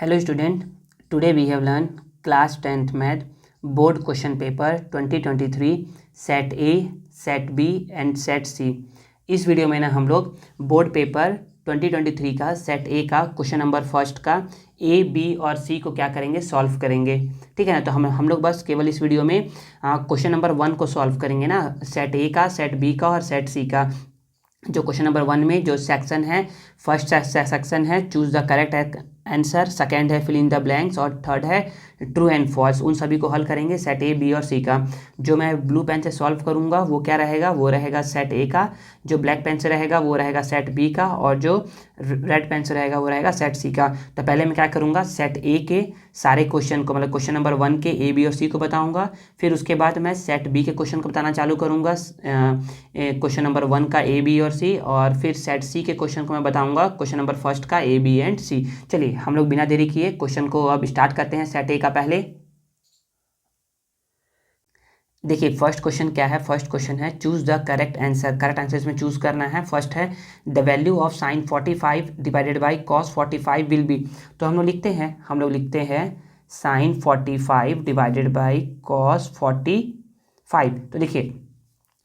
Hello student, today we have learned class 10th math board question paper 2023 set A, set B and set C। इस video में ना हम लोग board paper 2023 का set ए का question number first का A B और सी को क्या करेंगे, सॉल्व करेंगे। ठीक है ना। तो हम लोग बस केवल इस वीडियो में क्वेश्चन नंबर 1 को सॉल्व करेंगे ना, सेट ए का, सेट बी का और सेट सी का। जो क्वेश्चन नंबर 1 में जो सेक्शन है, फर्स्ट सेक्शन है choose the correct answer, second है फिल इन द ब्लैंक्स और थर्ड है ट्रू एंड फॉल्स। उन सभी को हल करेंगे सेट ए बी और सी का। जो मैं ब्लू पेन से सॉल्व करूंगा वो क्या रहेगा, वो रहेगा सेट ए का। जो ब्लैक पेन से रहेगा वो रहेगा सेट बी का, और जो रेड पेन से रहेगा वो रहेगा सेट सी का। तो पहले मैं क्या करूंगा, सेट ए के सारे क्वेश्चन को, मतलब क्वेश्चन नंबर 1 के ए बी और सी को बताऊंगा। फिर उसके बाद मैं सेट बी के क्वेश्चन को बताना चालू करूंगा, क्वेश्चन नंबर 1 का ए बी और सी, और फिर सेट सी के क्वेश्चन को मैं बताऊंगा क्वेश्चन नंबर फर्स्ट का ए बी एंड सी। चलिए हम लोग बिना देरी किए क्वेश्चन को अब स्टार्ट करते हैं सेट ए का। पहले देखिए फर्स्ट क्वेश्चन क्या है, फर्स्ट क्वेश्चन है choose the correct answer. Correct answer इसमें चूज करना है। फर्स्ट है the value of sine 45 divided by cos 45 will be. तो हम लोग लिखते हैं साइन 45 डिवाइडेड बाई कॉस 45। तो देखिए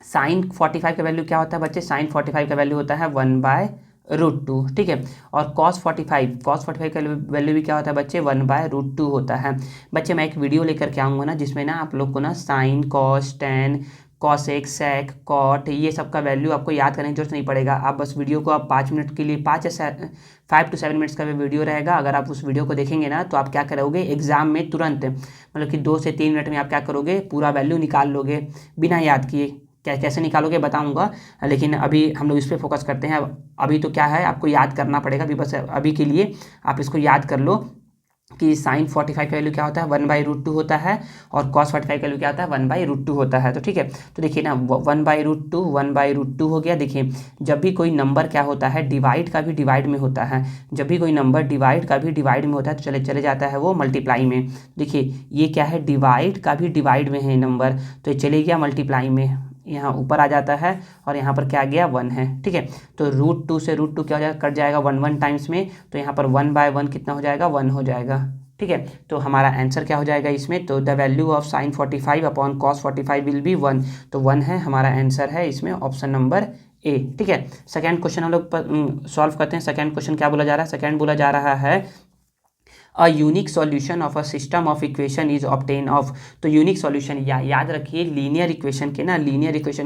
साइन 45 का वैल्यू क्या होता है बच्चे, साइन 45 का वैल्यू होता है 1/√2। ठीक है। और कॉस 45 का वैल्यू भी क्या होता है बच्चे, 1/√2 होता है। बच्चे मैं एक वीडियो लेकर के आऊँगा ना, जिसमें ना आप लोग को ना साइन, कॉस, टेन, कॉसेक, सेक, कॉट, ये सब का वैल्यू आपको याद करने की जरूरत नहीं पड़ेगा। आप बस वीडियो को आप 5 मिनट के लिए 5 to 7 मिनट्स का वीडियो रहेगा। अगर आप उस वीडियो को देखेंगे ना तो आप क्या करोगे, एग्जाम में तुरंत, मतलब कि 2 से 3 मिनट में आप क्या करोगे, पूरा वैल्यू निकाल लोगे बिना याद किए। कैसे निकालोगे बताऊंगा, लेकिन अभी हम लोग इस पर फोकस करते हैं। अभी तो क्या है, आपको याद करना पड़ेगा। अभी बस अभी के लिए आप इसको याद कर लो कि साइन 45 का वैल्यू क्या होता है, 1/√2 होता है, और कॉस 45 का वैल्यू क्या होता है, 1/√2 होता है। तो ठीक है, तो देखिए ना 1/√2 हो गया। देखिए जब भी कोई नंबर क्या होता है, डिवाइड का भी डिवाइड में होता है। जब भी कोई नंबर डिवाइड का भी डिवाइड में होता है तो चले जाता है वो मल्टीप्लाई में। देखिए ये क्या है, डिवाइड का भी डिवाइड में है नंबर, तो ये चले गया मल्टीप्लाई में, यहाँ ऊपर आ जाता है, और यहाँ पर क्या आ गया, 1 है। ठीक है। तो √2 से √2 क्या हो जाएगा, कट जाएगा 1 टाइम्स में, तो यहाँ पर 1/1 कितना हो जाएगा, 1 हो जाएगा। ठीक है। तो हमारा आंसर क्या हो जाएगा इसमें, तो the value of sine 45 upon cos 45 will be 1। तो 1 है हमारा आंसर, है इसमें ऑप्शन नंबर ए। ठीक है। सेकेंड क्वेश्चन हम लोग सॉल्व करते हैं। सेकेंड क्वेश्चन क्या बोला जा रहा है, सेकेंड बोला जा रहा है a unique solution of a system of equation is obtain of. तो यूनिक सॉल्यूशन याद रखिए, लीनियर इक्वेशन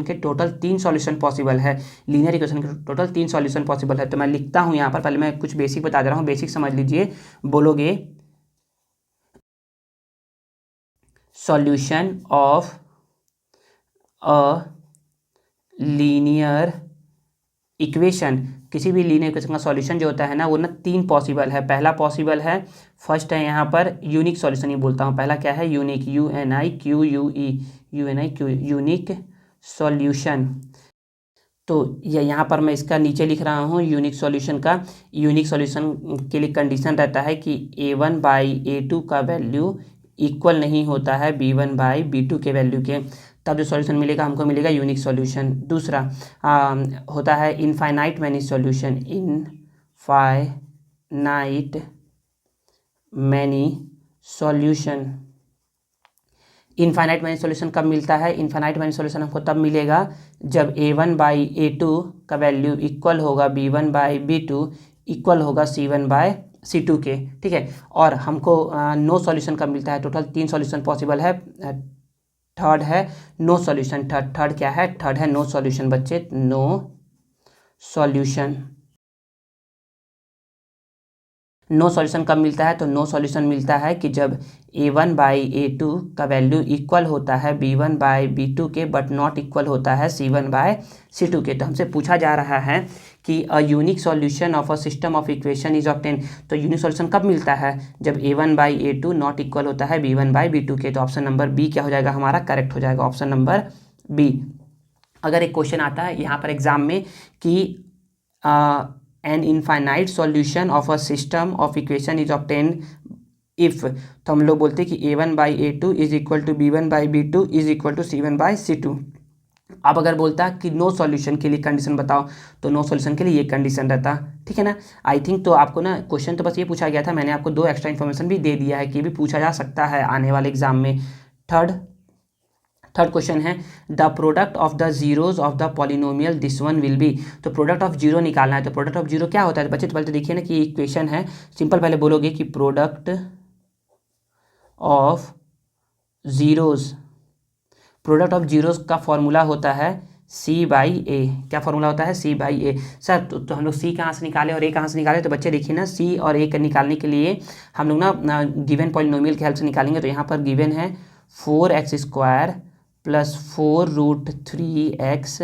के टोटल 3 सॉल्यूशन पॉसिबल है। लीनियर इक्वेशन के टोटल 3 सॉल्यूशन पॉसिबल है। तो मैं लिखता हूँ यहाँ पर, पहले मैं कुछ बेसिक बता दे रहा हूँ, बेसिक समझ लीजिए। बोलोगे solution of a linear equation, किसी भी लीनियर इक्वेशन का सॉल्यूशन जो होता है ना, वो ना 3 पॉसिबल है। पहला पॉसिबल है, फर्स्ट है यहाँ पर यूनिक सॉल्यूशन ही बोलता हूँ। पहला क्या है, यूनिक, UNIQUE, यूनिक सॉल्यूशन। तो ये यहाँ पर मैं इसका नीचे लिख रहा हूँ यूनिक सॉल्यूशन का। यूनिक सॉल्यूशन के लिए कंडीशन रहता है कि A1/A2 का वैल्यू इक्वल नहीं होता है B1/B2 के वैल्यू के, तब जो सॉल्यूशन मिलेगा हमको मिलेगा यूनिक सॉल्यूशन। दूसरा होता है infinite many solution. Infinite many solution, infinite many solution कब मिलता है, इनफाइनाइट मैनी सॉल्यूशन हमको तब मिलेगा जब A1/A2 का वैल्यू इक्वल होगा B1/B2 इक्वल होगा C1/C2 के। ठीक है। और हमको नो सॉल्यूशन कब मिलता है, टोटल 3 सॉल्यूशन पॉसिबल है। थर्ड है नो सॉल्यूशन। थर्ड क्या है, थर्ड है नो सॉल्यूशन बच्चे, नो सॉल्यूशन। नो सॉल्यूशन कब मिलता है, तो नो सॉल्यूशन मिलता है कि जब A1/A2 का वैल्यू इक्वल होता है B1/B2 के, बट नॉट इक्वल होता है C1/C2 के। तो हमसे पूछा जा रहा है कि a unique solution of a system of equation is obtain. तो यूनिक सॉल्यूशन कब मिलता है, जब A1/A2 नॉट इक्वल होता है B1/B2 के। तो ऑप्शन नंबर बी क्या हो जाएगा हमारा, करेक्ट हो जाएगा, ऑप्शन नंबर बी। अगर एक क्वेश्चन आता है यहाँ पर एग्जाम में कि an infinite solution of a system of equation is obtain if, तो हम लोग बोलते हैं कि A1/A2 is equal to B1/B2 is equal to C1/C2। अब अगर बोलता कि नो सॉल्यूशन के लिए कंडीशन बताओ, तो नो सॉल्यूशन के लिए ये कंडीशन रहता, ठीक है ना। आई थिंक तो आपको ना क्वेश्चन तो बस ये पूछा गया था, मैंने आपको 2 एक्स्ट्रा इन्फॉर्मेशन भी दे दिया है कि ये भी पूछा जा सकता है आने वाले एग्जाम में। थर्ड क्वेश्चन है the product of the zeros of the polynomial this one will be. तो प्रोडक्ट ऑफ जीरो निकालना है, तो प्रोडक्ट ऑफ जीरो क्या होता है बच्चे, तो पहले तो देखिए ना कि इक्वेशन है सिंपल, पहले बोलोगे कि product of zeros, product of zeros का फॉर्मूला होता है C/A। क्या फॉर्मूला होता है C/A। सर तो हम लोग C कहाँ से निकाले और A कहाँ से निकाले, तो बच्चे देखिए ना C और A का निकालने के लिए हम लोग ना गिवन पॉलिनोमियल की हेल्प से निकालेंगे। तो यहाँ पर गिवन है 4x² + 4√3x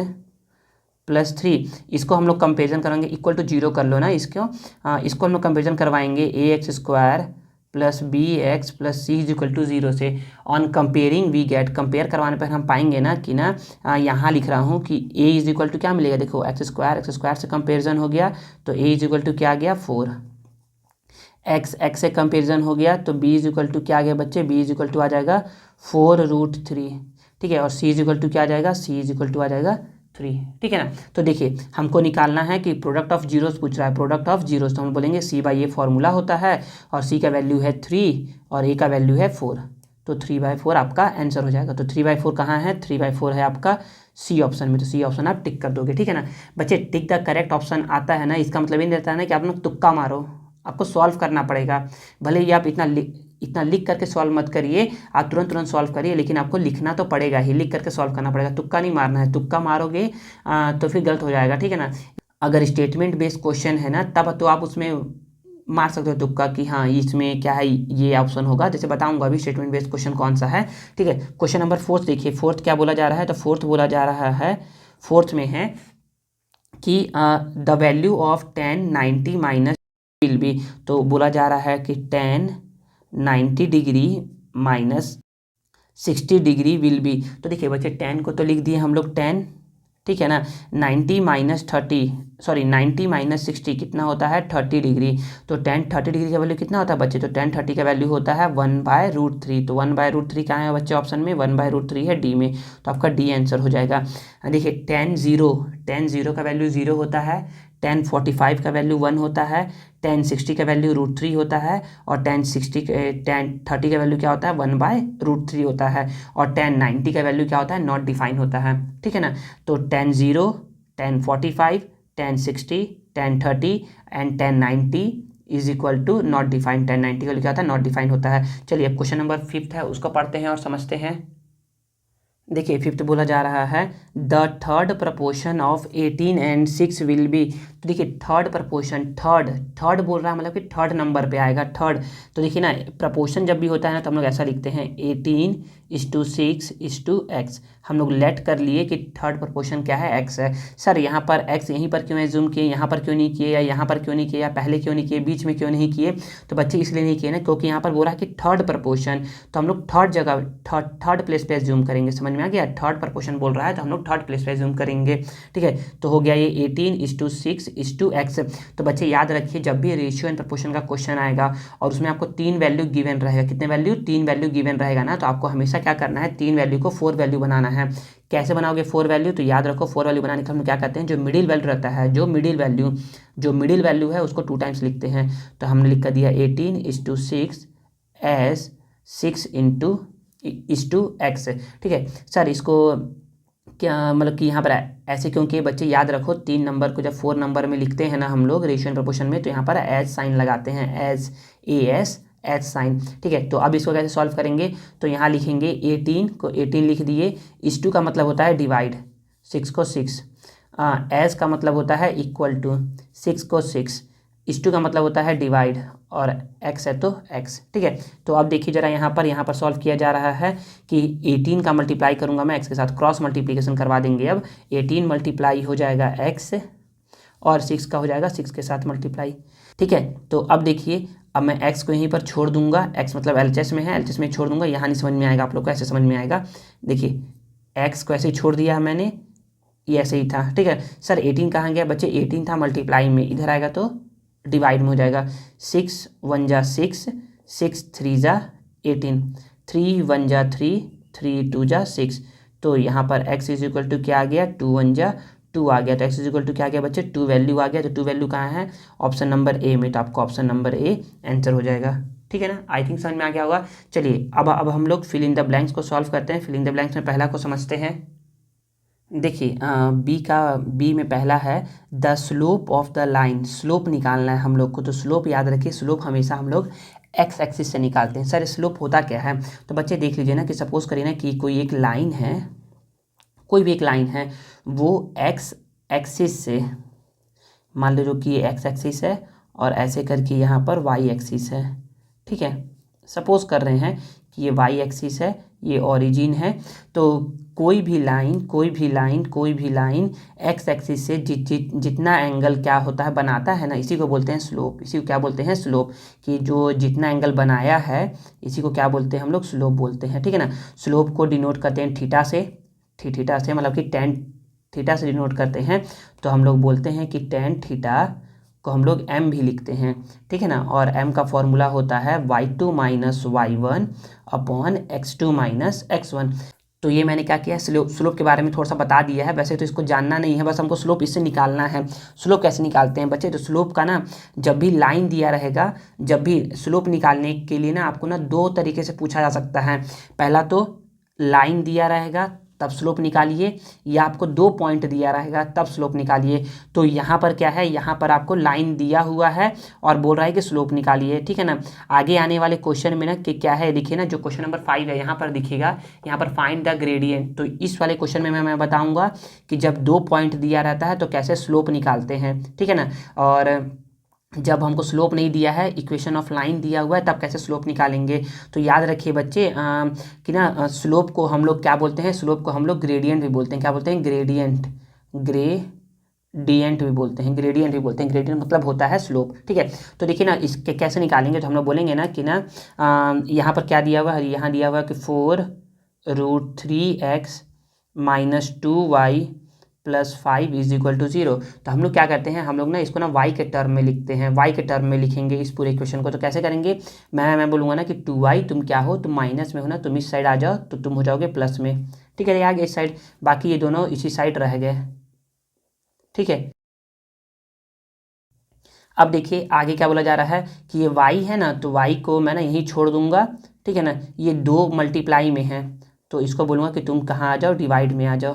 + 3, इसको हम लोग कंपेरिजन करेंगे, इक्वल टू 0 कर लो ना इसको हम लोग कंपेरिजन करवाएंगे ax² + bx + c = 0 से। On comparing we get, compare करवाने पर हम पाएंगे ना कि ना यहाँ लिख रहा हूँ कि a = क्या मिलेगा, देखो x² से कंपेरिजन हो गया तो a = क्या आ गया 4, x से कंपेरिजन हो गया तो b = क्या आ गया बच्चे, b = आ जाएगा 4√3, ठीक है, और c = क्या आ जाएगा, c = आ जाएगा 3, ठीक है ना। तो देखिए हमको निकालना है कि प्रोडक्ट ऑफ जीरोस पूछ रहा है, प्रोडक्ट ऑफ जीरोस, तो हम बोलेंगे C/A फॉर्मूला होता है और C का वैल्यू है 3 और A का वैल्यू है 4, तो 3/4 आपका आंसर हो जाएगा। तो 3/4 कहाँ है, 3/4 है आपका C ऑप्शन में, तो C ऑप्शन आप टिक कर दोगे, ठीक है ना। बच्चे टिक द करेक्ट ऑप्शन आता है ना, इसका मतलब ये नहीं रहता है ना कि आप लोग तुक्का मारो, आपको सॉल्व करना पड़ेगा। भले ही आप इतना लिख करके सॉल्व मत करिए, आप तुरंत सॉल्व करिए, लेकिन आपको लिखना तो पड़ेगा ही, लिख करके सॉल्व करना पड़ेगा, तुक्का नहीं मारना है, तुक्का मारोगे तो फिर गलत हो जाएगा, ठीक है ना। अगर स्टेटमेंट बेस्ड क्वेश्चन है ना तब तो आप उसमें मार सकते हो तुक्का कि हाँ इसमें क्या है, ये ऑप्शन होगा, जैसे बताऊंगा अभी स्टेटमेंट बेस्ड क्वेश्चन कौन सा है, ठीक है। क्वेश्चन नंबर 4 देखिए, फोर्थ क्या बोला जा रहा है, तो फोर्थ बोला जा रहा है, फोर्थ में है कि the value of tan 90 minus will be. तो बोला जा रहा है कि tan 90 degree minus 60 degree will be. तो देखिए बच्चे tan को तो लिख दिए हम लोग tan, ठीक है ना, 90 माइनस 60 कितना होता है 30 डिग्री। तो tan 30 डिग्री का वैल्यू कितना होता है बच्चे, तो tan 30 का वैल्यू होता है 1/√3। तो 1/√3 कहाँ है बच्चे ऑप्शन में, 1/√3 है डी में, तो आपका डी आंसर हो जाएगा। देखिए tan 0 का वैल्यू 0 होता है, tan 45 का वैल्यू 1 होता है, tan 60 का वैल्यू √3 होता है, और tan 30 का वैल्यू क्या होता है 1/√3 होता है, और tan 90 का वैल्यू क्या होता है नॉट डिफाइन होता है, ठीक है ना। तो tan 0, tan 45, tan 60, tan 30 and tan 90 = not define. tan 90 का क्या होता है नॉट डिफाइन होता है। चलिए अब क्वेश्चन नंबर 5 है, उसको पढ़ते हैं और समझते हैं। देखिए 5th बोला जा रहा है the third proportion of 18 and 6 will be. तो देखिए थर्ड प्रपोर्शन, थर्ड बोल रहा है मतलब कि थर्ड नंबर पे आएगा थर्ड। तो देखिए ना प्रपोर्शन जब भी होता है ना तो हम लोग ऐसा लिखते हैं 18:6:x। हम लोग लेट कर लिए कि थर्ड प्रपोर्शन क्या है x है। सर यहाँ पर x यहीं पर क्यों एज्यूम किए, यहाँ पर क्यों नहीं किए, या यहाँ पर क्यों नहीं किए, या पहले क्यों नहीं किए, बीच में क्यों नहीं किए, तो बच्चे इसलिए नहीं किए ना क्योंकि यहाँ पर बोल रहा है कि थर्ड प्रपोर्शन, तो हम लोग थर्ड जगह थर्ड प्लेस पे एज्यूम करेंगे। समझ में आ गया, थर्ड प्रपोर्शन बोल रहा है तो हम लोग थर्ड प्लेस पे एज्यूम करेंगे, ठीक है। तो हो गया ये 18:6:x। तो बच्चे याद रखिए जब भी रेशियो एंड प्रपोर्शन का क्वेश्चन आएगा और उसमें आपको 3 वैल्यू गिवन रहेगा, कितने वैल्यू 3 वैल्यू गिवन रहेगा ना, तो आपको हमेशा क्या करना है 3 वैल्यू को 4 वैल्यू बनाना है। कैसे बनाओगे 4 वैल्यू, तो याद रखो 4 वैल्यू बनाने का हम क्या कहते हैं, जो मिडिल वैल्यू रहता है, जो मिडिल वैल्यू है उसको 2 टाइम्स लिखते हैं। तो हमने लिख कर दिया 18:6 एज 6:x, ठीक है। सर इसको क्या मतलब कि यहाँ पर ऐसे क्योंकि बच्चे याद रखो 3 नंबर को जब 4 नंबर में लिखते हैं ना हम लोग रेशियो एंड प्रोपोर्शन में, तो यहाँ पर एज साइन लगाते हैं, एज साइन, ठीक है। तो अब इसको कैसे सॉल्व करेंगे, तो यहाँ लिखेंगे 18 को 18 लिख दिए, इस 2 का मतलब होता है डिवाइड, 6 को 6, एज का मतलब होता है इक्वल टू, 6 को 6, इस 2 का मतलब होता है डिवाइड, और x है तो x, ठीक है। तो अब देखिए जरा यहाँ पर सॉल्व किया जा रहा है कि 18 का मल्टीप्लाई करूँगा मैं x के साथ, क्रॉस मल्टीप्लिकेशन करवा देंगे। अब 18 मल्टीप्लाई हो जाएगा x और 6 का हो जाएगा 6 के साथ मल्टीप्लाई, ठीक है। तो अब देखिए अब मैं x को यहीं पर छोड़ दूंगा, x मतलब LHS में है, LHS में छोड़ दूंगा, यहाँ नहीं समझ में आएगा आप लोग को, ऐसे समझ में आएगा। देखिए x को ऐसे ही छोड़ दिया मैंने, ये ऐसे ही था, ठीक है। सर 18 कहाँ गया बच्चे, 18 था मल्टीप्लाई में, इधर आएगा तो डिवाइड में हो जाएगा, 6 1 जा 6, 6 3 जा 18, 3 1 जा 3, 3 2 जा 6, तो यहाँ पर x इज इक्वल टू क्या आ गया, 2 1 जा 2 आ गया, तो x इज इक्वल टू क्या आ गया बच्चे, 2 वैल्यू आ गया। तो 2 वैल्यू कहाँ है, ऑप्शन नंबर ए में, तो आपको ऑप्शन नंबर ए आंसर हो जाएगा। ठीक है ना, आई थिंक समझ में आ गया होगा। चलिए अब हम लोग फिल इन द ब्लैंक्स को सॉल्व करते हैं। फिल इन द ब्लैंक्स में पहला को समझते हैं। देखिए बी में पहला है the slope of the line, slope निकालना है हम लोग को। तो स्लोप याद रखिए, स्लोप हमेशा हम लोग एक्स एक्सिस से निकालते हैं। सर स्लोप होता क्या है, तो बच्चे देख लीजिए ना कि सपोज करिए ना कि कोई एक लाइन है, कोई भी एक लाइन है, वो एक्स एक्सिस से, मान लीजिए कि ये एक्स एक्सिस है और ऐसे करके यहाँ पर वाई एक्सिस है। ठीक है, सपोज कर रहे हैं कि ये वाई एक्सिस है, ये ओरिजिन है। तो कोई भी लाइन एक्स एक्सिस से जितना एंगल क्या होता है बनाता है ना, इसी को बोलते हैं स्लोप। इसी को क्या बोलते हैं, स्लोप। कि जो जितना एंगल बनाया है इसी को क्या बोलते हैं हम लोग, स्लोप बोलते हैं। ठीक है ना, स्लोप को डिनोट करते हैं थीटा से, थीटा से मतलब कि टेन थीटा से डिनोट करते हैं। तो हम लोग बोलते हैं कि टेन थीटा को हम लोग m भी लिखते हैं। ठीक है ना, और m का फॉर्मूला होता है y2 minus y1 upon x2 minus x1। तो ये मैंने क्या किया, स्लोप के बारे में थोड़ा सा बता दिया है। वैसे तो इसको जानना नहीं है, बस हमको स्लोप इससे निकालना है। स्लोप कैसे निकालते हैं बच्चे, तो स्लोप का ना, जब भी लाइन दिया रहेगा, जब भी स्लोप निकालने के लिए ना आपको ना दो तरीके से पूछा जा सकता है। पहला तो लाइन दिया रहेगा तब स्लोप निकालिए, या आपको 2 पॉइंट दिया रहेगा तब स्लोप निकालिए। तो यहाँ पर क्या है, यहाँ पर आपको लाइन दिया हुआ है और बोल रहा है कि स्लोप निकालिए। ठीक है ना, आगे आने वाले क्वेश्चन में ना कि क्या है, देखिए ना, जो क्वेश्चन नंबर 5 है यहाँ पर दिखेगा, यहाँ पर फाइंड द ग्रेडियंट। तो इस वाले क्वेश्चन में मैं बताऊँगा कि जब 2 पॉइंट दिया रहता है तो कैसे स्लोप निकालते हैं। ठीक है ना, और जब हमको स्लोप नहीं दिया है, इक्वेशन ऑफ लाइन दिया हुआ है, तब कैसे स्लोप निकालेंगे। तो याद रखिए बच्चे कि ना स्लोप को हम लोग क्या बोलते हैं, स्लोप को हम लोग ग्रेडियंट भी बोलते हैं। क्या बोलते हैं, ग्रेडियंट, ग्रेडियंट भी बोलते हैं, ग्रेडियंट भी बोलते हैं। ग्रेडियंट मतलब होता है स्लोप। ठीक है, तो देखिए ना इसके कैसे निकालेंगे। तो हम लोग बोलेंगे ना कि ना यहाँ पर क्या दिया हुआ है, यहाँ दिया हुआ है कि 4√3x minus 2y plus 5 is equal to 0। तो हम लोग क्या करते हैं, हम लोग ना इसको ना y के टर्म में लिखते हैं, y के टर्म में लिखेंगे इस पूरे इक्वेशन को। तो कैसे करेंगे, मैं बोलूँगा ना कि 2y, तुम क्या हो, तुम माइनस में हो ना, तुम इस साइड आ जाओ तो तुम हो जाओगे प्लस में। ठीक है, आगे इस साइड, बाकी ये दोनों इसी साइड रह गए। ठीक है, अब देखिए आगे क्या बोला जा रहा है कि ये y है ना, तो y को मैं ना यहीं छोड़ दूंगा। ठीक है ना, ये 2 मल्टीप्लाई में है, तो इसको बोलूँगा कि तुम कहाँ आ जाओ, डिवाइड में आ जाओ।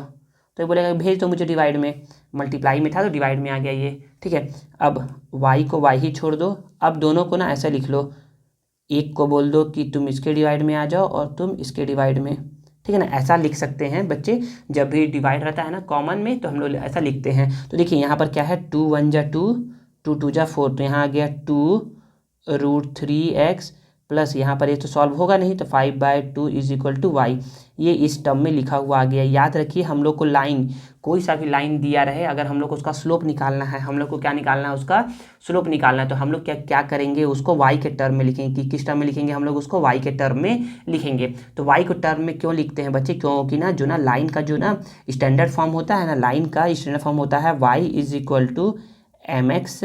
तो ये बोलेगा भेज दो मुझे डिवाइड में, मल्टीप्लाई में था तो डिवाइड में आ गया ये। ठीक है, अब y को y ही छोड़ दो। अब दोनों को ना ऐसा लिख लो, एक को बोल दो कि तुम इसके डिवाइड में आ जाओ और तुम इसके डिवाइड में। ठीक है ना, ऐसा लिख सकते हैं बच्चे। जब भी डिवाइड रहता है ना कॉमन में, तो हम लोग ऐसा लिखते हैं। तो देखिए यहाँ पर क्या है, 2 1 जा 2, 2 2 जा 4, तो यहाँ आ गया 2√3x प्लस यहाँ पर ये तो सॉल्व होगा नहीं, तो 5/2 इज इक्वल टू y। ये इस टर्म में लिखा हुआ आ गया। याद रखिए हम लोग को लाइन, कोई सा भी लाइन दिया रहे, अगर हम लोग को उसका स्लोप निकालना है, हम लोग को क्या निकालना है, उसका स्लोप निकालना है, तो हम लोग क्या क्या करेंगे, उसको y के टर्म में लिखेंगे। कि किस टर्म में लिखेंगे, हम लोग उसको y के टर्म में लिखेंगे। तो y को टर्म में क्यों लिखते हैं बच्चे, क्योंकि ना जो ना लाइन का जो ना स्टैंडर्ड फॉर्म होता है ना, लाइन का स्टैंडर्ड फॉर्म होता है y is equal to mx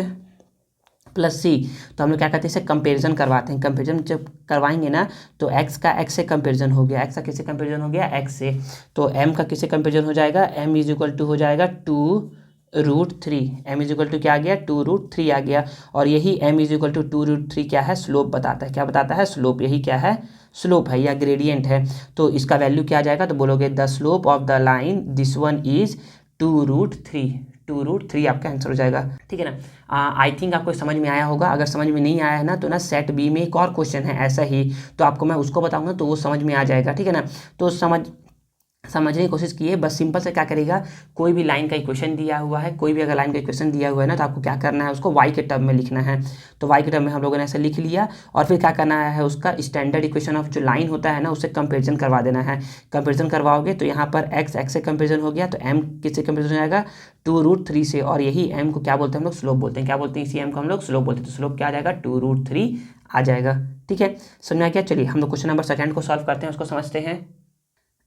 plus c. तो हम लोग क्या करते हैं, इसे कंपेरिजन करवाते हैं। कंपेरिजन जब करवाएंगे ना, तो x का x से कंपेरिजन हो गया, x का किससे कंपेरिजन हो गया, x से। तो m का किससे कंपेरिजन हो जाएगा, m इज इक्वल टू हो जाएगा 2√3। m इज इक्वल टू क्या आ गया, 2√3 आ गया। और यही m इज इक्वल टू 2√3 क्या है, स्लोप बताता है। क्या बताता है, स्लोप। यही क्या है, स्लोप है या ग्रेडियंट है। तो इसका वैल्यू क्या आ जाएगा, तो बोलोगे the slope of the line this one is 2√3। 2√3 आपका आंसर हो जाएगा। ठीक है ना, आई थिंक आपको समझ में आया होगा। अगर समझ में नहीं आया है ना, तो ना सेट बी में एक और क्वेश्चन है ऐसा ही, तो आपको मैं उसको बताऊंगा तो वो समझ में आ जाएगा। ठीक है ना, तो समझने की कोशिश कीजिए। बस सिंपल से क्या करेगा, कोई भी लाइन का इक्वेशन दिया हुआ है, कोई भी अगर लाइन का इक्वेशन दिया हुआ है ना, तो आपको क्या करना है, उसको y के टर्म में लिखना है। तो y के टर्म में हम लोगों ने ऐसे लिख लिया, और फिर क्या करना है, उसका स्टैंडर्ड इक्वेशन ऑफ जो लाइन होता है ना, उससे कंपेरिजन करवा देना है। कंपेरिजन करवाओगे तो यहाँ पर x से कंपेरिजन हो गया, तो m किससे कंपेरिजन हो जाएगा, 2√3 से। और यही m को क्या बोलते हैं हम लोग, स्लोप बोलते हैं। क्या बोलते हैं, इसी m को हम लोग स्लोप बोलते हैं। तो स्लोप क्या आ जाएगा, 2√3 आ जाएगा। ठीक है, समझ में आ गया। चलिए हम लोग क्वेश्चन नंबर सेकंड को सॉल्व करते हैं, उसको समझते हैं।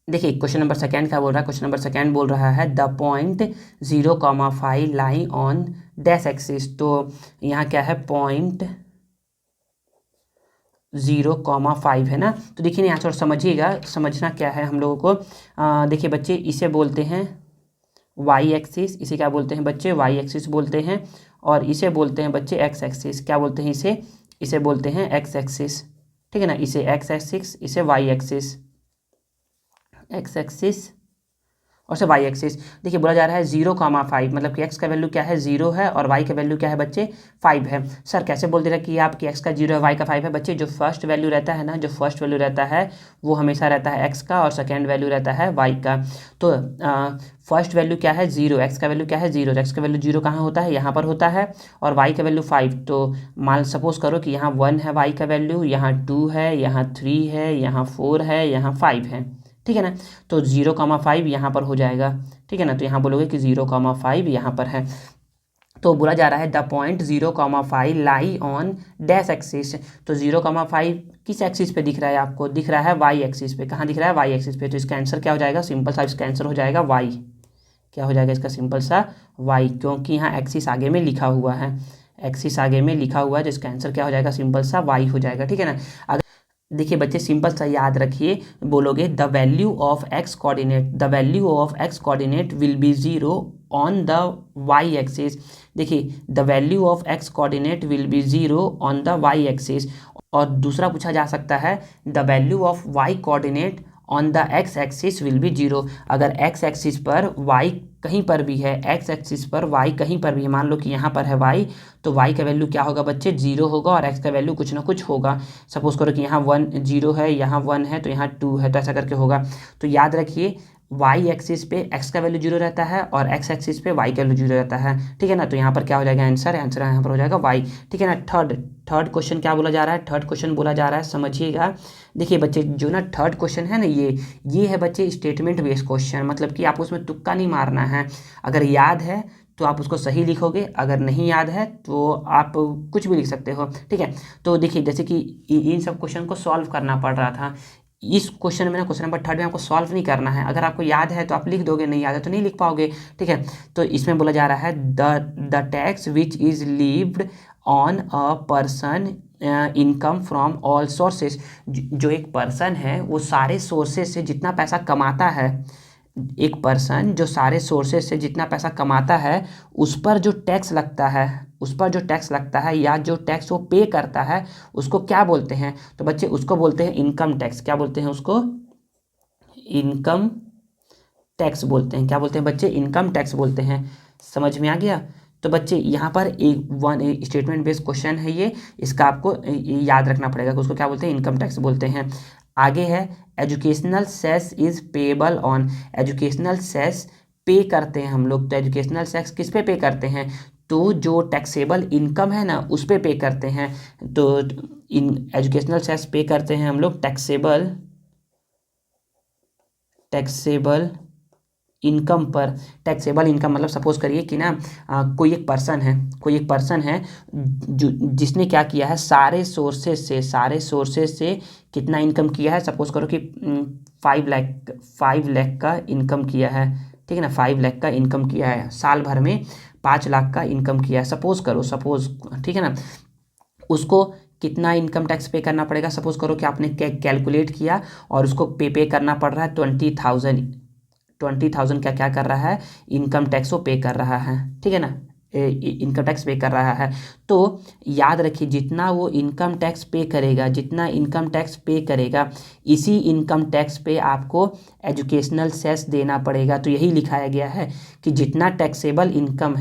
देखिए क्वेश्चन नंबर सेकंड क्या बोल रहा है, क्वेश्चन नंबर सेकंड बोल रहा है the point 0,5 lie on dash axis. तो यहाँ क्या है, पॉइंट 0,5 है ना। तो देखिए यहाँ से समझिएगा, समझना क्या है हम लोगों को। देखिए बच्चे, इसे बोलते हैं वाई एक्सिस, इसे क्या बोलते हैं बच्चे, वाई एक्सिस बोलते हैं। और इसे बोलते हैं बच्चे एक्स एक्सिस, क्या बोलते हैं इसे, इसे बोलते हैं एक्स एक्सिस, ठीक है ना। इसे एक्स एक्सिस, इसे वाई एक्सिस, एक्स एक्सिस और से वाई एक्सिस। देखिए बोला जा रहा है 0,5, मतलब कि एक्स का वैल्यू क्या है, 0 है और वाई का वैल्यू क्या है बच्चे, 5 है। सर कैसे बोल दे रहा है कि आपकी एक्स का 0 है, वाई का 5 है। बच्चे जो फर्स्ट वैल्यू रहता है ना, जो फर्स्ट वैल्यू रहता है वो हमेशा रहता है एक्स का, और सेकेंड वैल्यू रहता है वाई का। तो फर्स्ट वैल्यू क्या है, 0, एक्स का वैल्यू क्या है 0, एक्स का वैल्यू 0 कहाँ होता है, यहाँ पर होता है, और वाई का वैल्यू 5। तो मान सपोज करो कि यहाँ 1 है वाई का वैल्यू, यहाँ 2 है, यहाँ 3 है, यहाँ 4 है, यहाँ 5 है, ठीक है ना। तो 0,5 यहाँ पर हो जाएगा, ठीक है ना। तो यहाँ बोलोगे कि 0,5 यहाँ पर है। तो बोला जा रहा है the point 0,5 lie on dash axis. तो 0,5 किस एक्सिस पे दिख रहा है आपको, दिख रहा है वाई एक्सिस पे। कहाँ दिख रहा है, वाई एक्सिस पे। तो इसका आंसर क्या हो जाएगा, सिंपल सा इसका आंसर हो जाएगा वाई। क्या हो जाएगा इसका सिंपल सा वाई, क्योंकि यहाँ एक्सिस आगे में लिखा हुआ है, एक्सिस आगे में लिखा हुआ है, तो इसका आंसर क्या हो जाएगा, सिंपल सा वाई हो जाएगा, ठीक है ना। अगर देखिए बच्चे सिंपल सा याद रखिए, बोलोगे the value of x coordinate, the value of x coordinate will be 0 on the y axis. देखिए the value of x coordinate will be 0 on the y axis. और दूसरा पूछा जा सकता है the value of y coordinate on the x axis will be 0। अगर x axis पर Y कहीं पर भी है, एक्स एक्सिस पर वाई कहीं पर भी है, मान लो कि यहाँ पर है वाई, तो वाई का वैल्यू क्या होगा बच्चे, 0 होगा, और एक्स का वैल्यू कुछ ना कुछ होगा। सपोज करो कि यहाँ 1 0 है, यहाँ 1 है, तो यहाँ 2 है, तो ऐसा करके होगा। तो याद रखिए वाई एक्सिस पे एक्स का वैल्यू 0 रहता है, और एक्स एक्सिस पे वाई का वैल्यू 0 रहता है, ठीक है ना। तो यहाँ पर क्या हो जाएगा आंसर, आंसर यहाँ पर हो जाएगा वाई, ठीक है ना। थर्ड क्वेश्चन क्या बोला जा रहा है, थर्ड क्वेश्चन बोला जा रहा है, समझिएगा। देखिए बच्चे जो ना थर्ड क्वेश्चन है ना, ये है बच्चे स्टेटमेंट बेस्ड क्वेश्चन, मतलब कि आपको उसमें तुक्का नहीं मारना है। अगर याद है तो आप उसको सही लिखोगे, अगर नहीं याद है तो आप कुछ भी लिख सकते हो, ठीक है। तो देखिए जैसे कि इन सब क्वेश्चन को सॉल्व करना पड़ रहा था, इस क्वेश्चन में ना, क्वेश्चन नंबर 3 में आपको सॉल्व नहीं करना है। अगर आपको याद है तो आप लिख दोगे, नहीं याद है तो नहीं लिख पाओगे, ठीक है। तो इसमें बोला जा रहा है the tax which is levied on a person income from all sources. जो एक पर्सन है वो सारे सोर्सेज से जितना पैसा कमाता है, एक पर्सन जो सारे सोर्सेज से जितना पैसा कमाता है उस पर जो टैक्स लगता है, उस पर जो टैक्स लगता है या जो टैक्स वो पे करता है, उसको क्या बोलते हैं। तो बच्चे उसको बोलते हैं इनकम टैक्स। क्या बोलते हैं उसको, इनकम टैक्स बोलते हैं। क्या बोलते हैं बच्चे, इनकम टैक्स बोलते हैं। समझ में आ गया। तो बच्चे यहाँ पर एक स्टेटमेंट बेस्ड क्वेश्चन है ये, इसका आपको याद रखना पड़ेगा कि उसको क्या बोलते हैं, इनकम टैक्स बोलते हैं। आगे है educational cess is payable on. Educational cess pay करते हैं हम लोग, तो एजुकेशनल सेस किस पे करते हैं, तो जो टैक्सेबल इनकम है ना उस पे करते हैं। तो इन एजुकेशनल सेस पे करते हैं हम लोग टैक्सेबल इनकम पर। टैक्सेबल इनकम मतलब सपोज करिए कि ना कोई एक पर्सन है जो जिसने क्या किया है, सारे सोर्सेज से कितना इनकम किया है। सपोज करो कि 5 लाख का इनकम किया है, ठीक है ना। 5 लाख का इनकम किया है, साल भर में 5 लाख का इनकम किया है, सपोज, ठीक है ना। उसको कितना इनकम टैक्स पे करना पड़ेगा, सपोज करो कि आपने कैलकुलेट किया और उसको पे करना पड़ रहा है 20,000 क्या कर रहा है, इनकम टैक्स वो पे कर रहा है, ठीक है ना। इनकम टैक्स पे कर रहा है। तो याद रखिए जितना वो इनकम टैक्स पे करेगा, इसी इनकम टैक्स पे आपको एजुकेशनल सेस देना पड़ेगा। तो यही लिखाया गया है कि जितना टैक्सेबल इनकम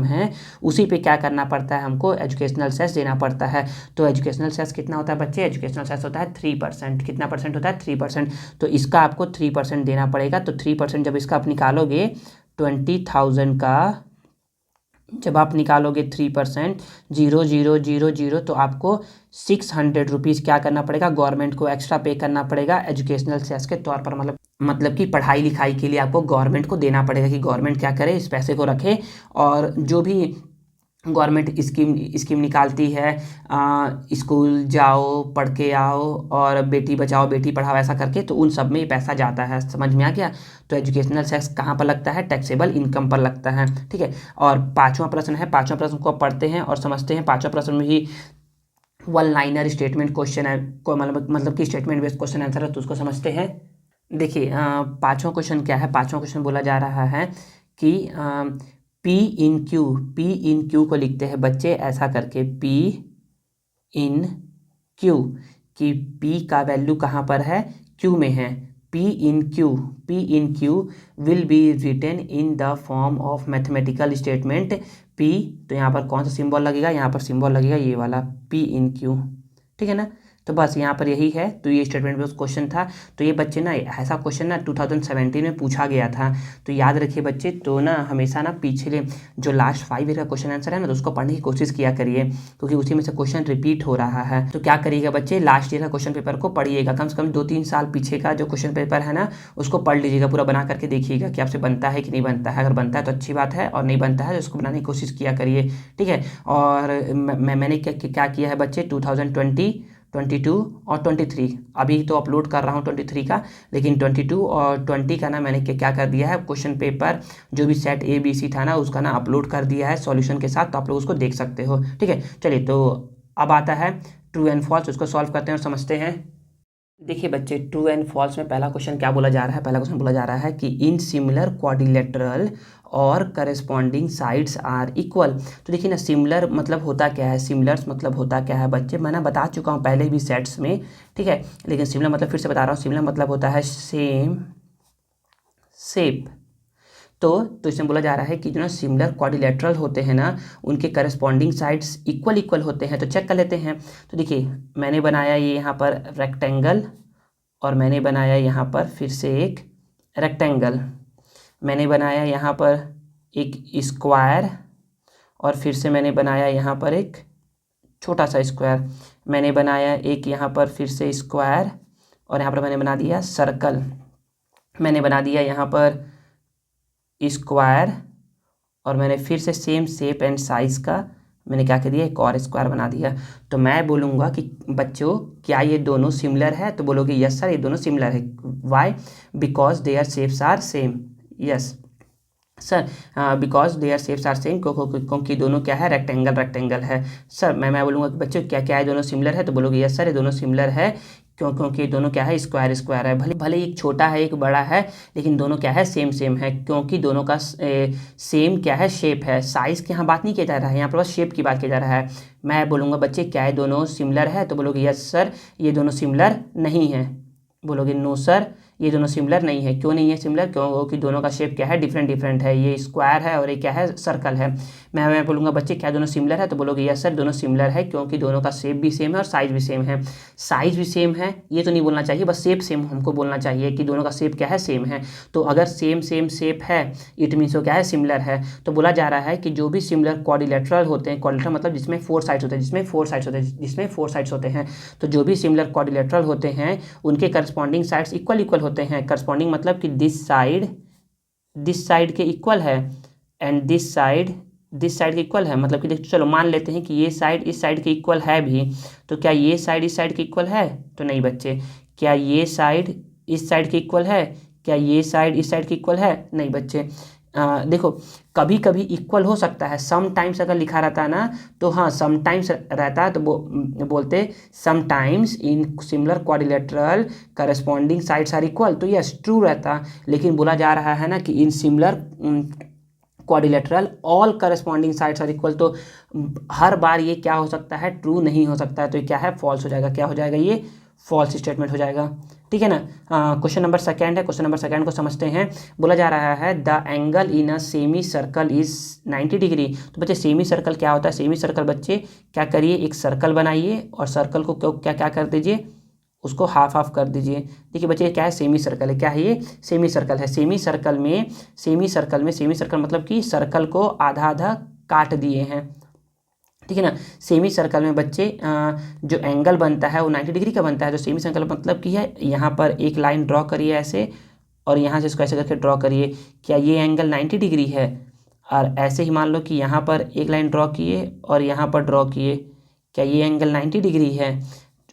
है उसी पे क्या करना पड़ता है, हमको एजुकेशनल सेस देना पड़ता है। तो एजुकेशनल सेस कितना होता है बच्चे, एजुकेशनल सेस होता है 3%। कितना परसेंट होता है, 3%। तो इसका आपको 3% देना पड़ेगा। तो 3% जब इसका आप निकालोगे 20,000 का, जब आप निकालोगे 3%, 0,000, तो आपको 600 रुपीज़ क्या करना पड़ेगा, गवर्नमेंट को एक्स्ट्रा पे करना पड़ेगा एजुकेशनल सेस के तौर पर। मतलब कि पढ़ाई लिखाई के लिए आपको गवर्नमेंट को देना पड़ेगा कि गवर्नमेंट क्या करे, इस पैसे को रखे, और जो भी गवर्नमेंट स्कीम निकालती है, स्कूल जाओ पढ़ के आओ और बेटी बचाओ बेटी पढ़ाओ ऐसा करके, तो उन सब में ये पैसा जाता है। समझ में आ गया? तो एजुकेशनल टैक्स कहाँ पर लगता है? टैक्सेबल इनकम पर लगता है। ठीक है, और पाँचवां प्रश्न है, पाँचवां प्रश्न को पढ़ते हैं और समझते हैं। पाँचवां प्रश्न में ही वन लाइनर स्टेटमेंट क्वेश्चन है, को मतलब कि स्टेटमेंट बेस्ड क्वेश्चन आंसर है, तो उसको समझते हैं। देखिए पाँचवां क्वेश्चन क्या है? पाँचवां क्वेश्चन बोला जा रहा है कि पी इन क्यू को लिखते हैं बच्चे ऐसा करके, पी इन क्यू, कि पी का वैल्यू कहाँ पर है? क्यू में है। P in Q will be written in the form of mathematical statement P. तो यहाँ पर कौन सा सिंबल लगेगा? यहाँ पर सिंबल लगेगा ये वाला, पी इन क्यू। ठीक है ना? तो बस यहाँ पर यही है। तो ये स्टेटमेंट बेस्ड क्वेश्चन था। तो ये बच्चे ना, ऐसा क्वेश्चन ना 2017 में पूछा गया था, तो याद रखिए बच्चे। तो ना हमेशा ना पिछले जो लास्ट 5 ईयर का क्वेश्चन आंसर है ना, तो उसको पढ़ने की कोशिश किया करिए, क्योंकि उसी में से क्वेश्चन रिपीट हो रहा है। तो क्या करिएगा बच्चे, लास्ट ईयर का क्वेश्चन पेपर को पढ़िएगा, कम से कम 2-3 साल पीछे का जो क्वेश्चन पेपर है ना, उसको पढ़ लीजिएगा, पूरा बना करके देखिएगा कि आपसे बनता है कि नहीं बनता है। अगर बनता है तो अच्छी बात है, और नहीं बनता है तो उसको बनाने की कोशिश किया करिए। ठीक है, और मैंने क्या किया है बच्चे, 2020, 22 और 23 अभी तो अपलोड कर रहा हूँ 23 का, लेकिन 22 और 20 का ना मैंने क्या कर दिया है, क्वेश्चन पेपर जो भी सेट ABC था ना, उसका ना अपलोड कर दिया है सॉल्यूशन के साथ, तो आप लोग उसको देख सकते हो। ठीक है, चलिए तो अब आता है ट्रू एंड फॉल्स, उसको सॉल्व करते हैं और समझते हैं। देखिए बच्चे, ट्रू एंड फॉल्स में पहला क्वेश्चन क्या बोला जा रहा है? पहला क्वेश्चन बोला जा रहा है कि इन सिमिलर क्वाड्रिलेटरल और करेस्पॉन्डिंग साइड्स आर इक्वल। तो देखिए ना, सिमिलर मतलब होता क्या है? सिमिलर्स मतलब होता क्या है बच्चे? मैंने बता चुका हूँ पहले भी सेट्स में। ठीक है, लेकिन सिमिलर मतलब फिर से बता रहा हूँ, सिमिलर मतलब होता है सेम शेप। तो इसमें बोला जा रहा है कि जो ना सिमिलर क्वाड्रिलेटरल होते हैं ना, उनके करस्पॉन्डिंग साइड्स इक्वल होते हैं। तो चेक कर लेते हैं। तो देखिए, मैंने बनाया ये यहाँ पर रेक्टेंगल, और मैंने बनाया यहाँ पर फिर से एक रेक्टेंगल, मैंने बनाया यहाँ पर एक स्क्वायर, और फिर से मैंने बनाया यहाँ पर एक छोटा सा स्क्वायर, मैंने बनाया एक यहाँ पर फिर से स्क्वायर, और यहाँ पर मैंने बना दिया सर्कल, मैंने बना दिया यहाँ पर स्क्वायर, और मैंने फिर से सेम शेप एंड साइज़ का मैंने क्या कर दिया, एक और स्क्वायर बना दिया। तो मैं बोलूँगा कि बच्चों क्या ये दोनों सिमिलर है? तो बोलोगे यस सर ये दोनों सिमिलर है। Why? Because their shapes are same. Yes sir, because their shapes are same, क्योंकि दोनों क्या है, रेक्टेंगल है। सर मैं बोलूँगा कि बच्चों क्या है, दोनों सिमिलर है? तो बोलोगे यस सर ये दोनों सिमिलर है, क्योंकि दोनों क्या है, स्क्वायर है। भले एक छोटा है एक बड़ा है, लेकिन दोनों क्या है, सेम है, क्योंकि दोनों का सेम क्या है, शेप है। साइज़ की यहाँ बात नहीं किया जा रहा है, यहाँ पर बस शेप की बात किया जा रहा है। मैं बोलूँगा बच्चे क्या है, दोनों सिमिलर है? तो बोलोगे यस सर ये दोनों सिमिलर नहीं है। बोलोगे नो सर ये दोनों सिमिलर नहीं है। क्यों नहीं है सिमिलर? क्योंकि दोनों का शेप क्या है, डिफरेंट है। ये स्क्वायर है और ये क्या है, सर्कल है। मैं बोलूँगा बच्चे क्या दोनों सिमिलर है? तो बोलोगे यस सर दोनों सिमिलर है, क्योंकि दोनों का शेप भी सेम है और साइज़ भी सेम है। साइज़ भी सेम है ये तो नहीं बोलना चाहिए, बस शेप सेम हमको बोलना चाहिए कि दोनों का शेप क्या है, सेम है। तो अगर सेम शेप है, इट मीन्स वो क्या है, सिमिलर है। तो बोला जा रहा है कि जो भी सिमिलर क्वाड्रिलेटरल होते हैं, क्वाड्रिलेटरल मतलब जिसमें 4 साइड्स होते हैं, तो जो भी सिमिलर क्वाड्रिलेटरल होते हैं उनके करस्पॉन्डिंग साइड्स इक्वल होते हैं। करस्पॉन्डिंग मतलब कि दिस साइड के इक्वल है, एंड दिस साइड के इक्वल है। मतलब कि चलो मान लेते हैं कि ये साइड इस साइड के इक्वल है भी, तो क्या ये साइड इस साइड के इक्वल है? तो नहीं बच्चे। क्या ये साइड इस साइड के इक्वल है? क्या ये साइड इस साइड के इक्वल है? नहीं बच्चे। देखो कभी कभी इक्वल हो सकता है, समटाइम्स अगर लिखा रहता है ना, तो हाँ समटाइम्स रहता है, तो बोलते sometimes in similar quadrilateral corresponding sides are equal, तो यस ट्रू रहता। लेकिन बोला जा रहा है ना कि in similar quadrilateral all corresponding sides are equal, तो हर बार ये क्या हो सकता है, ट्रू नहीं हो सकता है। तो ये क्या है, फॉल्स हो जाएगा। क्या हो जाएगा, ये फॉल्स स्टेटमेंट हो जाएगा। ठीक है ना। क्वेश्चन नंबर सेकंड है, क्वेश्चन नंबर सेकंड को समझते हैं। बोला जा रहा है the angle in a semi circle is 90 degree. तो बच्चे सेमी सर्कल क्या होता है? सेमी सर्कल बच्चे क्या करिए, एक सर्कल बनाइए और सर्कल को क्या कर दीजिए, उसको हाफ कर दीजिए। देखिए बच्चे क्या है, सेमी सर्कल है। क्या है ये, सेमी सर्कल है। सेमी सर्कल मतलब कि सर्कल को आधा काट दिए हैं। ठीक है ना। सेमी सर्कल में बच्चे जो एंगल बनता है वो 90 डिग्री का बनता है। तो सेमी सर्कल मतलब कि है, यहाँ पर एक लाइन ड्रॉ करिए ऐसे, और यहाँ से इसको ऐसे करके ड्रॉ करिए। क्या ये एंगल 90 डिग्री है? और ऐसे ही मान लो कि यहाँ पर एक लाइन ड्रॉ किए और यहाँ पर ड्रॉ किए, क्या ये एंगल 90 डिग्री है?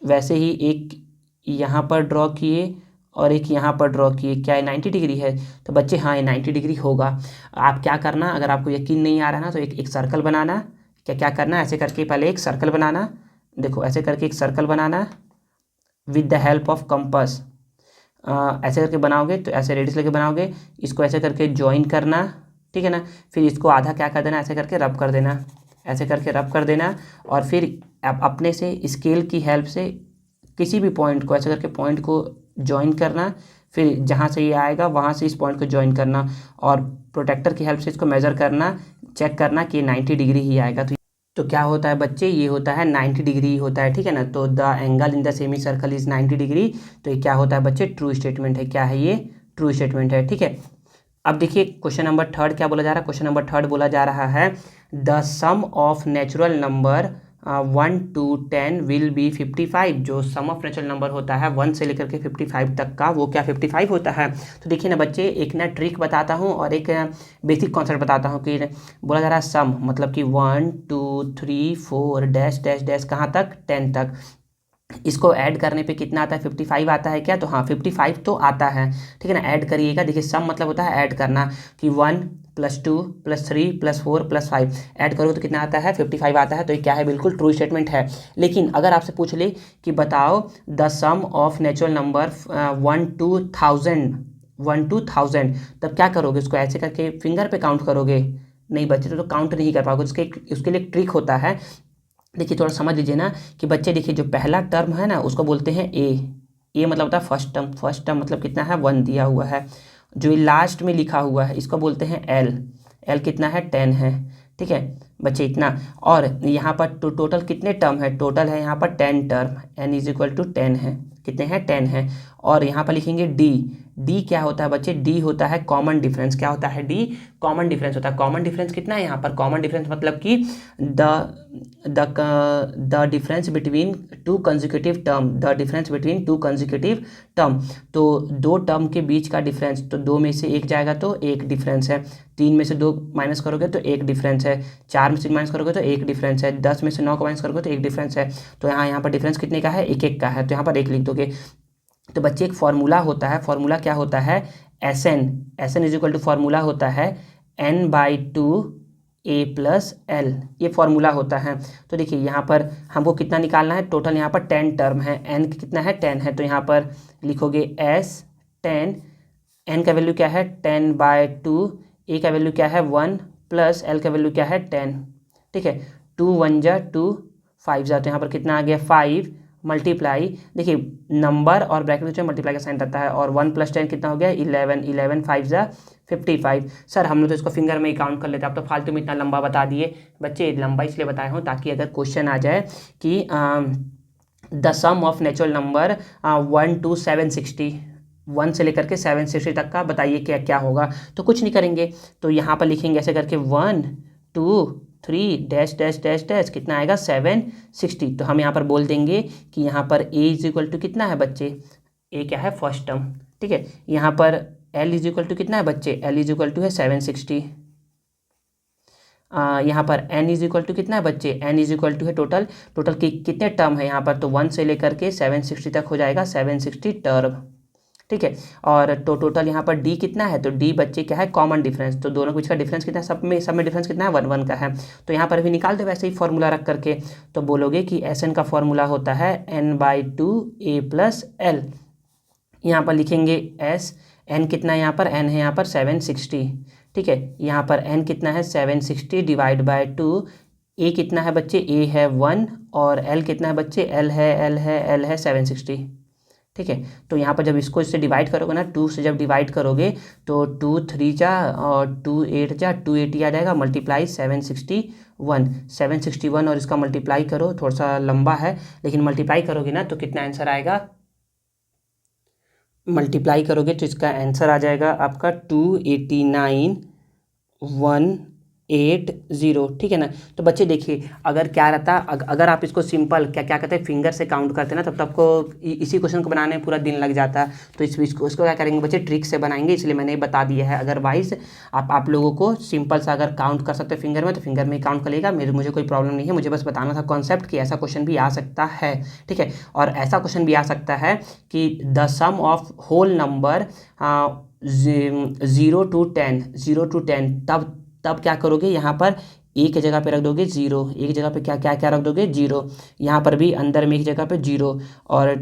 वैसे ही एक यहाँ पर ड्रॉ किए और एक यहाँ पर ड्रॉ किए, क्या ये 90 डिग्री है? तो बच्चे हाँ, ये 90 डिग्री होगा। आप क्या करना, अगर आपको यकीन नहीं आ रहा ना, तो एक सर्कल बनाना। क्या क्या करना, ऐसे करके पहले एक सर्कल बनाना, देखो ऐसे करके एक circle banana with the help of compass. ऐसे करके बनाओगे तो ऐसे रेडियस लेके बनाओगे, इसको ऐसे करके ज्वाइन करना, ठीक है ना। फिर इसको आधा क्या कर देना, ऐसे करके रब कर देना, ऐसे करके रब कर देना। और फिर आप अपने से स्केल की हेल्प से किसी भी पॉइंट को ऐसे करके पॉइंट को ज्वाइन करना, फिर जहाँ से ये आएगा वहाँ से इस पॉइंट को ज्वाइन करना, और प्रोटेक्टर की हेल्प से इसको मेज़र करना, चेक करना कि 90 डिग्री ही आएगा। तो क्या होता है बच्चे, ये होता है 90 डिग्री होता है, ठीक है ना। तो the angle in the semi circle is 90 degree. तो ये क्या होता है बच्चे, ट्रू स्टेटमेंट है। क्या है ये, ट्रू स्टेटमेंट है, ठीक है। अब देखिए क्वेश्चन नंबर थर्ड क्या बोला जा रहा है। क्वेश्चन नंबर थर्ड बोला जा रहा है the sum of natural number 1 to 10 will be 55। जो सम ऑफ नेचुरल नंबर होता है 1 से लेकर के 55 तक का, वो क्या 55 होता है। तो देखिए ना बच्चे, एक ना ट्रिक बताता हूँ और एक बेसिक कॉन्सेप्ट बताता हूँ कि बोला जा रहा है सम मतलब कि 1 2 3 4 डैश डैश डैश कहाँ तक, 10 तक। इसको ऐड करने पे कितना आता है, 55 आता है क्या? तो हाँ 55 तो आता है, ठीक है ना। ऐड करिएगा, देखिए सम मतलब होता है ऐड करना, कि 1 + 2 + 3 + 4 + 5 ऐड करोगे तो कितना आता है, 55 आता है। तो ये क्या है, बिल्कुल ट्रू स्टेटमेंट है। लेकिन अगर आपसे पूछ ले कि बताओ the sum of natural number 1 to 1000, तब क्या करोगे, उसको ऐसे करके फिंगर पे काउंट करोगे? नहीं बच्चे, तो काउंट नहीं कर पाओगे। उसके लिए एक ट्रिक होता है। देखिए थोड़ा समझ लीजिए ना कि बच्चे, देखिए जो पहला टर्म है ना उसको बोलते हैं ए मतलब होता है फर्स्ट टर्म। फर्स्ट टर्म मतलब कितना है, 1 दिया हुआ है। जो लास्ट में लिखा हुआ है इसको बोलते हैं एल कितना है, 10 है, ठीक है बच्चे इतना। और यहाँ पर टोटल कितने टर्म है, टोटल है यहाँ पर 10 टर्म, n = 10 है, कितने हैं, 10 है। और यहाँ पर लिखेंगे डी क्या होता है बच्चे, डी होता है कॉमन डिफरेंस। क्या होता है, डी कॉमन डिफरेंस होता है। कॉमन डिफरेंस कितना है यहाँ पर, कॉमन डिफरेंस मतलब कि the difference between two consecutive term, the difference between two consecutive term. तो दो टर्म के बीच का डिफरेंस, तो 2 में से 1 जाएगा तो 1 डिफरेंस है, 3 में से 2 माइनस करोगे तो 1 डिफरेंस है, 4 में से माइनस करोगे तो 1 डिफरेंस है, 10 में से 9 को माइनस करोगे तो 1 डिफरेंस है। तो यहाँ पर डिफरेंस कितने का है, 1 का है, तो यहाँ पर 1 लिख दोगे। तो बच्चे एक फॉर्मूला होता है, फॉर्मूला क्या होता है, एस एन = फॉर्मूला होता है n/2 a + l, ये फॉर्मूला होता है। तो देखिए यहाँ पर हमको कितना निकालना है, टोटल यहाँ पर 10 टर्म है, n कितना है, 10 है। तो यहाँ पर लिखोगे s 10, n का वैल्यू क्या है, 10/2, a का वैल्यू क्या है 1 + l का वैल्यू क्या है 10, ठीक है। 2 1 जा 2, 5 जा, तो यहाँ पर कितना आ गया 5 मल्टीप्लाई, देखिए नंबर और ब्रैकेट में मल्टीप्लाई का साइन रहता है, और 1 + 10 कितना हो गया 11, 11 5 जा 55। सर हम लोग तो इसको फिंगर में ही काउंट कर लेते हैं, आप तो फालतू में इतना लंबा बता दिए। बच्चे लंबा इसलिए बताए हूँ ताकि अगर क्वेश्चन आ जाए कि the sum of natural number 1 to 760, 1 से लेकर के 760 तक का बताइए क्या क्या होगा। तो कुछ नहीं करेंगे, तो यहाँ पर लिखेंगे ऐसे करके 1 2 3 डैश डैश डैश डैश, कितना आएगा 760। तो हम यहाँ पर बोल देंगे कि यहाँ पर a = कितना है बच्चे, a क्या है फर्स्ट टर्म, ठीक है। यहाँ पर l = कितना है बच्चे, l = है 760। यहाँ पर n = कितना है बच्चे, n = है टोटल की कितने टर्म है यहाँ पर, तो 1 से लेकर के 760 तक हो जाएगा 760 टर्म, ठीक है। और तो टोटल यहाँ पर d कितना है, तो d बच्चे क्या है कॉमन डिफरेंस, तो दोनों के बीच का डिफरेंस कितना है, सब में डिफरेंस कितना है 1 1 का है। तो यहाँ पर भी निकाल दो वैसे ही फॉर्मूला रख करके, तो बोलोगे कि Sn का फॉर्मूला होता है n/2 a + l। यहाँ पर लिखेंगे s, n कितना है यहाँ पर, n है यहाँ पर 760, ठीक है। यहाँ पर n कितना है 760 / 2, a कितना है बच्चे, a है 1, और l कितना है बच्चे, l है 760, ठीक है। तो यहाँ पर जब इसको इससे डिवाइड करोगे ना, 2 से जब डिवाइड करोगे तो 2 3 जा और 2 8 जा 280 आ जाएगा, मल्टीप्लाई 761 और इसका मल्टीप्लाई करो, थोड़ा सा लंबा है लेकिन मल्टीप्लाई करोगे ना तो कितना आंसर आएगा, मल्टीप्लाई करोगे तो इसका आंसर आ जाएगा आपका 289 80, ठीक है ना। तो बच्चे देखिए, अगर क्या रहता, अगर आप इसको सिंपल क्या क्या कहते हैं फिंगर से काउंट करते हैं ना, तब आपको इसी क्वेश्चन को बनाने में पूरा दिन लग जाता है। तो इसको क्या करेंगे बच्चे, ट्रिक से बनाएंगे, इसलिए मैंने बता दिया है। अदरवाइज आप लोगों को सिंपल सा अगर काउंट कर सकते हैं फिंगर में, तो फिंगर में ही काउंट कर लेगा, मुझे कोई प्रॉब्लम नहीं है। मुझे बस बताना था कॉन्सेप्ट कि ऐसा क्वेश्चन भी आ सकता है, ठीक है। और ऐसा क्वेश्चन भी आ सकता है कि the sum of whole number 0 to 10, तब क्या करोगे, यहाँ पर एक की जगह पे रख दोगे 0, एक जगह पे क्या क्या क्या रख दोगे 0, यहाँ पर भी अंदर में एक जगह पे 0, और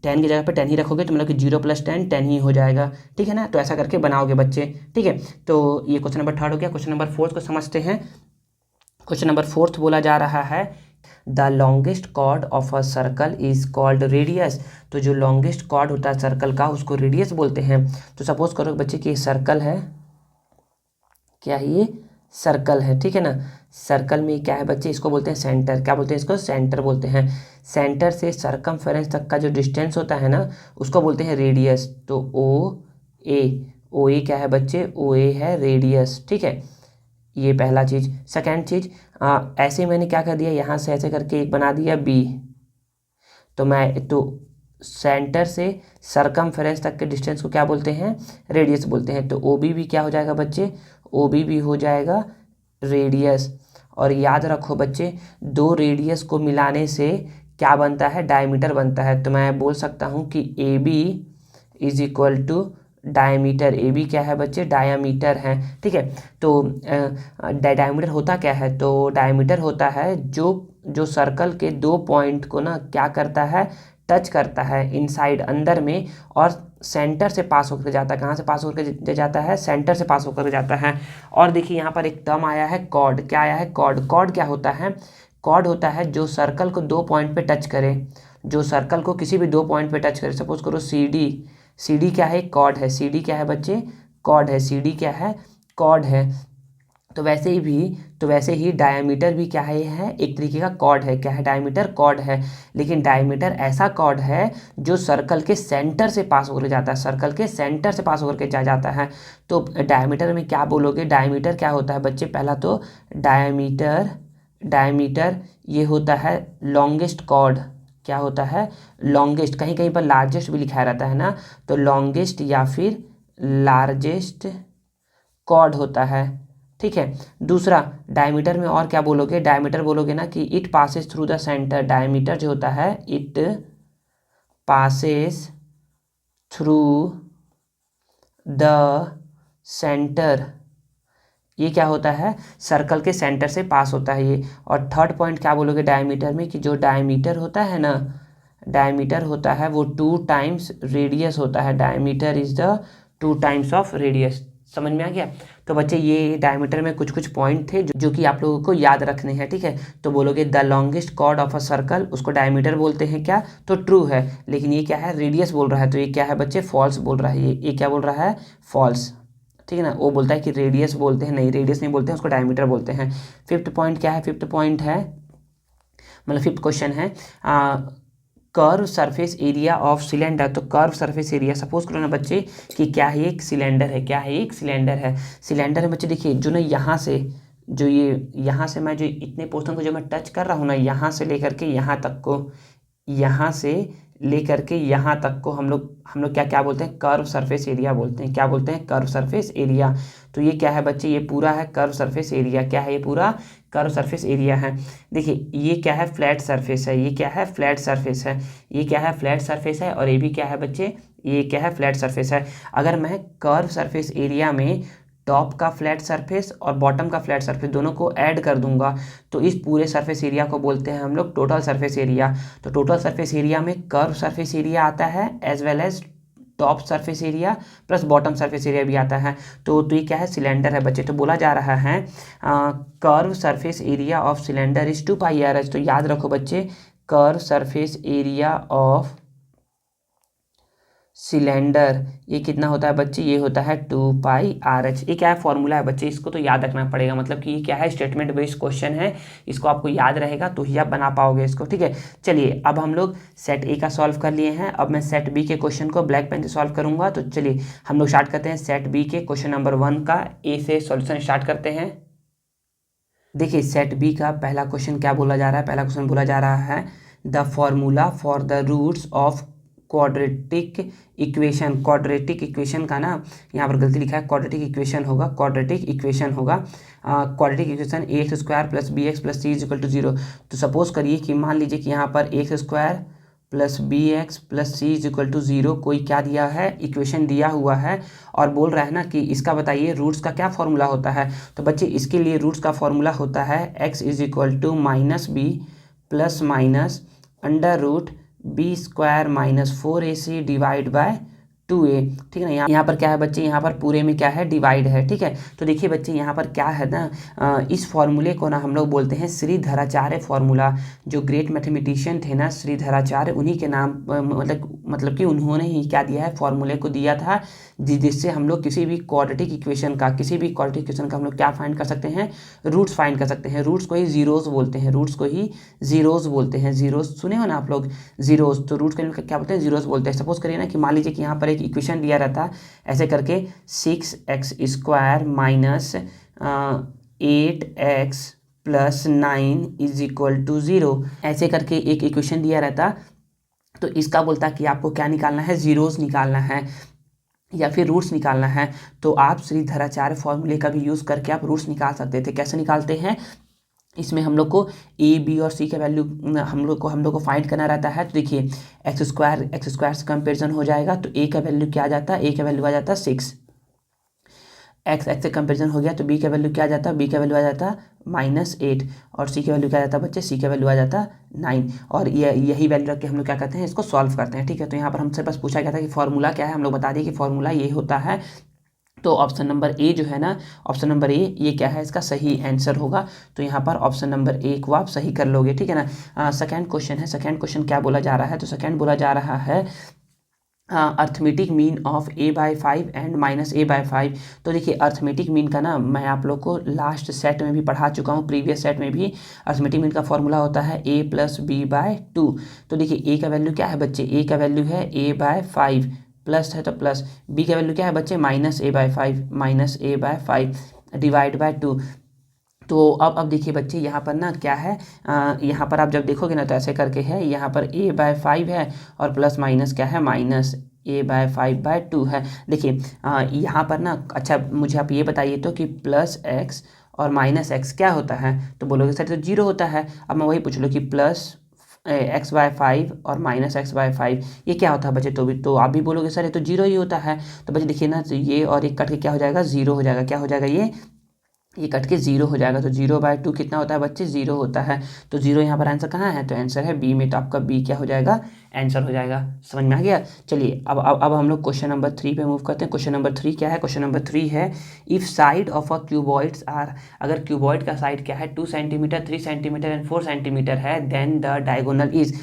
10 की जगह पे 10 ही रखोगे, तो मतलब कि 0 + 10 10 ही हो जाएगा, ठीक है ना। तो ऐसा करके बनाओगे बच्चे, ठीक है। तो ये क्वेश्चन नंबर 3 हो गया। क्वेश्चन नंबर 4 को समझते हैं। क्वेश्चन नंबर 4 बोला जा रहा है the longest chord of a circle is called radius. तो जो लॉन्गेस्ट कॉर्ड होता है सर्कल का, उसको रेडियस बोलते हैं। तो सपोज करो बच्चे कि सर्कल है, क्या है ये, सर्कल है, ठीक है ना। सर्कल में क्या है बच्चे, इसको बोलते हैं सेंटर। क्या बोलते हैं इसको, सेंटर बोलते हैं। सेंटर से सरकमफेरेंस तक का जो डिस्टेंस होता है ना, उसको बोलते हैं रेडियस। तो ओ ए क्या है बच्चे, ओ ए है रेडियस, ठीक है। ये पहला चीज़। सेकेंड चीज़, ऐसे मैंने क्या कर दिया, यहाँ से ऐसे करके एक बना दिया बी, तो सेंटर से सरकमफेरेंस तक के डिस्टेंस को क्या बोलते हैं, रेडियस बोलते हैं। तो ओ बी भी क्या हो जाएगा बच्चे, ओ बी भी हो जाएगा रेडियस। और याद रखो बच्चे, दो रेडियस को मिलाने से क्या बनता है, डायमीटर बनता है। तो मैं बोल सकता हूँ कि A B is equal to diameter. A B क्या है बच्चे, डायमीटर है, ठीक है। तो डायमीटर होता क्या है, तो डायमीटर होता है जो सर्कल के दो पॉइंट को ना क्या करता है, टच करता है इनसाइड अंदर में, और सेंटर से पास होकर जाता है। कहाँ से पास होकर जाता है, सेंटर से पास होकर जाता है। और देखिए यहाँ पर एक टर्म आया है कॉर्ड। क्या आया है, कॉर्ड। कॉर्ड क्या होता है, कॉर्ड होता है जो सर्कल को दो पॉइंट पे टच करे, जो सर्कल को किसी भी दो पॉइंट पे टच करे। सपोज करो सी डी क्या है, कॉर्ड है। सी डी क्या है बच्चे, कॉर्ड है। सी डी क्या है, कॉर्ड है। तो वैसे ही डायमीटर भी क्या है एक तरीके का कॉर्ड है। क्या है, डायमीटर कॉर्ड है। लेकिन डायमीटर ऐसा कॉर्ड है जो सर्कल के सेंटर से पास होकर जाता है, सर्कल के सेंटर से पास होकर के जाता है। तो डायमीटर में क्या बोलोगे, डायमीटर क्या होता है बच्चे, पहला तो डायमीटर ये होता है लॉन्गेस्ट कॉर्ड। क्या होता है, लॉन्गेस्ट। कहीं कहीं पर लार्जेस्ट भी लिखा रहता है ना, तो लॉन्गेस्ट या फिर लार्जेस्ट कॉर्ड होता है, ठीक है। दूसरा, डायमीटर में और क्या बोलोगे, डायमीटर बोलोगे ना कि it passes through the centre. Diameter जो होता है, it passes through the centre. ये क्या होता है, सर्कल के सेंटर से पास होता है ये। और थर्ड पॉइंट क्या बोलोगे डायमीटर में, कि जो डायमीटर होता है ना, डायमीटर होता है वो 2 टाइम्स रेडियस होता है। Diameter is the 2 times of radius. समझ में आ गया। तो बच्चे ये डायमीटर में कुछ कुछ पॉइंट थे जो कि आप लोगों को याद रखने हैं, ठीक है। तो बोलोगे the longest chord of a circle, उसको डायमीटर बोलते हैं, क्या तो ट्रू है। लेकिन ये क्या है, रेडियस बोल रहा है, तो ये क्या है बच्चे, फॉल्स बोल रहा है। ये क्या बोल रहा है, फॉल्स, ठीक है ना। वो बोलता है कि रेडियस बोलते हैं, नहीं रेडियस नहीं बोलते हैं, उसको डायमीटर बोलते हैं। फिफ्थ पॉइंट क्या है, फिफ्थ पॉइंट है, मतलब फिफ्थ क्वेश्चन है curve surface area of cylinder. तो कर्व सरफेस एरिया, सपोज करो ना बच्चे कि क्या है, एक सिलेंडर है। क्या है, एक सिलेंडर है। सिलेंडर है बच्चे, देखिए जो ना यहाँ से यहाँ से मैं जो इतने पोर्शन को जो मैं टच कर रहा हूँ ना, यहाँ से लेकर के यहाँ तक को, यहाँ से लेकर के यहाँ तक को हम लोग क्या क्या बोलते हैं, कर्व सरफेस एरिया बोलते हैं। क्या बोलते हैं, कर्व सरफेस एरिया। तो ये क्या है बच्चे, ये पूरा है कर्व सरफेस एरिया। क्या है, ये पूरा कर्व सरफेस एरिया है। देखिए ये क्या है, फ्लैट सरफेस है। ये क्या है, फ्लैट सरफेस है। ये क्या है, फ्लैट सरफेस है। और ये भी क्या है बच्चे, ये क्या है, फ्लैट सरफेस है। अगर मैं कर्व सरफेस एरिया में टॉप का फ्लैट सरफेस और बॉटम का फ्लैट सरफेस दोनों को ऐड कर दूंगा, तो इस पूरे सरफेस एरिया को बोलते हैं हम लोग टोटल सरफेस एरिया। तो टोटल सरफेस एरिया में कर्व सरफेस एरिया आता है as well as top surface area plus bottom surface area भी आता है। तो ये क्या है, सिलेंडर है बच्चे। तो बोला जा रहा है curve surface area of cylinder is 2πr/h। तो याद रखो बच्चे, curve surface area of cylinder ये कितना होता है बच्चे, ये होता है 2πr/h। ये क्या है, फॉर्मूला है बच्चे, इसको तो याद रखना पड़ेगा। मतलब कि ये क्या है, स्टेटमेंट बेस्ड क्वेश्चन है, इसको आपको याद रहेगा तो ही आप बना पाओगे इसको, ठीक है। चलिए अब हम लोग सेट ए का सॉल्व कर लिए हैं। अब मैं सेट बी के क्वेश्चन को ब्लैक पेन से सॉल्व करूंगा। तो चलिए हम लोग स्टार्ट करते हैं सेट बी के क्वेश्चन नंबर 1 का। ए से सॉल्यूशन स्टार्ट करते हैं। देखिए सेट बी का पहला क्वेश्चन क्या बोला जा रहा है, पहला क्वेश्चन बोला जा रहा है the formula for the roots of quadratic equation. Quadratic equation का ना यहाँ पर गलती लिखा है, क्वाड्रेटिक इक्वेशन होगा, क्वाड्रेटिक इक्वेशन होगा, quadratic equation A x square plus B x plus C is equal to 0। तो सपोज करिए कि मान लीजिए कि यहाँ पर X square plus B x plus C is equal to 0 कोई क्या दिया है, इक्वेशन दिया हुआ है, और बोल रहा है ना कि इसका बताइए रूट्स का क्या फॉर्मूला होता है। तो बच्चे इसके लिए रूट्स का फॉर्मूला होता है X is equal to minus B plus minus under root B square minus 4ac divide by 2a। ठीक है ना, यहाँ पर क्या है बच्चे, यहाँ पर पूरे में क्या है, डिवाइड है। ठीक है, तो देखिए बच्चे यहाँ पर क्या है ना, इस फॉर्मूले को ना हम लोग बोलते हैं श्रीधराचार्य फॉर्मूला। जो ग्रेट मैथमेटिशियन थे ना श्रीधराचार्य, उन्हीं के नाम मतलब कि उन्होंने ही क्या दिया है, फॉर्मूले को दिया था, जिससे हम लोग किसी भी क्वाड्रेटिक इक्वेशन का हम लोग क्या फाइंड कर सकते हैं, रूट्स फाइंड कर सकते हैं। रूट्स को ही जीरोस बोलते हैं, रूट्स को ही जीरोस बोलते हैं। जीरोस सुने हो ना आप लोग, जीरोस, तो रूट्स को क्या बोलते हैं, जीरोस बोलते हैं। सपोज करिए ना कि मान लीजिए कि यहाँ पर एक इक्वेशन दिया रहता ऐसे करके 6x² minus 8x plus 9 is equal to 0, ऐसे करके एक इक्वेशन दिया रहता। तो इसका बोलता कि आपको क्या निकालना है, जीरोस निकालना है या फिर रूट्स निकालना है। तो आप श्रीधराचार्य फॉर्मूले का भी यूज़ करके आप रूट्स निकाल सकते थे। कैसे निकालते हैं, इसमें हम लोग को ए बी और सी का वैल्यू हम लोग को फाइंड करना रहता है। तो देखिए एक्स स्क्वायर से कंपेरिजन हो जाएगा, तो ए का वैल्यू क्या आ जाता है, ए का वैल्यू आ जाता है 6। एक्स से कंपेरिजन हो गया तो बी का वैल्यू क्या आ जाता है, बी का वैल्यू आ जाता -8, और सी का वैल्यू क्या आ जाता है बच्चे, सी का वैल्यू आ जाता 9। और यही वैल्यू रख के हम लोग क्या करते हैं, इसको सॉल्व करते हैं। ठीक है, तो यहाँ पर हमसे बस पूछा गया था कि फॉर्मूला क्या है, हम लोग बता दिए कि फॉर्मूला ये होता है। तो ऑप्शन नंबर ए जो है ना, ऑप्शन नंबर ए ये क्या है, इसका सही आंसर होगा। तो यहाँ पर ऑप्शन नंबर ए को आप सही कर लोगे। ठीक है ना। सेकंड क्वेश्चन है, सेकंड क्वेश्चन क्या बोला जा रहा है, तो सेकंड बोला जा रहा है arithmetic mean of a/5 and -a/5। तो देखिए अर्थमेटिक मीन का ना मैं आप लोग को लास्ट सेट में भी पढ़ा चुका हूँ, प्रीवियस सेट में भी। अर्थमेटिक मीन का फॉर्मूला होता है a + b/2। तो देखिए a का वैल्यू क्या है बच्चे, a का वैल्यू है a/5, प्लस है तो प्लस, b का वैल्यू क्या है बच्चे, -a/5 डिवाइड बाय 2। तो अब देखिए बच्चे यहाँ पर ना क्या है, यहाँ पर आप जब देखोगे ना तो ऐसे करके है, यहाँ पर a/5 है और प्लस माइनस क्या है, -a/5/2 है। देखिए यहाँ पर ना, अच्छा मुझे आप ये बताइए तो कि +x और -x क्या होता है, तो बोलोगे सर तो 0 होता है। अब मैं वही पूछ लो कि +x/5 और -x/5 ये क्या होता है बच्चे, तो आप भी बोलोगे सर ये तो 0 ही होता है। तो बच्चे देखिए ना, तो ये और एक कट के क्या हो जाएगा, 0 हो जाएगा। क्या हो जाएगा, ये कट के 0 हो जाएगा। तो 0/2 कितना होता है बच्चे, 0 होता है। तो 0 यहाँ पर आंसर कहाँ है, तो आंसर है बी में। तो आपका बी क्या हो जाएगा, आंसर हो जाएगा। समझ में आ गया। चलिए अब हम लोग क्वेश्चन नंबर 3 पे मूव करते हैं। क्वेश्चन नंबर 3 क्या है, क्वेश्चन नंबर 3 है if side of a cuboids are, अगर क्यूबॉइड का साइड क्या है 2 सेंटीमीटर, 3 सेंटीमीटर एंड 4 सेंटीमीटर है, देन द डायगोनल इज।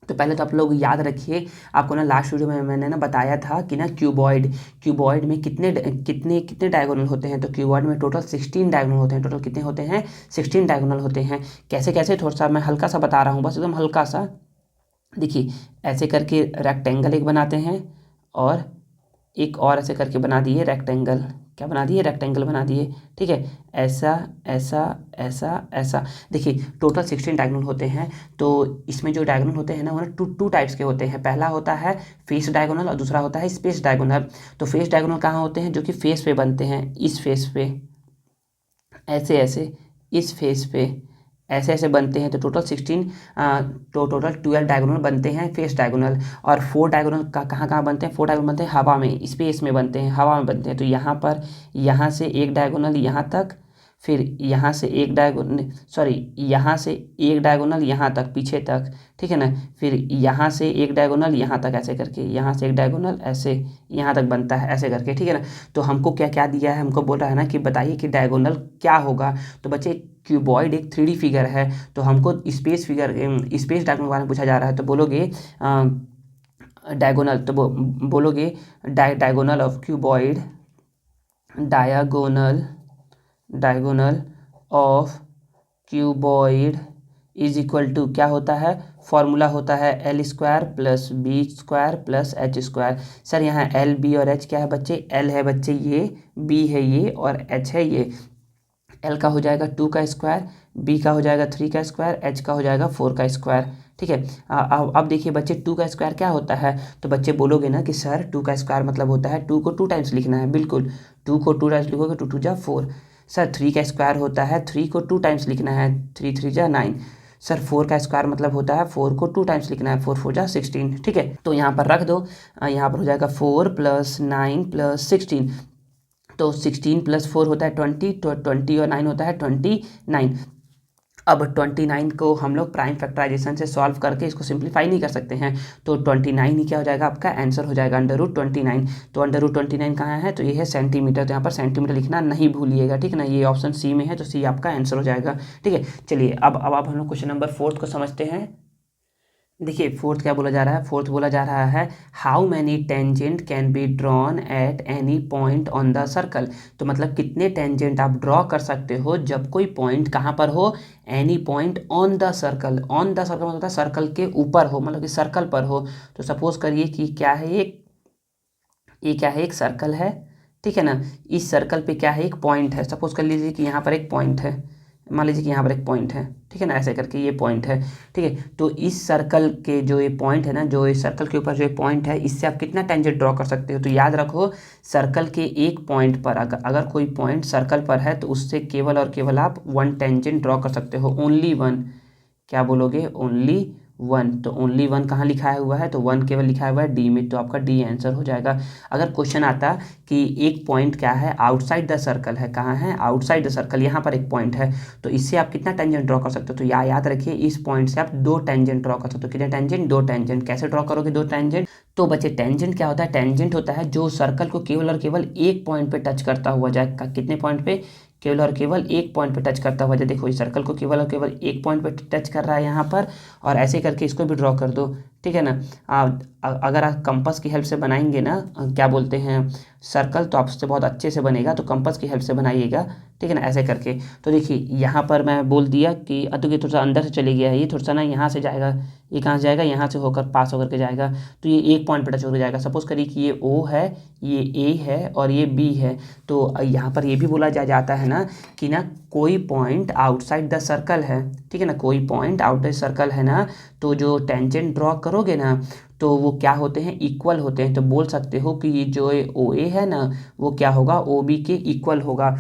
तो पहले तो आप लोग याद रखिए, आपको ना लास्ट वीडियो में मैंने ना बताया था कि ना क्यूबॉइड में कितने कितने कितने डायगोनल होते हैं। तो क्यूबॉइड में टोटल 16 डायगोनल होते हैं। टोटल कितने होते हैं, 16 डायगोनल होते हैं। कैसे कैसे, थोड़ा सा मैं हल्का सा बता रहा हूँ, बस एकदम हल्का सा। देखिए ऐसे करके रेक्टेंगल एक बनाते हैं, और एक और ऐसे करके बना दिए रेक्टेंगल। क्या बना दिए, रेक्टेंगल बना दिए। ठीक है, ऐसा ऐसा ऐसा ऐसा। देखिए टोटल 16 डायगोनल होते हैं। तो इसमें जो डायगोनल होते हैं ना, वो ना टू टाइप्स के होते हैं। पहला होता है फेस डायगोनल और दूसरा होता है स्पेस डायगोनल। तो फेस डायगोनल कहाँ होते हैं, जो कि फेस पे बनते हैं, इस फेस पे, ऐसे ऐसे, इस फेस पे, ऐसे ऐसे बनते हैं। तो टोटल 16 तो टोटल 12 डायगोनल बनते हैं फेस डायगोनल। और 4 डायगोनल कहाँ कहाँ बनते हैं, 4 डायगोनल बनते हैं हवा में, स्पेस में बनते हैं, हवा में बनते हैं। तो यहाँ पर, यहाँ से एक डायगोनल यहाँ तक, फिर यहाँ से एक डायगोनल, सॉरी यहाँ से एक डायगोनल यहाँ तक, पीछे तक। ठीक है ना, फिर यहाँ से एक डायगोनल यहाँ तक, ऐसे करके, यहाँ से एक डायगोनल ऐसे यहाँ तक बनता है, ऐसे करके। ठीक है ना। तो हमको क्या क्या दिया है, हमको बोल रहा है ना कि बताइए कि डायगोनल क्या होगा। तो बच्चे क्यूबॉइड एक 3D फिगर है, तो हमको स्पेस डायगोनल के बारे में पूछा जा रहा है। तो बोलोगे डायगोनल, तो बोलोगे diagonal of cuboid, diagonal of cuboid is equal to क्या होता है, फॉर्मूला होता है L² + B² + H²। सर यहाँ L, B और H क्या है बच्चे, L है बच्चे ये, B है ये, और H है ये। एल का हो जाएगा 2 का स्क्वायर, बी का हो जाएगा 3 का स्क्वायर, एच का हो जाएगा 4 का स्क्वायर। ठीक है। अब देखिए बच्चे 2 का स्क्वायर क्या होता है, तो बच्चे बोलोगे ना कि सर 2 का स्क्वायर मतलब होता है 2 को 2 टाइम्स लिखना है। बिल्कुल, 2 को 2 टाइम्स लिखोगे 2 2 जा 4। सर 3 का स्क्वायर होता है 3 को 2 टाइम्स लिखना है, 3 3 जा 9। सर 4 का स्क्वायर मतलब होता है 4 को 2 टाइम्स लिखना है, 4 4 जा 16। ठीक है, तो यहाँ पर रख दो। यहाँ पर हो जाएगा 4 + 9 + 16, तो 16 + 4 होता है 20, तो 20 और 9 होता है 29। अब 29 को हम लोग प्राइम फैक्टराइजेशन से सॉल्व करके इसको सिंप्लीफाई नहीं कर सकते हैं, तो 29 ही क्या हो जाएगा, आपका आंसर हो जाएगा √29। तो √29 कहाँ है, तो ये है सेंटीमीटर, तो यहाँ पर सेंटीमीटर लिखना नहीं भूलिएगा। ठीक है ना, ये ऑप्शन सी में है, तो सी आपका आंसर हो जाएगा। ठीक है, चलिए अब आप हम लोग क्वेश्चन नंबर 4 को समझते हैं। देखिए फोर्थ क्या बोला जा रहा है, फोर्थ बोला जा रहा है how many tangent can be drawn at any point on the circle. तो मतलब कितने टेंजेंट आप ड्रॉ कर सकते हो जब कोई पॉइंट कहाँ पर हो, any point on the circle. On the circle मतलब होता है सर्कल के ऊपर हो, मतलब कि सर्कल पर हो। तो सपोज करिए कि क्या है ये क्या है, एक सर्कल है। ठीक है ना, इस सर्कल पे क्या है, एक पॉइंट है। सपोज कर लीजिए कि यहाँ पर एक पॉइंट है, मान लीजिए कि यहाँ पर एक पॉइंट है। ठीक है ना, ऐसे करके ये पॉइंट है। ठीक है, तो इस सर्कल के जो ये पॉइंट है ना, जो इस सर्कल के ऊपर जो ये पॉइंट है, इससे आप कितना टेंजेंट ड्रॉ कर सकते हो। तो याद रखो, सर्कल के एक पॉइंट पर अगर कोई पॉइंट सर्कल पर है तो उससे केवल और केवल आप 1 टेंजेंट ड्रॉ कर सकते हो, ओनली 1। क्या बोलोगे, ओनली 1। तो ओनली 1 कहाँ लिखाया हुआ है, तो 1 केवल लिखा हुआ है डी में, तो आपका डी आंसर हो जाएगा। अगर क्वेश्चन आता कि एक पॉइंट क्या है, आउटसाइड द सर्कल है, कहाँ है, आउटसाइड द सर्कल, यहाँ पर एक पॉइंट है, तो इससे आप कितना टेंजेंट ड्रॉ कर सकते हो। तो याद रखिए, इस पॉइंट से आप 2 टेंजेंट ड्रॉ कर सकते हो। कितने टेंजेंट, 2 टेंजेंट। कैसे ड्रॉ करोगे 2 टेंजेंट, तो बच्चे टेंजेंट क्या होता है, टेंजेंट होता है जो सर्कल को केवल और केवल एक पॉइंट पे टच करता हुआ जाए। कितने पॉइंट पे, केवल और केवल एक पॉइंट पे टच करता हुआ जाए। देखो इस सर्कल को केवल और केवल एक पॉइंट पे टच कर रहा है यहाँ पर, और ऐसे करके इसको भी ड्रॉ कर दो। ठीक है ना, अगर आप कंपास की हेल्प से बनाएंगे ना, क्या बोलते हैं, सर्कल, तो आपसे बहुत अच्छे से बनेगा, तो कंपास की हेल्प से बनाइएगा। ठीक है ना, ऐसे करके। तो देखिए यहाँ पर मैं बोल दिया कि तो ये थोड़ा सा अंदर से चले गया है, ये थोड़ा सा ना यहाँ से जाएगा, ये कहाँ से जाएगा, यहाँ से होकर पास होकर के जाएगा, तो ये एक पॉइंट पे टच होकर जाएगा। सपोज करिए कि ये ओ है, ये ए है और ये बी है। तो यहाँ पर ये भी बोला जाता है ना कि ना कोई पॉइंट आउटसाइड द सर्कल है। ठीक है ना, कोई पॉइंट आउटसाइड सर्कल है ना, तो जो टेंजेंट ड्रॉ करोगे ना, तो वो क्या होते हैं, इक्वल होते हैं। तो बोल सकते हो कि ये जो ओ ए है ना, वो क्या होगा, ओ बी के इक्वल होगा।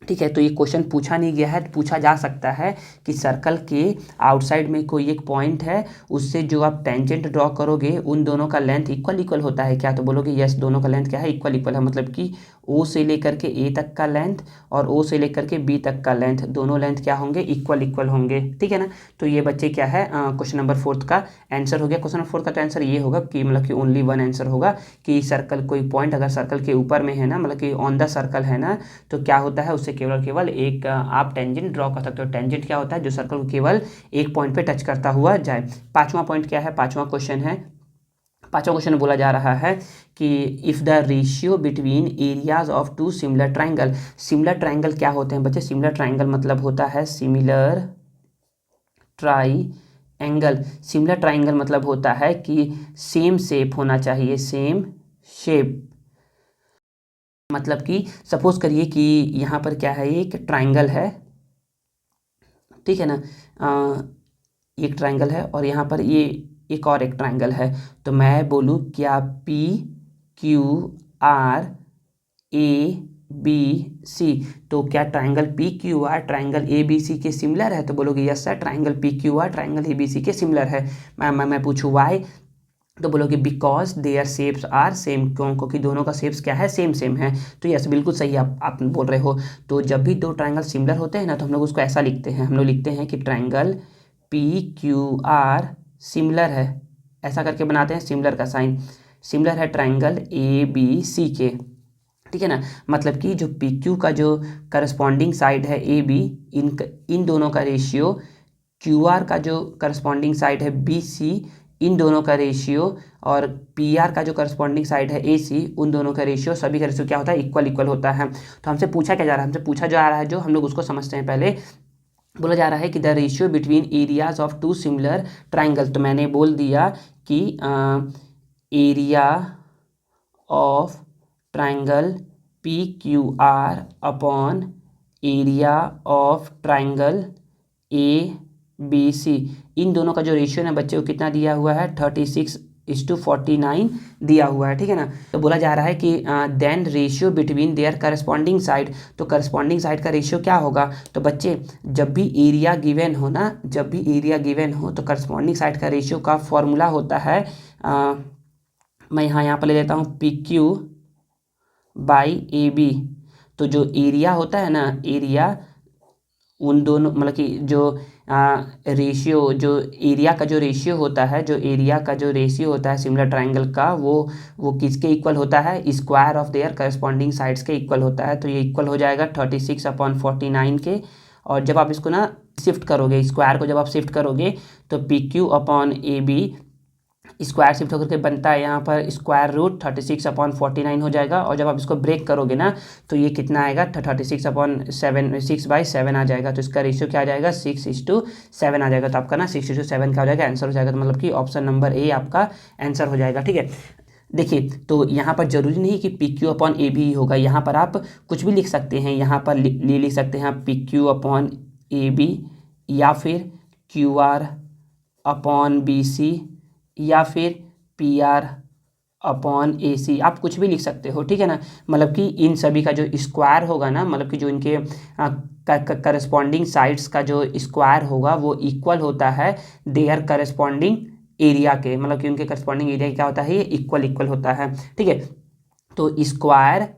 ठीक है, तो ये क्वेश्चन पूछा नहीं गया है, पूछा जा सकता है कि सर्कल के आउटसाइड में कोई एक पॉइंट है, उससे जो आप टेंजेंट ड्रॉ करोगे उन दोनों का लेंथ इक्वल इक्वल होता है क्या, तो बोलोगे यस, दोनों का लेंथ क्या है, इक्वल इक्वल है। मतलब कि ओ से लेकर के ए तक का लेंथ और ओ से लेकर के बी तक का लेंथ, दोनों लेंथ क्या होंगे, इक्वल इक्वल होंगे। ठीक है ना, तो ये बच्चे क्या है, क्वेश्चन नंबर 4 का आंसर हो गया। क्वेश्चन नंबर 4 का तो आंसर ये होगा कि मतलब कि ओनली 1 आंसर होगा कि सर्कल, कोई पॉइंट अगर सर्कल के ऊपर में है ना, मतलब कि ऑन द सर्कल है ना, तो क्या होता है, उससे केवल केवल एक आप टेंजेंट ड्रॉ कर सकते हो। टेंजेंट क्या होता है, जो सर्कल को केवल एक पॉइंट पे टच करता हुआ जाए। पांचवा पॉइंट क्या है, पांचवा क्वेश्चन है, पांचवा क्वेश्चन बोला जा रहा है कि if the ratio between areas of 2 similar triangle. Similar triangle क्या होते हैं बच्चे, सिमिलर ट्राइंगल मतलब होता है सिमिलर ट्राइंगल। सिमिलर ट्राइंगल मतलब होता है कि सेम शेप होना चाहिए, सेम शेप। मतलब कि सपोज करिए कि यहाँ पर क्या है, एक ट्राइंगल है। ठीक है ना, एक ट्राइंगल है और यहाँ पर ये एक और एक ट्राइंगल है। तो मैं बोलूँ क्या P Q R A B C, तो क्या triangle P Q R triangle A B C के सिमिलर है, तो बोलोगे yes sir, triangle P Q R triangle A B C के सिमिलर है। मैं पूछूँ वाई, तो बोलोगे because their shapes are same, क्यों, क्योंकि दोनों का शेप्स क्या है, सेम सेम है। तो यस बिल्कुल सही आप बोल रहे हो। तो जब भी दो ट्राइंगल सिमिलर होते हैं ना, तो हम लोग उसको ऐसा लिखते हैं, हम लोग लिखते हैं कि triangle P Q are similar है, ऐसा करके बनाते हैं सिमिलर का साइन, सिमिलर है ट्राइंगल ए बी सी के। ठीक है ना, मतलब कि जो पी क्यू का जो करस्पॉन्डिंग साइड है ए बी, इन दोनों का रेशियो, क्यू आर का जो करस्पॉन्डिंग साइड है बी सी, इन दोनों का रेशियो, और पी आर का जो करस्पॉन्डिंग साइड है ए सी, उन दोनों का रेशियो, सभी का रेशियो क्या होता है, इक्वल इक्वल होता है। तो हमसे पूछा क्या जा रहा है, हमसे पूछा जा रहा है, जो हम लोग उसको समझते हैं पहले। बोला जा रहा है कि the ratio between areas of 2 similar triangle. तो मैंने बोल दिया कि area of triangle P Q are upon area of triangle ABC, इन दोनों का जो रेशियो है बच्चे को कितना दिया हुआ है 36:49 दिया हुआ है, ठीक है ना। तो बोला जा रहा है कि then ratio between their corresponding side, तो करस्पॉन्डिंग साइड का रेशियो क्या होगा। तो बच्चे जब भी एरिया गिवन हो ना, जब भी एरिया गिवन हो तो करस्पॉन्डिंग साइड का रेशियो का फॉर्मूला होता है मैं यहाँ पर ले लेता हूँ PQ/AB। तो जो एरिया होता है ना, एरिया उन दोनों मतलब कि जो रेशियो, जो एरिया का जो रेशियो होता है, जो एरिया का जो रेशियो होता है सिमिलर ट्राइंगल का, वो किसके इक्वल होता है, square of their corresponding sides के इक्वल होता है। तो ये इक्वल हो जाएगा 36/49 के। और जब आप इसको ना शिफ्ट करोगे, स्क्वायर को जब आप शिफ्ट करोगे तो PQ/AB स्क्वायर शिफ्ट होकर के बनता है यहाँ पर √36/49 हो जाएगा। और जब आप इसको ब्रेक करोगे ना तो ये कितना आएगा 6/7 आ जाएगा। तो इसका रेशियो क्या आ जाएगा 6:7 आ जाएगा। तो आपका ना 6:7 क्या हो जाएगा, आंसर हो जाएगा। तो मतलब कि ऑप्शन नंबर ए आपका आंसर हो जाएगा, ठीक है। देखिए तो यहाँ पर जरूरी नहीं कि PQ/AB ही होगा, यहाँ पर आप कुछ भी लिख सकते हैं। यहाँ पर लिख सकते हैं आप PQ/AB या फिर QR/BC या फिर PR/AC, आप कुछ भी लिख सकते हो, ठीक है ना। मतलब कि इन सभी का जो स्क्वायर होगा ना, मतलब कि जो इनके करस्पॉन्डिंग साइड्स का जो स्क्वायर होगा वो इक्वल होता है देयर करस्पॉन्डिंग एरिया के, मतलब कि उनके करस्पॉन्डिंग एरिया क्या होता है, ये इक्वल होता है, ठीक है। तो स्क्वायर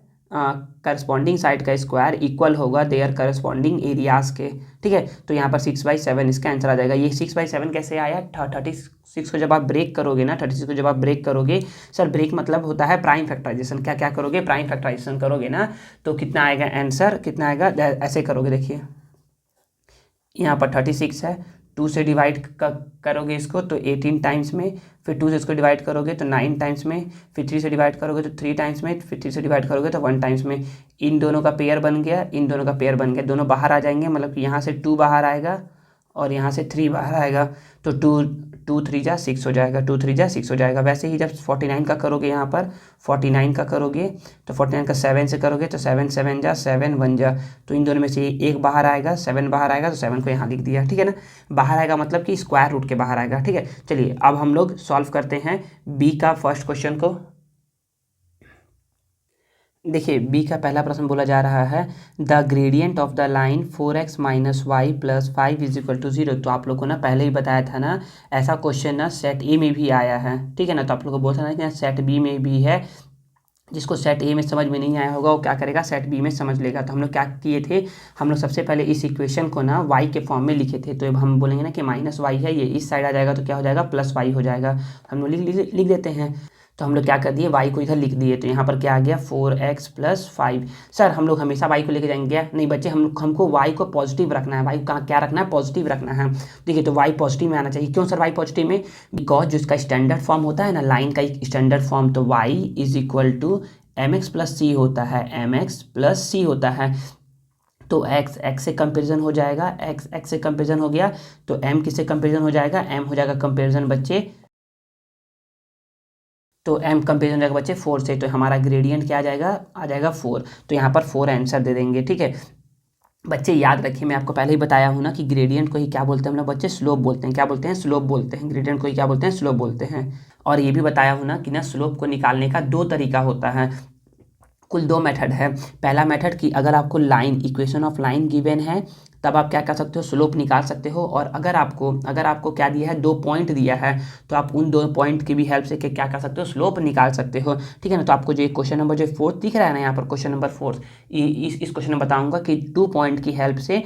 करस्पॉन्डिंग साइड का स्क्वायर इक्वल होगा देयर करस्पॉन्डिंग एरियाज के, ठीक है। तो यहाँ पर 6/7 इसका आंसर आ जाएगा। ये 6/7 कैसे आया, 36 को जब आप ब्रेक करोगे ना, 36 को जब आप ब्रेक करोगे, सर ब्रेक मतलब होता है प्राइम फैक्टराइजेशन। क्या क्या करोगे, प्राइम फैक्टराइजेशन करोगे ना, तो कितना आएगा आंसर, कितना आएगा, ऐसे करोगे। देखिए यहाँ पर 36 है, 2 से डिवाइड करोगे इसको तो 18 टाइम्स में, फिर 2 से इसको डिवाइड करोगे तो 9 टाइम्स में, फिर 3 से डिवाइड करोगे तो 3 टाइम्स में, फिर 3 से डिवाइड करोगे तो 1 टाइम्स में। इन दोनों का पेयर बन गया, इन दोनों का पेयर बन गया, दोनों बाहर आ जाएंगे। मतलब कि यहाँ से 2 बाहर आएगा और यहाँ से 3 बाहर आएगा। तो 2 3 जा 6 हो जाएगा, 2 3 जा 6 हो जाएगा। वैसे ही जब 49 का करोगे, यहाँ पर 49 का करोगे तो 49 का 7 से करोगे तो 7 7 जा 7 1 जा, तो इन दोनों में से एक बाहर आएगा, 7 बाहर आएगा, तो 7 को यहाँ लिख दिया, ठीक है ना। बाहर आएगा मतलब कि स्क्वायर रूट के बाहर आएगा, ठीक है। चलिए अब हम लोग सॉल्व करते हैं बी का फर्स्ट क्वेश्चन को। देखिए बी का पहला प्रश्न बोला जा रहा है the gradient of the line 4x - y + 5 = 0। तो आप लोग को ना पहले ही बताया था ना, ऐसा क्वेश्चन ना सेट ए में भी आया है, ठीक है ना। तो आप लोग को बोला था ना कि सेट बी में भी है। जिसको सेट ए में समझ में नहीं आया होगा वो क्या करेगा, सेट बी में समझ लेगा। तो हम लोग क्या किए थे, हम लोग सबसे पहले इस इक्वेशन को ना y के फॉर्म में लिखे थे। तो अब हम बोलेंगे ना कि -y है, ये इस साइड आ जाएगा तो क्या हो जाएगा +y हो जाएगा। हम लोग लिख देते हैं। तो हम लोग क्या कर दिए, y को इधर लिख दिए। तो यहाँ पर क्या आ गया 4x + 5। सर हम लोग हमेशा y को लेके जाएंगे, नहीं बच्चे, हमको y को पॉजिटिव रखना है। y का क्या रखना है, पॉजिटिव रखना है। देखिए तो y पॉजिटिव में आना चाहिए। क्यों सर y पॉजिटिव में, बिकॉज जो इसका स्टैंडर्ड फॉर्म होता है ना, लाइन का एक स्टैंडर्ड फॉर्म, तो y = mx + c होता है, mx + c होता है। तो x से कंपेरिजन हो जाएगा, x से कंपेरिजन हो गया तो m किससे कंपेरिजन हो जाएगा, m हो जाएगा कंपेरिजन बच्चे, तो m कंपेरिजन हो जाएगा बच्चे 4 से। तो हमारा ग्रेडियंट क्या आ जाएगा 4। तो यहाँ पर 4 आंसर दे देंगे, ठीक है। बच्चे याद रखिए, मैं आपको पहले ही बताया हूँ ना कि ग्रेडियंट को ही क्या बोलते हैं हम लोग बच्चे, स्लोप बोलते हैं। क्या बोलते हैं, स्लोप बोलते हैं। ग्रेडियंट को ही क्या बोलते हैं, स्लोप बोलते हैं। और ये भी बताया हूँ ना कि ना स्लोप को निकालने का 2 तरीका होता है, कुल 2 मेथड है। पहला मेथड कि अगर आपको line, equation of line given है, तब आप क्या कर सकते हो, स्लोप निकाल सकते हो। और अगर आपको क्या दिया है, 2 पॉइंट दिया है, तो आप उन 2 पॉइंट की भी हेल्प से क्या कर सकते हो, स्लोप निकाल सकते हो, ठीक है ना। तो आपको जो क्वेश्चन नंबर जो 4 दिख रहा है ना, यहाँ पर क्वेश्चन नंबर 4, इस क्वेश्चन में बताऊंगा कि 2 पॉइंट की हेल्प से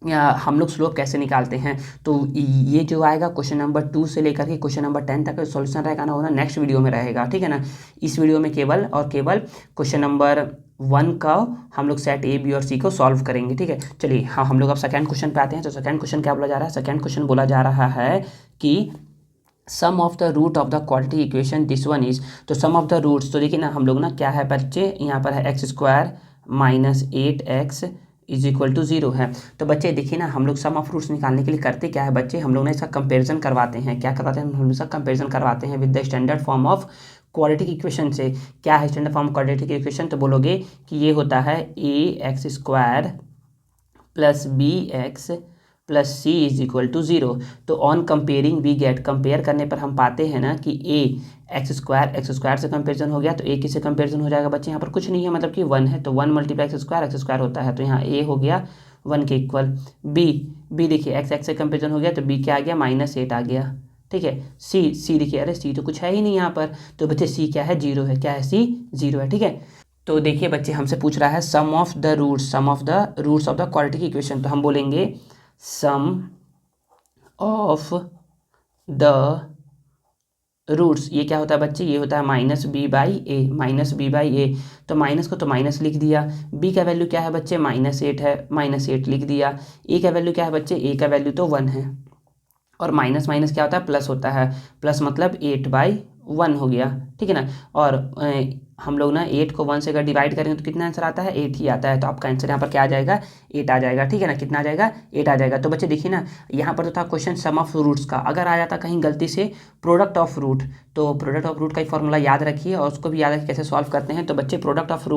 हम लोग स्लोप कैसे निकालते हैं। तो ये जो आएगा क्वेश्चन नंबर 2 से लेकर के क्वेश्चन नंबर 10 तक सॉल्यूशन रहेगा ना, वो ना नेक्स्ट वीडियो में रहेगा, ठीक है ना। इस वीडियो में केवल और केवल क्वेश्चन नंबर 1 का हम लोग सेट ए बी और सी को सॉल्व करेंगे, ठीक है। चलिए हाँ, हम लोग अब सेकंड क्वेश्चन पे आते हैं। तो सेकंड क्वेश्चन क्या बोला जा रहा है, सेकंड क्वेश्चन बोला जा रहा है कि sum of the root of the quadratic equation this one is. तो सम ऑफ द रूट्स, तो देखिए ना हम लोग ना क्या है बच्चे, यहाँ पर है x² - 8x = 0 है। तो बच्चे देखिए ना, हम लोग सम ऑफ रूट्स निकालने के लिए करते क्या है बच्चे, हम लोग ना इसका कंपैरिजन करवाते हैं। क्या करवाते हैं, हम लोग इसका कंपैरिजन करवाते हैं with the standard form of quadratic equation से। क्या है स्टैंडर्ड फॉर्म क्वाड्रेटिक इक्वेशन, तो बोलोगे कि ये होता है ax² plus B x plus C is equal to 0। तो on comparing we get, compare करने पर हम पाते हैं ना कि ए एक्स स्क्वायर से कंपेरिजन हो गया, तो ए किससे कंपेरिजन हो जाएगा बच्चे, यहाँ पर कुछ नहीं है मतलब कि 1 है, तो 1 मल्टीप्लाई एक्स स्क्वायर होता है, तो यहाँ ए हो गया 1 के इक्वल। बी देखिए एक्स से कंपेरिजन हो गया, तो बी क्या आ गया -8 आ गया, ठीक है। सी देखिए, अरे सी तो कुछ है ही नहीं यहाँ पर, तो बच्चे सी क्या है, 0 है, क्या है, सी 0 है, ठीक है। तो देखिए बच्चे हमसे पूछ रहा है sum of the roots of the quadratic equation, तो हम बोलेंगे सम ऑफ द रूट्स, ये क्या होता है बच्चे, ये होता है -b/a, तो माइनस को तो माइनस लिख दिया। b का वैल्यू क्या है बच्चे, -8 है, -8 लिख दिया। a का वैल्यू क्या है बच्चे, a का वैल्यू तो 1 है, और माइनस माइनस क्या होता है, प्लस होता है, प्लस मतलब 8/1 हो गया, ठीक है ना। और हम लोग ना 8 को 1 से अगर डिवाइड करेंगे तो कितना आंसर आता है, 8 ही आता है, तो आपका आंसर यहाँ पर क्या आ जाएगा, 8 आ जाएगा, ठीक है ना। कितना आ जाएगा, 8 आ जाएगा। तो बच्चे देखिए ना, यहाँ पर तो था क्वेश्चन सम ऑफ रूट्स का, अगर आ जाता कहीं गलती से प्रोडक्ट ऑफ रूट, तो प्रोडक्ट ऑफ रूट का ही फॉर्मूला याद रखिए और उसको भी याद रखिए कैसे सॉल्व करते हैं। तो बच्चे product of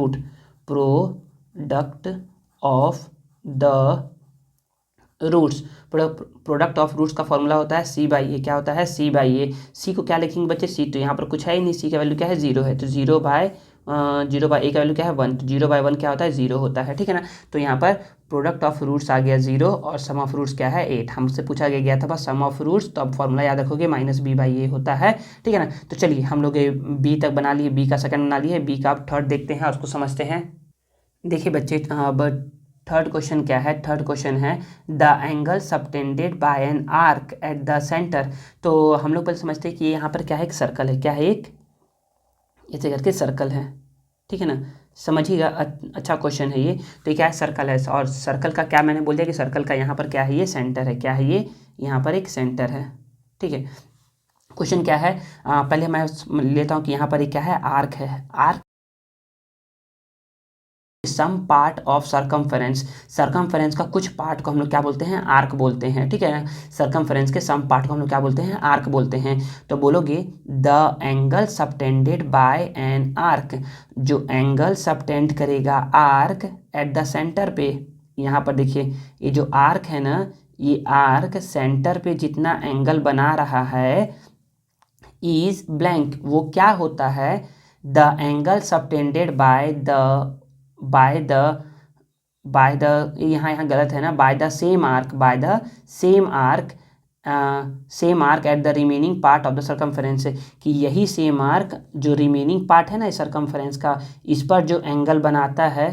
the roots, product of roots का फॉर्मूला होता है c/a, क्या होता है, c/a। सी को क्या लिखेंगे बच्चे, सी तो यहाँ पर कुछ है ही नहीं, सी का वैल्यू क्या है, 0 है, तो 0/a का वैल्यू क्या है, 1, तो 0/1 क्या होता है, 0 होता है, ठीक है ना। तो यहाँ पर प्रोडक्ट ऑफ रूट्स आ गया 0 और सम ऑफ रूट्स क्या है, 8। हमसे पूछा गया था बस सम ऑफ रूट्स, तो अब फॉर्मूला याद रखोगे -b/a होता है, ठीक है ना। तो चलिए हम लोग बी तक बना लिए, बी का सेकंड बना लिए, बी का अब थर्ड देखते हैं, उसको समझते हैं। देखिए बच्चे बट थर्ड क्वेश्चन क्या है, थर्ड क्वेश्चन है the angle subtended bye an arc at the centre. तो हम लोग पहले समझते हैं कि यहाँ पर क्या है, एक सर्कल है, क्या है, एक ऐसे करके सर्कल है, ठीक है ना, समझिएगा। अच्छा क्वेश्चन है ये। तो ये क्या है, सर्कल है, और सर्कल का क्या मैंने बोल दिया कि सर्कल का यहाँ पर क्या है, ये सेंटर है, क्या है ये, यहाँ पर एक सेंटर है, ठीक है। क्वेश्चन क्या है, पहले मैं लेता हूँ कि यहाँ पर ये क्या है, आर्क है, arc some part of circumference का कुछ पार्ट को हम लोग क्या बोलते हैं, आर्क बोलते हैं, ठीक है। सरकमफेरेंस के सम पार्ट को हम लोग क्या बोलते हैं, आर्क बोलते हैं। तो बोलोगे the angle subtended bye an arc, जो एंगल सबटेंड करेगा आर्क एट द सेंटर पे, यहाँ पर देखिए ये जो आर्क है ना, ये आर्क सेंटर पे जितना एंगल बना रहा है इज ब्लैंक, वो क्या होता है, the angle subtended by the यहाँ गलत है ना, bye the same arc at the remaining part of the circumference, कि यही सेम आर्क जो रिमेनिंग पार्ट है ना सरकमफेरेंस का, इस पर जो एंगल बनाता है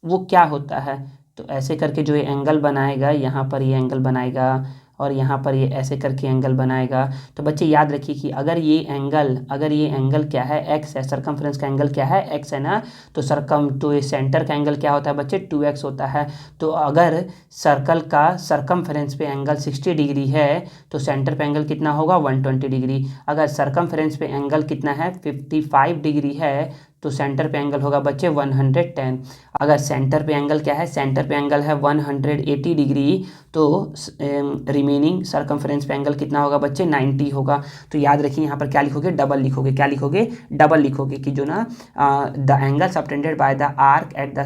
वो क्या होता है। तो ऐसे करके जो ये एंगल बनाएगा, यहाँ पर ये एंगल बनाएगा और यहाँ पर ये ऐसे करके एंगल बनाएगा। तो बच्चे याद रखिए कि अगर ये एंगल क्या है, एक्स है, सरकमफ्रेंस का एंगल क्या है, एक्स है ना, तो ये सेंटर का एंगल क्या होता है बच्चे, 2x होता है। तो अगर सर्कल का सरकमफ्रेंस पे एंगल 60 डिग्री है तो सेंटर पे एंगल कितना होगा, 120 डिग्री। अगर सरकमफ्रेंस पे एंगल कितना है, 55 डिग्री है, तो सेंटर पे एंगल होगा बच्चे 110। अगर सेंटर पे एंगल क्या है, सेंटर पे एंगल है 180 डिग्री, तो रिमेनिंग सरकमफ्रेंस पे एंगल कितना होगा बच्चे, 90 होगा। तो याद रखिए यहाँ पर क्या लिखोगे, डबल लिखोगे, क्या लिखोगे, डबल लिखोगे, कि जो ना the angle subtended by the arc at the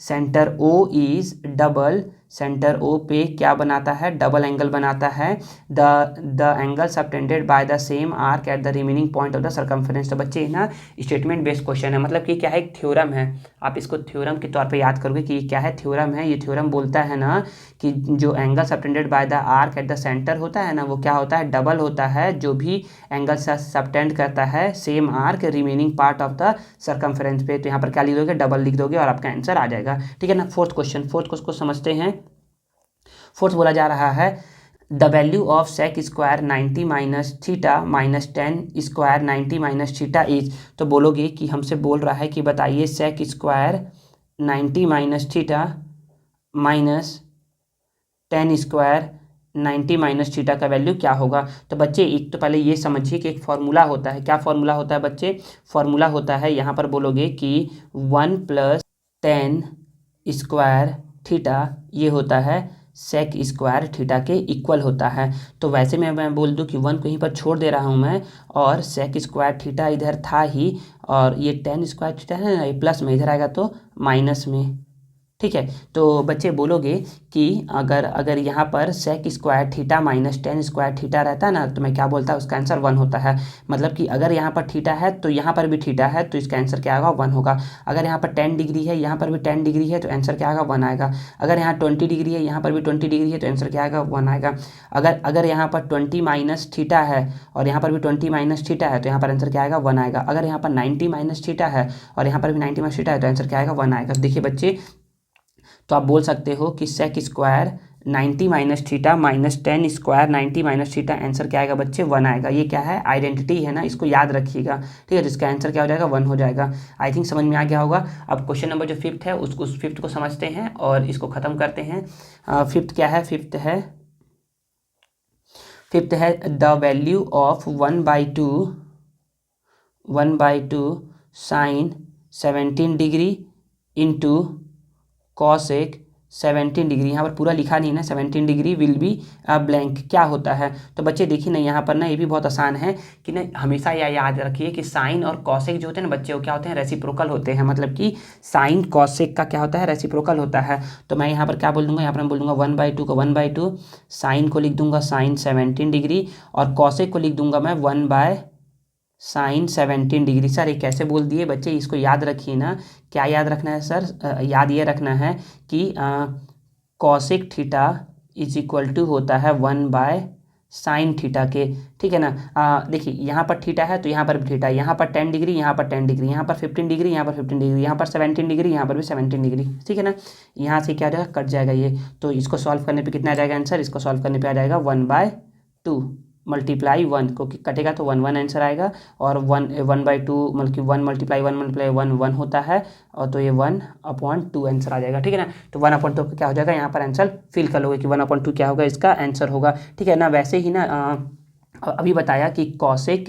centre O is double, centre O पे क्या बनाता है, डबल एंगल बनाता है, the angle subtended by the same arc at the remaining point of the circumference. तो बच्चे ना स्टेटमेंट बेस्ड क्वेश्चन है, मतलब कि क्या है, एक थ्योरम है, आप इसको थ्योरम के तौर पे याद करोगे कि ये क्या है, थ्योरम है। ये थ्योरम बोलता है ना कि जो angle subtended by the arc at the centre होता है ना, वो क्या होता है, डबल होता है, जो भी एंगल सबटेंड करता है same arc remaining part of the circumference पे। तो यहाँ पर क्या लिख दोगे, डबल लिख दोगे और आपका आंसर आ जाएगा, ठीक है ना। फोर्थ क्वेश्चन को समझते हैं। फोर्थ बोला जा रहा है the value of sec square 90 minus theta minus 10 square 90 minus theta is. तो बोलोगे कि हमसे बोल रहा है कि बताइए sec square 90 minus theta minus 10 square 90 minus theta का वैल्यू क्या होगा। तो बच्चे एक तो पहले ये समझिए कि एक फॉर्मूला होता है, क्या फॉर्मूला होता है बच्चे, फॉर्मूला होता है, यहाँ पर बोलोगे कि 1 + 10 स्क्वायर थीटा ये होता है सेक स्क्वायर थीटा के इक्वल होता है। तो वैसे मैं बोल दूं कि 1 को यहीं पर छोड़ दे रहा हूं मैं, और सेक स्क्वायर थीटा इधर था ही, और ये 10 स्क्वायर थीटा है ना, ये प्लस में इधर आएगा तो माइनस में, ठीक है। तो बच्चे बोलोगे कि अगर अगर यहाँ पर sec square theta minus tan square theta रहता है ना, तो मैं क्या बोलता है, उसका आंसर 1 होता है। मतलब कि अगर यहाँ पर थीटा है तो यहाँ पर भी थीटा है, तो इसका आंसर क्या होगा, 1 होगा। अगर यहाँ पर 10 डिग्री है, यहाँ पर भी 10 डिग्री है, तो आंसर क्या आएगा, 1 आएगा। अगर यहाँ 20 डिग्री है, यहाँ पर भी 20 डिग्री है, तो आंसर क्या आएगा, 1 आएगा। अगर अगर यहाँ पर 20 माइनस थीटा है और यहाँ पर भी 20 माइनस थीटा है, तो यहाँ पर आंसर क्या आएगा, 1 आएगा। अगर यहाँ पर 90 माइनस थीटा है और यहाँ पर भी 90 माइनस थीटा है, तो आंसर क्या आएगा, 1 आएगा। देखिए बच्चे, तो आप बोल सकते हो कि sec square 90 minus theta minus 10 square 90 minus theta, answer क्या आएगा बच्चे, 1 आएगा। ये क्या है, आइडेंटिटी है ना, इसको याद रखिएगा। ठीक है, तो इसका आंसर क्या हो जाएगा, 1 हो जाएगा। आई थिंक समझ में आ गया होगा। अब क्वेश्चन नंबर जो 5th है उसको, उस 5th को समझते हैं और इसको ख़त्म करते हैं। 5th क्या है, 5th है the value of 1/2 sine 17 degree into cosec 17 degree. यहाँ पर पूरा लिखा नहीं ना, 17 डिग्री विल बी ब्लैंक, क्या होता है। तो बच्चे देखिए ना, यहाँ पर ना ये भी बहुत आसान है कि ना, हमेशा यह याद रखिए कि साइन और कॉसेक जो होते हैं ना बच्चे, वो क्या होते हैं, रेसिप्रोकल होते हैं। मतलब कि साइन कॉसेक का क्या होता है, रेसिप्रोकल होता है। तो मैं यहाँ पर क्या बोल दूंगा, यहाँ पर मैं बोल दूंगा 1/2 को 1/2, साइन को लिख दूंगा साइन 17 डिग्री और कॉसेक को लिख दूंगा मैं 1/sin 17 डिग्री। सर ये कैसे बोल दिए बच्चे, इसको याद रखिए ना। क्या याद रखना है सर, याद ये रखना है कि cosec theta is equal to होता है 1/sin थीटा के। ठीक है ना। देखिए यहाँ पर थीटा है तो यहाँ पर भी थीटा, यहाँ पर 10 डिग्री, यहाँ पर 10 डिग्री, यहाँ पर 15 डिग्री, यहाँ पर 15 डिग्री, यहाँ पर 17 डिग्री, यहाँ पर भी 17 डिग्री। ठीक है ना। यहाँ से क्या हो जाएगा, कट जाएगा ये। तो इसको सॉल्व करने पर कितना आ जाएगा आंसर, इसको सॉल्व करने पर आ जाएगा 1/2 मल्टीप्लाई 1, क्योंकि कटेगा तो 1 आंसर आएगा। और 1/2 मतलब कि 1 मल्टीप्लाई 1 होता है, और तो ये 1/2 आंसर आ जाएगा। ठीक है ना। तो 1/2 का क्या हो जाएगा, यहाँ पर आंसर फिल कर लोगे कि 1/2 क्या होगा, इसका आंसर होगा। ठीक है ना। वैसे ही ना अभी बताया कि कॉसेक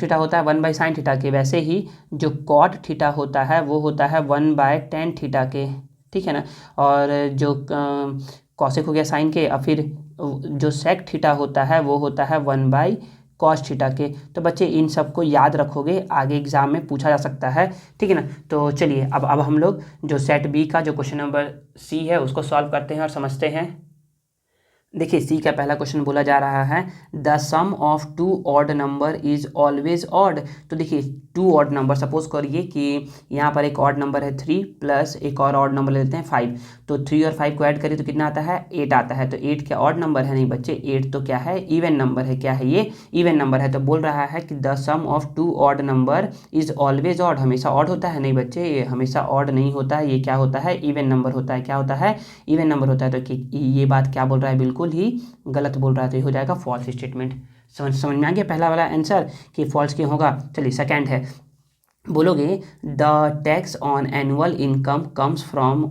थीटा होता है 1/sin थीटा के, वैसे ही जो कॉट थीटा होता है वो होता है 1/tan थीटा के। ठीक है ना। और जो कॉसेक हो गया साइन के, और फिर जो सेक थीटा होता है वो होता है 1/cos थीटा के। तो बच्चे इन सबको याद रखोगे, आगे एग्जाम में पूछा जा सकता है। ठीक है ना। तो चलिए अब हम लोग जो सेट बी का जो क्वेश्चन नंबर सी है उसको सॉल्व करते हैं और समझते हैं। देखिए सी का पहला क्वेश्चन बोला जा रहा है the sum of 2 odd number is always odd. तो देखिए 2 ऑड नंबर, सपोज करिए कि यहाँ पर एक ऑड नंबर है 3 प्लस एक और ऑड नंबर लेते हैं 5। तो 3 और 5 को ऐड करिए तो कितना आता है, 8 आता है। तो 8 क्या ऑड नंबर है, नहीं बच्चे, 8 तो क्या है, इवन नंबर है। क्या है ये, इवन नंबर है। तो बोल रहा है कि the sum of 2 odd number is always odd, हमेशा ऑड होता है। नहीं बच्चे, ये हमेशा ऑड नहीं होता है, ये क्या होता है, इवन नंबर होता है। क्या होता है, इवन नंबर होता है। तो ये बात क्या बोल रहा है, बिल्कुल ही गलत बोल रहा है। तो ये हो जाएगा फॉल्स स्टेटमेंट। समझ में आ गया पहला वाला आंसर कि फॉल्स क्यों होगा। चलिए सेकंड है, बोलोगे the tax on annual income comes from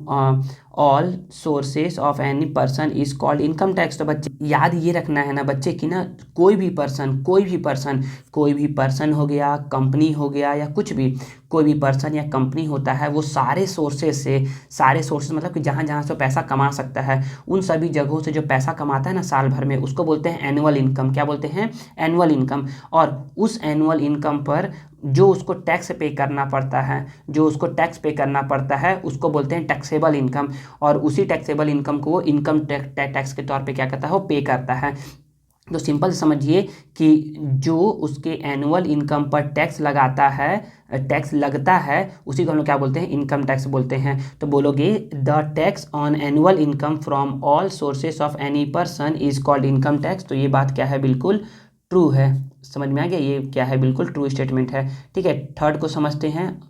all sources of any person is called income tax. तो बच्चे याद ये रखना है ना बच्चे कि ना, कोई भी पर्सन हो गया, कंपनी हो गया, या कुछ भी, कोई भी पर्सन या कंपनी होता है, वो सारे सोर्सेस मतलब कि जहाँ जहाँ से पैसा कमा सकता है, उन सभी जगहों से जो पैसा कमाता है ना साल भर में, उसको बोलते हैं एनुअल इनकम। क्या बोलते हैं, एनुअल इनकम। और उस एनुअल इनकम पर जो उसको टैक्स पे करना पड़ता है, उसको बोलते हैं टैक्सेबल इनकम। और उसी टैक्सेबल इनकम को वो इनकम टैक्स के तौर पे क्या करता है, वो पे करता है। तो सिंपल समझिए कि जो उसके एनुअल इनकम पर टैक्स लगता है, उसी को हम लोग क्या बोलते हैं, इनकम टैक्स बोलते हैं। तो बोलोगे the tax on annual income from all sources of any person is called income tax. तो ये बात क्या है, बिल्कुल ट्रू है। समझ में आ गया, ये क्या है, बिल्कुल ट्रू स्टेटमेंट है। ठीक है। थर्ड को समझते हैं।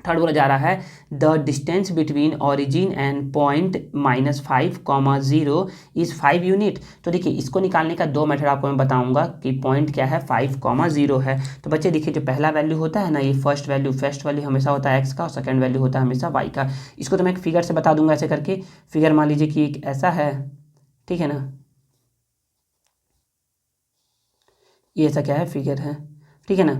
थर्ड बोला जा रहा है the distance between origin and point -5, 0 is 5 unit. तो देखिए इसको निकालने का 2 मेथड आपको मैं बताऊंगा कि पॉइंट क्या है, 5, 0 है। तो बच्चे देखिए जो पहला वैल्यू होता है ना, ये फर्स्ट वैल्यू हमेशा होता है एक्स का, और सेकंड वैल्यू होता है हमेशा वाई का। इसको तो मैं एक फिगर से बता दूंगा ऐसे करके। फिगर मान लीजिए कि एक ऐसा है, ठीक है ना, ये ऐसा क्या है, फिगर है, ठीक है ना।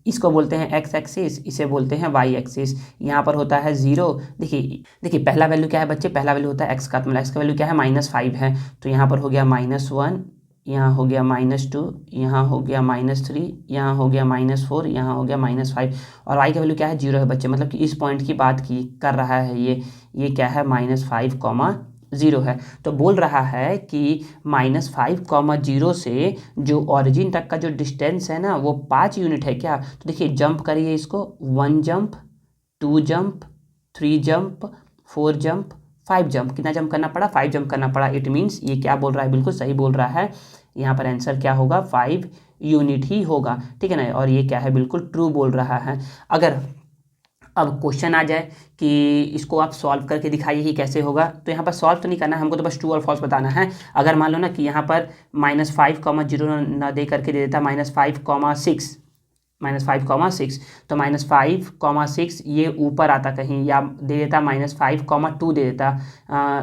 इसको बोलते हैं एक्स एक्सिस, इसे बोलते हैं वाई एक्सिस। यहाँ पर होता है 0। देखिए पहला वैल्यू क्या है बच्चे, पहला वैल्यू होता है एक्स का, तो एक्स का वैल्यू क्या है, -5 है। तो यहाँ पर हो गया -1, यहाँ हो गया -2, यहाँ हो गया -3, यहाँ हो गया -4, यहाँ हो गया -5 और y का वैल्यू क्या है 0 है बच्चे, मतलब कि इस पॉइंट की बात की कर रहा है ये क्या है -5, 0 है। तो बोल रहा है कि -5, 0 से जो ऑरिजिन तक का जो डिस्टेंस है ना वो 5 यूनिट है क्या। तो देखिए जंप करिए इसको, 1 jump, 2 jump, 3 jump, 4 jump, 5 jump. कितना जंप करना पड़ा, 5 जंप करना पड़ा। इट मीन्स ये क्या बोल रहा है, बिल्कुल सही बोल रहा है। यहाँ पर आंसर क्या होगा, 5 यूनिट ही होगा, ठीक है ना। और ये क्या है, बिल्कुल ट्रू बोल रहा है। अगर अब क्वेश्चन आ जाए कि इसको आप सॉल्व करके दिखाइए कि कैसे होगा, तो यहाँ पर सॉल्व तो नहीं करना है हमको, तो बस ट्रू और फॉल्स बताना है। अगर मान लो ना कि यहाँ पर -5, 0 ना दे करके दे देता -5, 6 तो -5, 6 ये ऊपर आता कहीं, या दे देता -5, 2 दे देता,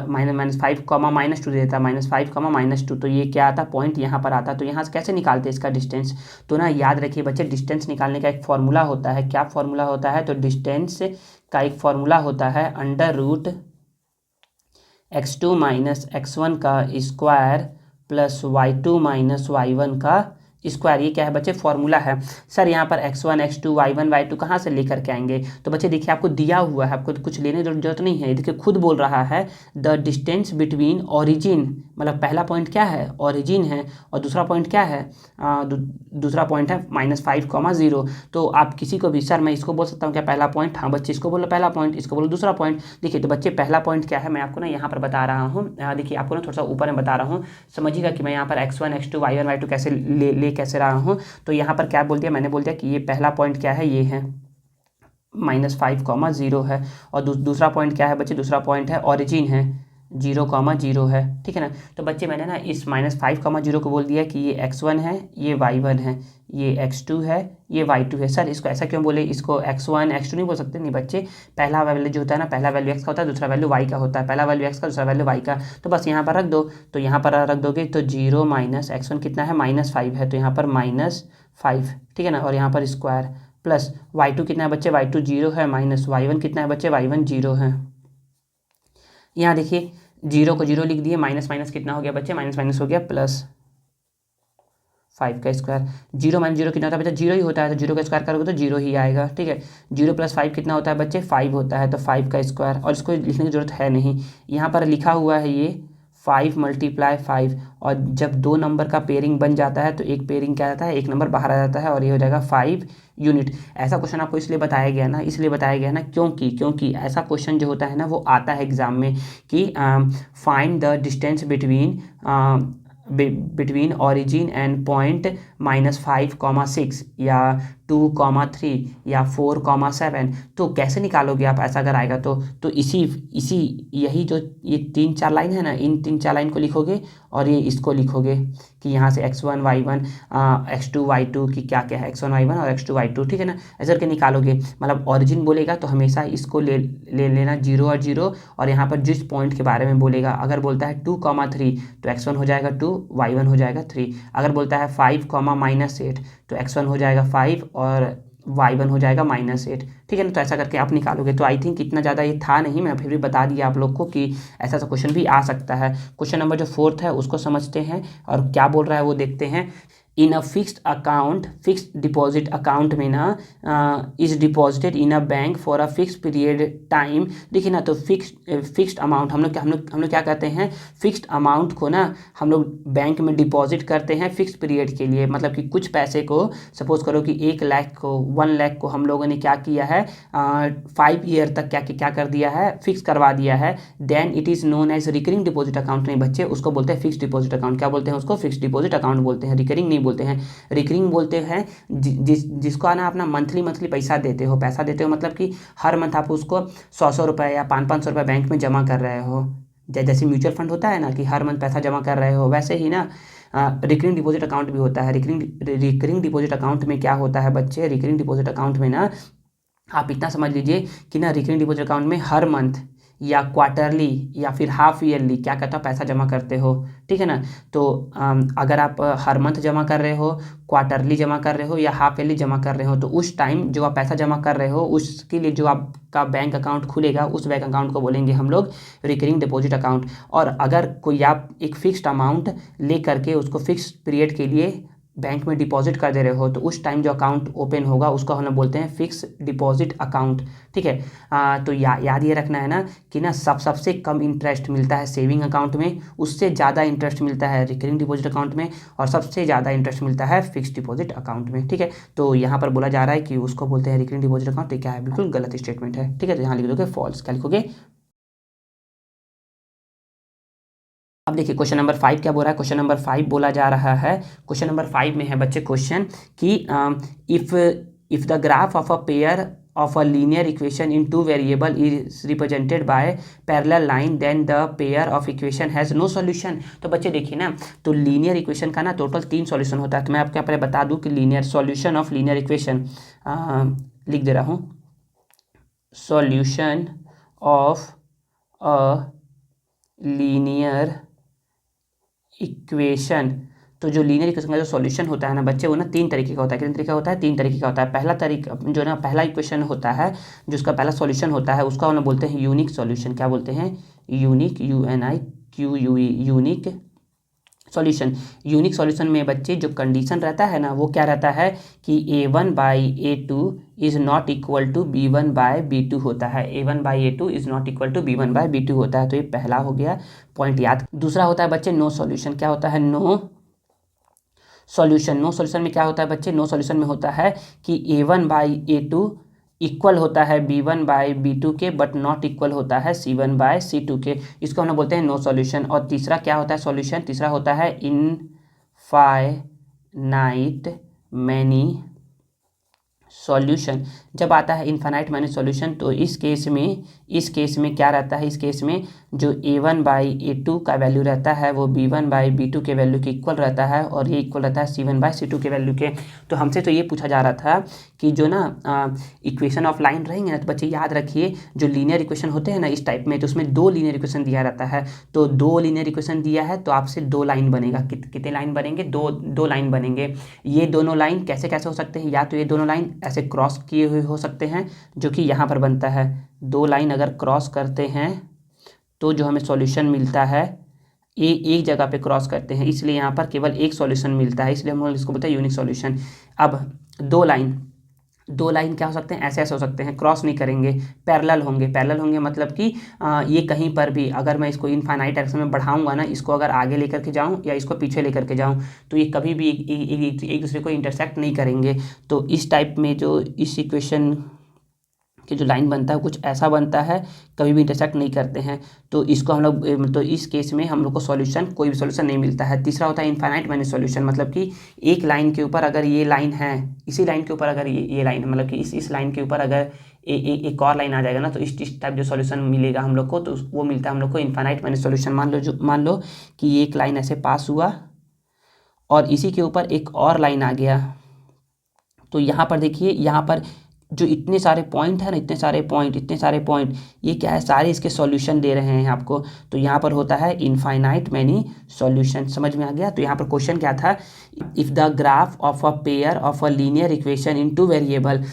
-5, -2 दे देता, -5, -2, तो ये क्या आता, पॉइंट यहाँ पर आता। तो यहाँ से कैसे निकालते हैं इसका डिस्टेंस, तो ना याद रखिए बच्चे, डिस्टेंस निकालने का एक फॉर्मूला होता है। क्या फॉर्मूला होता है, तो डिस्टेंस का एक फॉर्मूला होता है √x2 - x1 का स्क्वायर प्लस y2 - y1 का स्क्वायर। ये क्या है बच्चे, फॉर्मूला है। सर यहाँ पर x1, x2, y1, y2 कहाँ से लेकर के आएंगे, तो बच्चे देखिए आपको दिया हुआ है, आपको कुछ लेने की जरूरत नहीं है। देखिए खुद बोल रहा है द डिस्टेंस बिटवीन ऑरिजिन, मतलब पहला पॉइंट क्या है, ऑरिजिन है, और दूसरा पॉइंट क्या है, दूसरा पॉइंट है -5, 0। तो आप किसी को भी, सर मैं इसको बोल सकता हूँ क्या पहला पॉइंट, हाँ बच्चे इसको बोलो पहला पॉइंट, इसको बोलो दूसरा पॉइंट। देखिए तो बच्चे पहला पॉइंट क्या है, मैं आपको ना यहाँ पर बता रहा हूँ। देखिए आपको ना थोड़ा सा ऊपर में बता रहा हूँ, समझिएगा कि मैं यहाँ पर x1, x2, y1, y2 कैसे ले कैसे रहा हूँ। तो यहाँ पर क्या बोल दिया, मैंने बोल दिया कि ये पहला पॉइंट क्या है, ये है -5, 0 है। और दूसरा पॉइंट क्या है बच्चे, दूसरा पॉइंट है ऑरिजिन है, 0, 0 है, ठीक है ना। तो बच्चे मैंने ना इस -5, 0 को बोल दिया कि ये x1 है, ये y1 है, ये x2 है, ये y2 है। सर इसको ऐसा क्यों बोले, इसको x1, x2 नहीं बोल सकते, नहीं बच्चे, पहला वैल्यू जो होता है ना, पहला वैल्यू x का होता है, दूसरा वैल्यू y का होता है, पहला वैल्यू x का, दूसरा वैल्यू y का। तो बस यहाँ पर रख दो, तो यहाँ पर रख दोगे तो 0 - x1 कितना है, -5 है, तो यहाँ पर -5, ठीक है ना। और यहाँ पर स्क्वायर प्लस y2 कितना है बच्चे, y2 0 है, माइनस y1 कितना है बच्चे, y1 0 है। यहाँ देखिए 0 को 0 लिख दिए, माइनस माइनस कितना हो गया बच्चे, माइनस माइनस हो गया +5 का स्क्वायर। 0 - 0 कितना होता है बच्चे, 0 ही होता है, तो 0 का स्क्वायर करोगे तो 0 ही आएगा, ठीक है। 0 + 5 कितना होता है बच्चे, 5 होता है, तो 5 का स्क्वायर। और इसको लिखने की जरूरत है नहीं, यहाँ पर लिखा हुआ है ये 5 × 5, और जब दो नंबर का पेयरिंग बन जाता है तो एक पेयरिंग क्या आता है, एक नंबर बाहर आ जाता है, और ये हो जाएगा 5 यूनिट। ऐसा क्वेश्चन आपको इसलिए बताया गया ना, क्योंकि ऐसा क्वेश्चन जो होता है ना वो आता है एग्जाम में कि find the distance between origin and point -5, 6 या 2, 3 या 4, 7। तो कैसे निकालोगे आप, ऐसा अगर आएगा तो इसी यही जो ये 3-4 लाइन है ना, इन 3-4 लाइन को लिखोगे और ये इसको लिखोगे कि यहाँ से x1, y1, x2, y2 की क्या क्या है, x1, y1 और x2, y2, ठीक है ना। ऐसे करके निकालोगे, मतलब ऑरिजिन बोलेगा तो हमेशा इसको ले लेना 0 और 0, और यहाँ पर जिस पॉइंट के बारे में बोलेगा, अगर बोलता है 2, 3 तो x1 हो जाएगा 2, y1 हो जाएगा 3। अगर बोलता है 5, -8 तो x1 हो जाएगा 5 और y1 हो जाएगा -8, ठीक है ना। तो ऐसा करके आप निकालोगे। तो आई थिंक इतना ज़्यादा ये था नहीं, मैं फिर भी बता दिया आप लोग को कि ऐसा क्वेश्चन भी आ सकता है। क्वेश्चन नंबर जो 4 है उसको समझते हैं, और क्या बोल रहा है वो देखते हैं। इन अ फिक्स्ड डिपॉजिट अकाउंट में ना is deposited in a bank for a fix period time. देखिए ना, तो फिक्स्ड अमाउंट हम लोग क्या कहते हैं, फिक्स्ड अमाउंट को ना हम लोग बैंक में डिपॉजिट करते हैं फिक्स पीरियड के लिए। मतलब कि कुछ पैसे को, सपोज करो कि 1 लाख को, 1 लाख को हम लोगों ने क्या किया है, 5 ईयर तक क्या कर दिया है, फिक्स करवा दिया है। Then it is known as recurring deposit account. नहीं बच्चे, उसको बोलते हैं फिक्स डिपॉजिट अकाउंट। क्या बोलते हैं उसको, फिक्स डिपॉजिट अकाउंट बोलते हैं, रिकरिंग नहीं बोलते हैं। रिकरिंग बोलते हैं जिसको ना अपना मंथली पैसा देते हो, मतलब कि हर मंथ आप उसको 100 रुपये या 500 रुपये बैंक में जमा कर रहे हो। जैसे म्यूचुअल फंड होता है ना कि हर मंथ पैसा जमा कर रहे हो, वैसे ही ना रिकरिंग डिपॉजिट अकाउंट भी होता है। रिकरिंग डिपॉजिट अकाउंट में क्या होता है बच्चे, रिकरिंग डिपॉजिट अकाउंट में ना आप इतना समझ लीजिए कि ना रिकरिंग डिपॉजिट अकाउंट में हर मंथ या क्वार्टरली या फिर हाफ ईयरली क्या कहता हो पैसा जमा करते हो, ठीक है ना। तो अगर आप हर मंथ जमा कर रहे हो, क्वार्टरली जमा कर रहे हो या हाफ ईयरली जमा कर रहे हो, तो उस टाइम जो आप पैसा जमा कर रहे हो उसके लिए जो आपका बैंक अकाउंट खुलेगा उस बैंक अकाउंट को बोलेंगे हम लोग रिकरिंग डिपॉजिट अकाउंट। और अगर कोई आप एक फिक्स्ड अमाउंट ले करके उसको फिक्स पीरियड के लिए बैंक में डिपॉजिट कर दे रहे हो, तो उस टाइम जो अकाउंट ओपन होगा उसको हम लोग बोलते हैं फिक्स डिपॉजिट अकाउंट, ठीक है। तो याद ये रखना है ना कि ना सबसे कम इंटरेस्ट मिलता है सेविंग अकाउंट में, उससे ज़्यादा इंटरेस्ट मिलता है रिकरिंग डिपॉजिट अकाउंट में, और सबसे ज़्यादा इंटरेस्ट मिलता है फिक्स डिपॉजिट अकाउंट में, ठीक है। तो यहाँ पर बोला जा रहा है कि उसको बोलते हैं रिकरिंग डिपॉजिट अकाउंट, तो क्या है बिल्कुल गलत स्टेटमेंट है, ठीक है। तो यहाँ लिख दोगे फॉल्स, क्या लिखोगे। अब देखिए क्वेश्चन नंबर 5 क्या बोल रहा है। क्वेश्चन नंबर 5 बोला जा रहा है, क्वेश्चन नंबर 5 में है बच्चे क्वेश्चन कि if the graph of a pair of a linear equation in two variable is represented by parallel line then the pair of equation has no solution। तो बच्चे देखिए ना, तो लीनियर इक्वेशन का ना टोटल 3 सॉल्यूशन होता है। तो मैं आपके यहाँ पर बता दूं कि linear solution of linear equation लिख दे रहा हूँ, solution of a linear equation. तो जो लीनियर इक्वेशन का जो सॉल्यूशन होता है ना बच्चे, वो ना 3 तरीके का होता है। कितने तरीके का होता है? 3 तरीके का होता है। पहला तरीका जो ना पहला इक्वेशन होता है, जो उसका पहला सॉल्यूशन होता है, उसका हम लोग बोलते हैं यूनिक सॉल्यूशन। क्या बोलते हैं? Unique, UNIQUE, unique solution. Unique solution में बच्चे जो कंडीशन रहता है ना, वो क्या रहता है कि A1/A2 is not equal to B1/B2 होता है। A1/A2 is not equal to B1/B2 होता है। तो ये पहला हो गया पॉइंट याद। दूसरा होता है बच्चे नो सॉल्यूशन। क्या होता है? No solution. नो सॉल्यूशन में क्या होता है बच्चे? नो सॉल्यूशन में होता है कि A1/A2 इक्वल होता है B1/B2 के, बट नॉट इक्वल होता है C1/C2 के। इसको हम लोग बोलते हैं नो सॉल्यूशन। और तीसरा क्या होता है सॉल्यूशन? तीसरा होता है इनफाइनाइट मैनी सॉल्यूशन। जब आता है इनफाइनाइट मैनी सॉल्यूशन, तो इस केस में क्या रहता है? इस केस में जो A1/A2 का वैल्यू रहता है वो B1/B2 के वैल्यू के इक्वल रहता है, और ये इक्वल रहता है C1/C2 के वैल्यू के। तो हमसे तो ये पूछा जा रहा था कि जो ना इक्वेशन ऑफ लाइन रहेंगे ना, तो बच्चे याद रखिए जो लीनियर इक्वेशन होते हैं ना इस टाइप में, तो उसमें 2 लीनियर इक्वेशन दिया रहता है। तो 2 लीनियर इक्वेशन दिया है तो आपसे 2 लाइन बनेगा। कितने लाइन बनेंगे? 2 लाइन बनेंगे। ये दोनों लाइन कैसे कैसे हो सकते हैं? या तो ये दोनों लाइन ऐसे क्रॉस किए हुए हो सकते हैं, जो कि यहाँ पर बनता है। 2 लाइन अगर क्रॉस करते हैं तो जो हमें सॉल्यूशन मिलता है एक जगह पे क्रॉस करते हैं, इसलिए यहाँ पर केवल एक सॉल्यूशन मिलता है, इसलिए हम इसको बोलते हैं यूनिक सॉल्यूशन। अब 2 लाइन क्या हो सकते हैं? ऐसे ऐसे हो सकते हैं, क्रॉस नहीं करेंगे, पैरेलल होंगे मतलब कि ये कहीं पर भी अगर मैं इसको इनफाइनाइट डायरेक्शन में बढ़ाऊंगा ना, इसको अगर आगे लेकर के जाऊं या इसको पीछे लेकर के जाऊं, तो ये कभी भी एक दूसरे को इंटरसेक्ट नहीं करेंगे। तो इस टाइप में जो इस इक्वेशन कि जो लाइन बनता है कुछ ऐसा बनता है, कभी भी इंटरसेक्ट नहीं करते हैं। तो इसको हम लोग, तो इस केस में हम लोग को सॉल्यूशन, कोई भी सॉल्यूशन नहीं मिलता है। तीसरा होता है इनफाइनाइट मैनी सॉल्यूशन, मतलब कि एक लाइन के ऊपर अगर ये लाइन है, इसी लाइन के ऊपर अगर ये लाइन, मतलब कि इस लाइन के ऊपर अगर एक और लाइन आ जाएगा ना, तो इस टाइप जो सॉल्यूशन मिलेगा हम लोग को, तो वो मिलता है हम लोग को इनफाइनाइट मैनी सॉल्यूशन। मान लो कि एक लाइन ऐसे पास हुआ और इसी के ऊपर एक और लाइन आ गया, तो यहाँ पर देखिए, यहाँ पर जो इतने सारे पॉइंट है ना, इतने सारे पॉइंट, ये क्या है? सारे इसके सॉल्यूशन दे रहे हैं आपको। तो यहाँ पर होता है इनफाइनाइट मैनी सॉल्यूशन। समझ में आ गया? तो यहाँ पर क्वेश्चन क्या था? If the graph of a pair of a linear equation in 2 variable,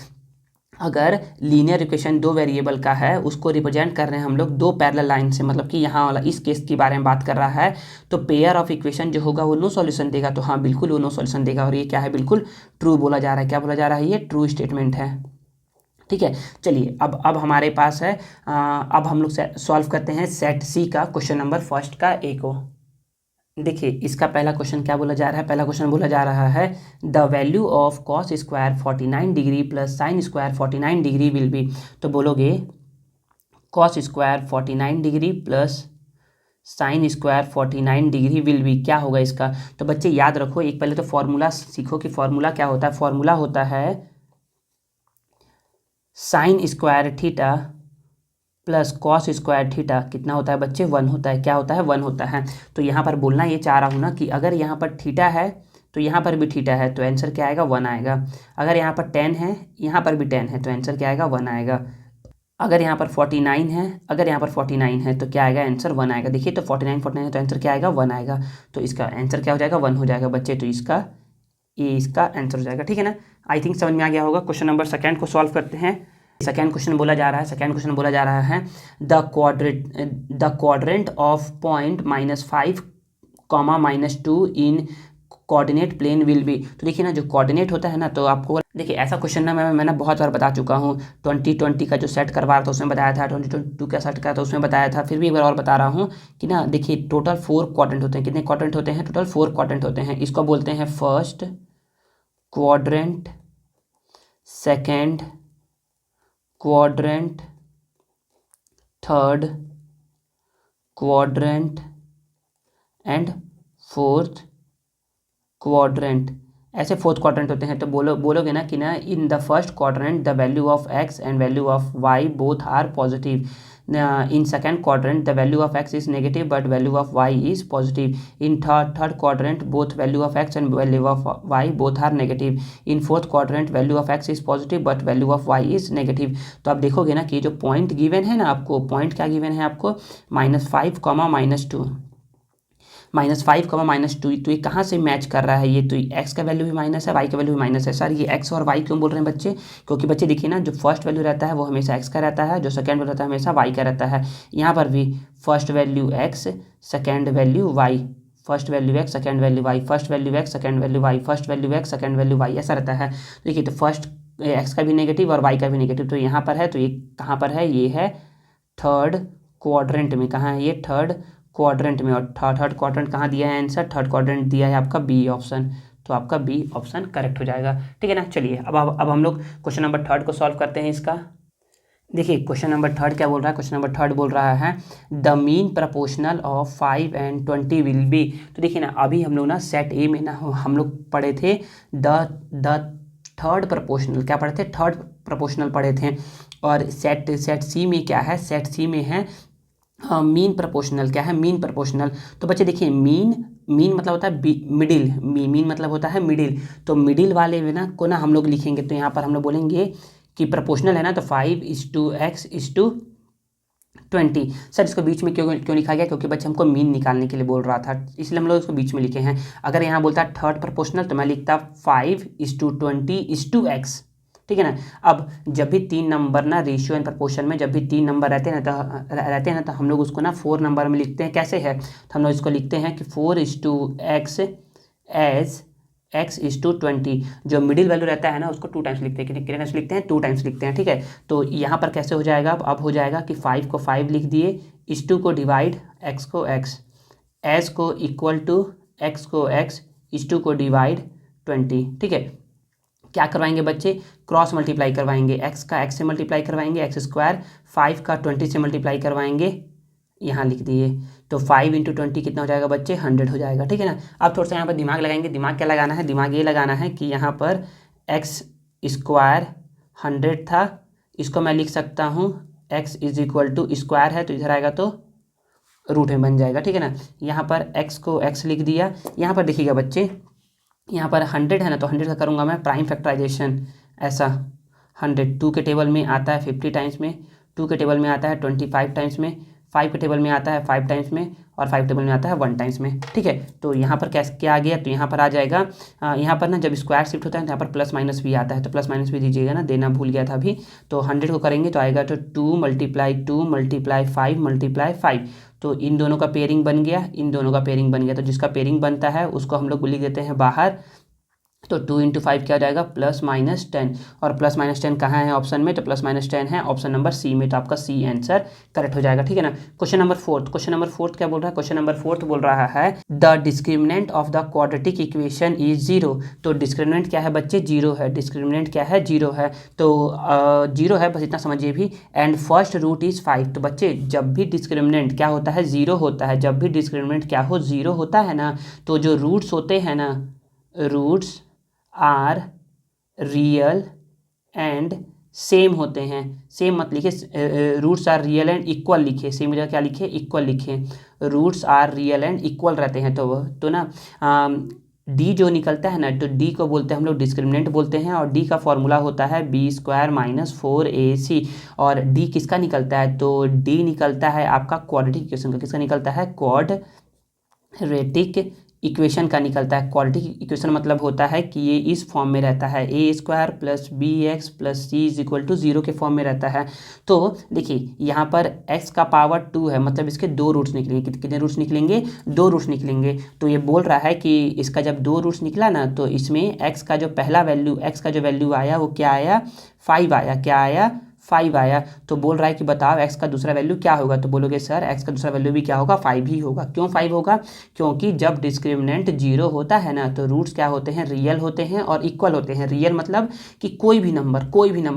अगर लीनियर इक्वेशन 2 वेरिएबल का है, उसको रिप्रेजेंट कर रहे हैं हम लोग 2 पैरेलल लाइन से, मतलब कि यहाँ वाला इस केस के बारे में बात कर रहा है, तो पेयर ऑफ इक्वेशन जो होगा वो नो सॉल्यूशन देगा। तो हाँ बिल्कुल वो नो सॉल्यूशन देगा, और ये क्या है? बिल्कुल ट्रू बोला जा रहा है। क्या बोला जा रहा है? ये ट्रू स्टेटमेंट है, ठीक है। चलिए अब हमारे पास है, अब हम लोग सॉल्व करते हैं सेट सी का क्वेश्चन नंबर फर्स्ट का ए को। देखिए इसका पहला क्वेश्चन क्या बोला जा रहा है? पहला क्वेश्चन बोला जा रहा है the value of cos square 49 degree plus sine square 49 degree will be. तो बोलोगे cos square 49 degree plus sine square 49 degree will be, क्या होगा इसका? तो बच्चे याद रखो, एक पहले तो फॉर्मूला सीखो कि फॉर्मूला क्या होता है। फॉर्मूला होता है sine square theta plus cos square theta, कितना होता है बच्चे? 1 होता है। क्या होता है? 1 होता है। तो यहाँ पर बोलना ये चाह रहा हूँ ना कि अगर यहाँ पर थीटा है तो यहाँ पर भी थीटा है, तो आंसर क्या आएगा? 1 आएगा। अगर यहाँ पर 10 है, यहाँ पर भी 10 है, तो आंसर क्या आएगा? 1 आएगा। अगर यहाँ पर 49 है, अगर यहाँ पर 49 है तो क्या आएगा आंसर 1 आएगा। देखिए तो 49 है तो आंसर क्या आएगा 1 आएगा, तो इसका आंसर क्या हो जाएगा 1 हो जाएगा बच्चे। तो इसका आंसर हो जाएगा, ठीक है ना। आई थिंक समझ में आ गया होगा। क्वेश्चन नंबर सेकंड को सॉल्व करते हैं। सेकंड क्वेश्चन बोला जा रहा है the quadrant of point -5, -2 in coordinate plane will be. तो देखिए ना, जो कोऑर्डिनेट होता है ना, तो आपको देखिए ऐसा क्वेश्चन ना मैंने बहुत बार बता चुका हूँ। 2020 का जो सेट करवा रहा था उसमें बताया था, 2022 का सेट करा था उसमें बताया था, फिर भी एक बार और बता रहा हूँ कि ना देखिए टोटल 4 क्वाड्रेंट होते हैं। कितने क्वाड्रेंट होते हैं? टोटल 4 क्वाड्रेंट होते हैं। इसको बोलते हैं first quadrant, second quadrant, third quadrant and fourth quadrant. ऐसे 4th क्वाड्रेंट होते हैं। तो बोलोगे ना कि ना in the first quadrant the value of X and value of Y both are positive. In second quadrant the value of X is negative but value of Y is positive. In third quadrant both value of X and value of Y both are negative. In fourth quadrant value of X is positive but value of Y is negative. तो आप देखोगे ना कि जो point given है ना, आपको point क्या गिवन है आपको? -5, -2, -5, -2। तो ये कहाँ से मैच कर रहा है? ये तो एक्स का वैल्यू भी माइनस है, वाई का वैल्यू भी माइनस है। सर ये एक्स और वाई क्यों बोल रहे हैं बच्चे? क्योंकि बच्चे देखिए ना, जो फर्स्ट वैल्यू रहता है वो हमेशा एक्स का रहता है, जो सेकंड वैल्यू रहता है हमेशा वाई का रहता है। यहाँ पर भी first value X, second value Y, first value X, second value Y, first value X, second value Y, first value X, second value Y, ऐसा रहता है। देखिए तो फर्स्ट एक्स का भी नेगेटिव और वाई का भी नेगेटिव, तो यहाँ पर है। तो ये कहाँ पर है? ये है थर्ड क्वाड्रेंट में। कहाँ है ये? थर्ड क्वाड्रेंट में। और थर्ड क्वाड्रेंट कहाँ दिया है आंसर? थर्ड क्वाड्रेंट दिया है आपका बी ऑप्शन। तो आपका बी ऑप्शन करेक्ट हो जाएगा, ठीक है ना। चलिए अब हम लोग क्वेश्चन नंबर 3 को सॉल्व करते हैं इसका। देखिए क्वेश्चन नंबर 3 क्या बोल रहा है? क्वेश्चन नंबर 3 बोल रहा है the mean proportional of 5 and 20 will be. तो देखिए ना, अभी हम लोग ना सेट ए में ना हम लोग पढ़े थे द थर्ड प्रपोर्शनल। क्या पढ़े थे? थर्ड प्रपोर्शनल पढ़े थे। और सेट सी में क्या है? सेट सी में है मीन प्रपोर्शनल। क्या है? Mean proportional. तो बच्चे देखिए, मीन मतलब होता है मिडिल, मीन मतलब होता है मिडिल। तो मिडिल वाले में ना को ना हम लोग लिखेंगे, तो यहाँ पर हम लोग बोलेंगे कि प्रपोर्शनल है ना, तो 5:x:20। सर इसको बीच में क्यों लिखा गया? क्योंकि बच्चे हमको मीन निकालने के लिए बोल रहा था, इसलिए हम लोग इसको बीच में लिखे हैं। अगर यहाँ बोलता है थर्ड प्रपोर्शनल तो मैं लिखता 5:20:x, ठीक है ना। अब जब भी 3 नंबर ना रेशियो एंड प्रपोर्शन में जब भी 3 नंबर रहते हैं ना तो हम लोग उसको ना 4 नंबर में लिखते हैं। कैसे है? तो हम लोग इसको लिखते हैं कि 4:x एज x:20। जो मिडिल वैल्यू रहता है ना उसको 2 टाइम्स लिखते हैं। कितने टाइम्स लिखते हैं? 2 टाइम्स लिखते हैं, ठीक है। तो यहाँ पर कैसे हो जाएगा? अब हो जाएगा कि 5 को 5 लिख दिए, इस 2 को डिवाइड, x को x, एस को इक्वल टू x को x, इस 2 को डिवाइड 20, ठीक है। क्या करवाएंगे बच्चे? क्रॉस मल्टीप्लाई करवाएंगे। x का x से मल्टीप्लाई करवाएंगे, x², 5 का 20 से मल्टीप्लाई करवाएंगे, यहाँ लिख दिए। तो 5 × 20 कितना हो जाएगा बच्चे? 100 हो जाएगा, ठीक है ना। अब थोड़ा सा यहाँ पर दिमाग लगाएंगे। दिमाग क्या लगाना है? दिमाग ये लगाना है कि यहाँ पर x² 100 था, इसको मैं लिख सकता हूँ x = स्क्वायर है तो इधर आएगा तो रूट में बन जाएगा, ठीक है ना। यहाँ पर x को x लिख दिया। यहाँ पर देखिएगा बच्चे, यहाँ पर 100 है ना, तो 100 का करूँगा मैं प्राइम फैक्टराइजेशन। ऐसा 100 2 के टेबल में आता है 50 टाइम्स में, 2 के टेबल में आता है 25 टाइम्स में, 5 के टेबल में आता है 5 टाइम्स में, और 5 टेबल में आता है 1 टाइम्स में, ठीक है। तो यहाँ पर क्या आ गया? तो यहाँ पर आ जाएगा, यहाँ पर ना जब स्क्वायर शिफ्ट होता है तो यहाँ पर प्लस माइनस भी आता है, तो प्लस माइनस भी दीजिएगा ना, देना भूल गया था अभी। तो 100 को करेंगे तो आएगा तो 2 × 2 × 5 × 5। तो इन दोनों का पेयरिंग बन गया, इन दोनों का पेयरिंग बन गया। तो जिसका पेयरिंग बनता है उसको हम लोग लिख देते हैं बाहर। तो 2 × 5 क्या हो जाएगा? +-10। और +-10 कहाँ है ऑप्शन में? तो +-10 है ऑप्शन नंबर सी में। तो आपका सी आंसर करेक्ट हो जाएगा, ठीक है ना। क्वेश्चन नंबर 4 क्या बोल रहा है? क्वेश्चन नंबर 4 बोल रहा है the discriminant of the quadratic equation is 0। तो डिस्क्रिमिनेंट क्या है बच्चे? 0 है। डिस्क्रिमिनेंट क्या है? 0 है। तो 0 है, बस इतना समझिए भी। And first root is 5। तो बच्चे जब भी डिस्क्रिमिनेंट क्या होता है? 0 होता है। जब भी डिस्क्रिमिनेंट क्या हो? 0 होता है ना, तो जो रूट्स होते हैं ना, roots are real and same होते हैं। सेम मत लिखे, roots are real and equal लिखे। सेम जगह क्या लिखे? इक्वल लिखे। Roots are real and equal रहते हैं। तो ना डी जो निकलता है ना, तो डी को बोलते हैं हम लोग डिस्क्रिमिनेंट बोलते हैं, और डी का फॉर्मूला होता है b² - 4ac। और डी किसका निकलता है, तो डी निकलता है आपका क्वाड्रेटिक इक्वेशन का। किसका निकलता है, क्वाड्रेटिक इक्वेशन का निकलता है। क्वाड्रेटिक इक्वेशन मतलब होता है कि ये इस फॉर्म में रहता है, a² + bx + c = 0 के फॉर्म में रहता है। तो देखिए यहाँ पर x का पावर 2 है, मतलब इसके 2 रूट्स निकलेंगे। कितने रूट्स निकलेंगे, 2 रूट्स निकलेंगे। तो ये बोल रहा है कि इसका जब 2 रूट्स निकला ना, तो इसमें x का जो पहला वैल्यू, x का जो वैल्यू आया वो क्या आया, 5 आया। क्या आया, 5 आया। तो बोल रहा है कि बताओ x का दूसरा वैल्यू क्या होगा, तो बोलोगे सर x का दूसरा वैल्यू भी क्या होगा, 5 ही होगा। क्यों 5 होगा, क्योंकि जब डिस्क्रिमिनेंट 0 होता है ना, तो रूट्स क्या होते हैं, रियल होते हैं और इक्वल होते हैं। रियल मतलब कि कोई भी नंबर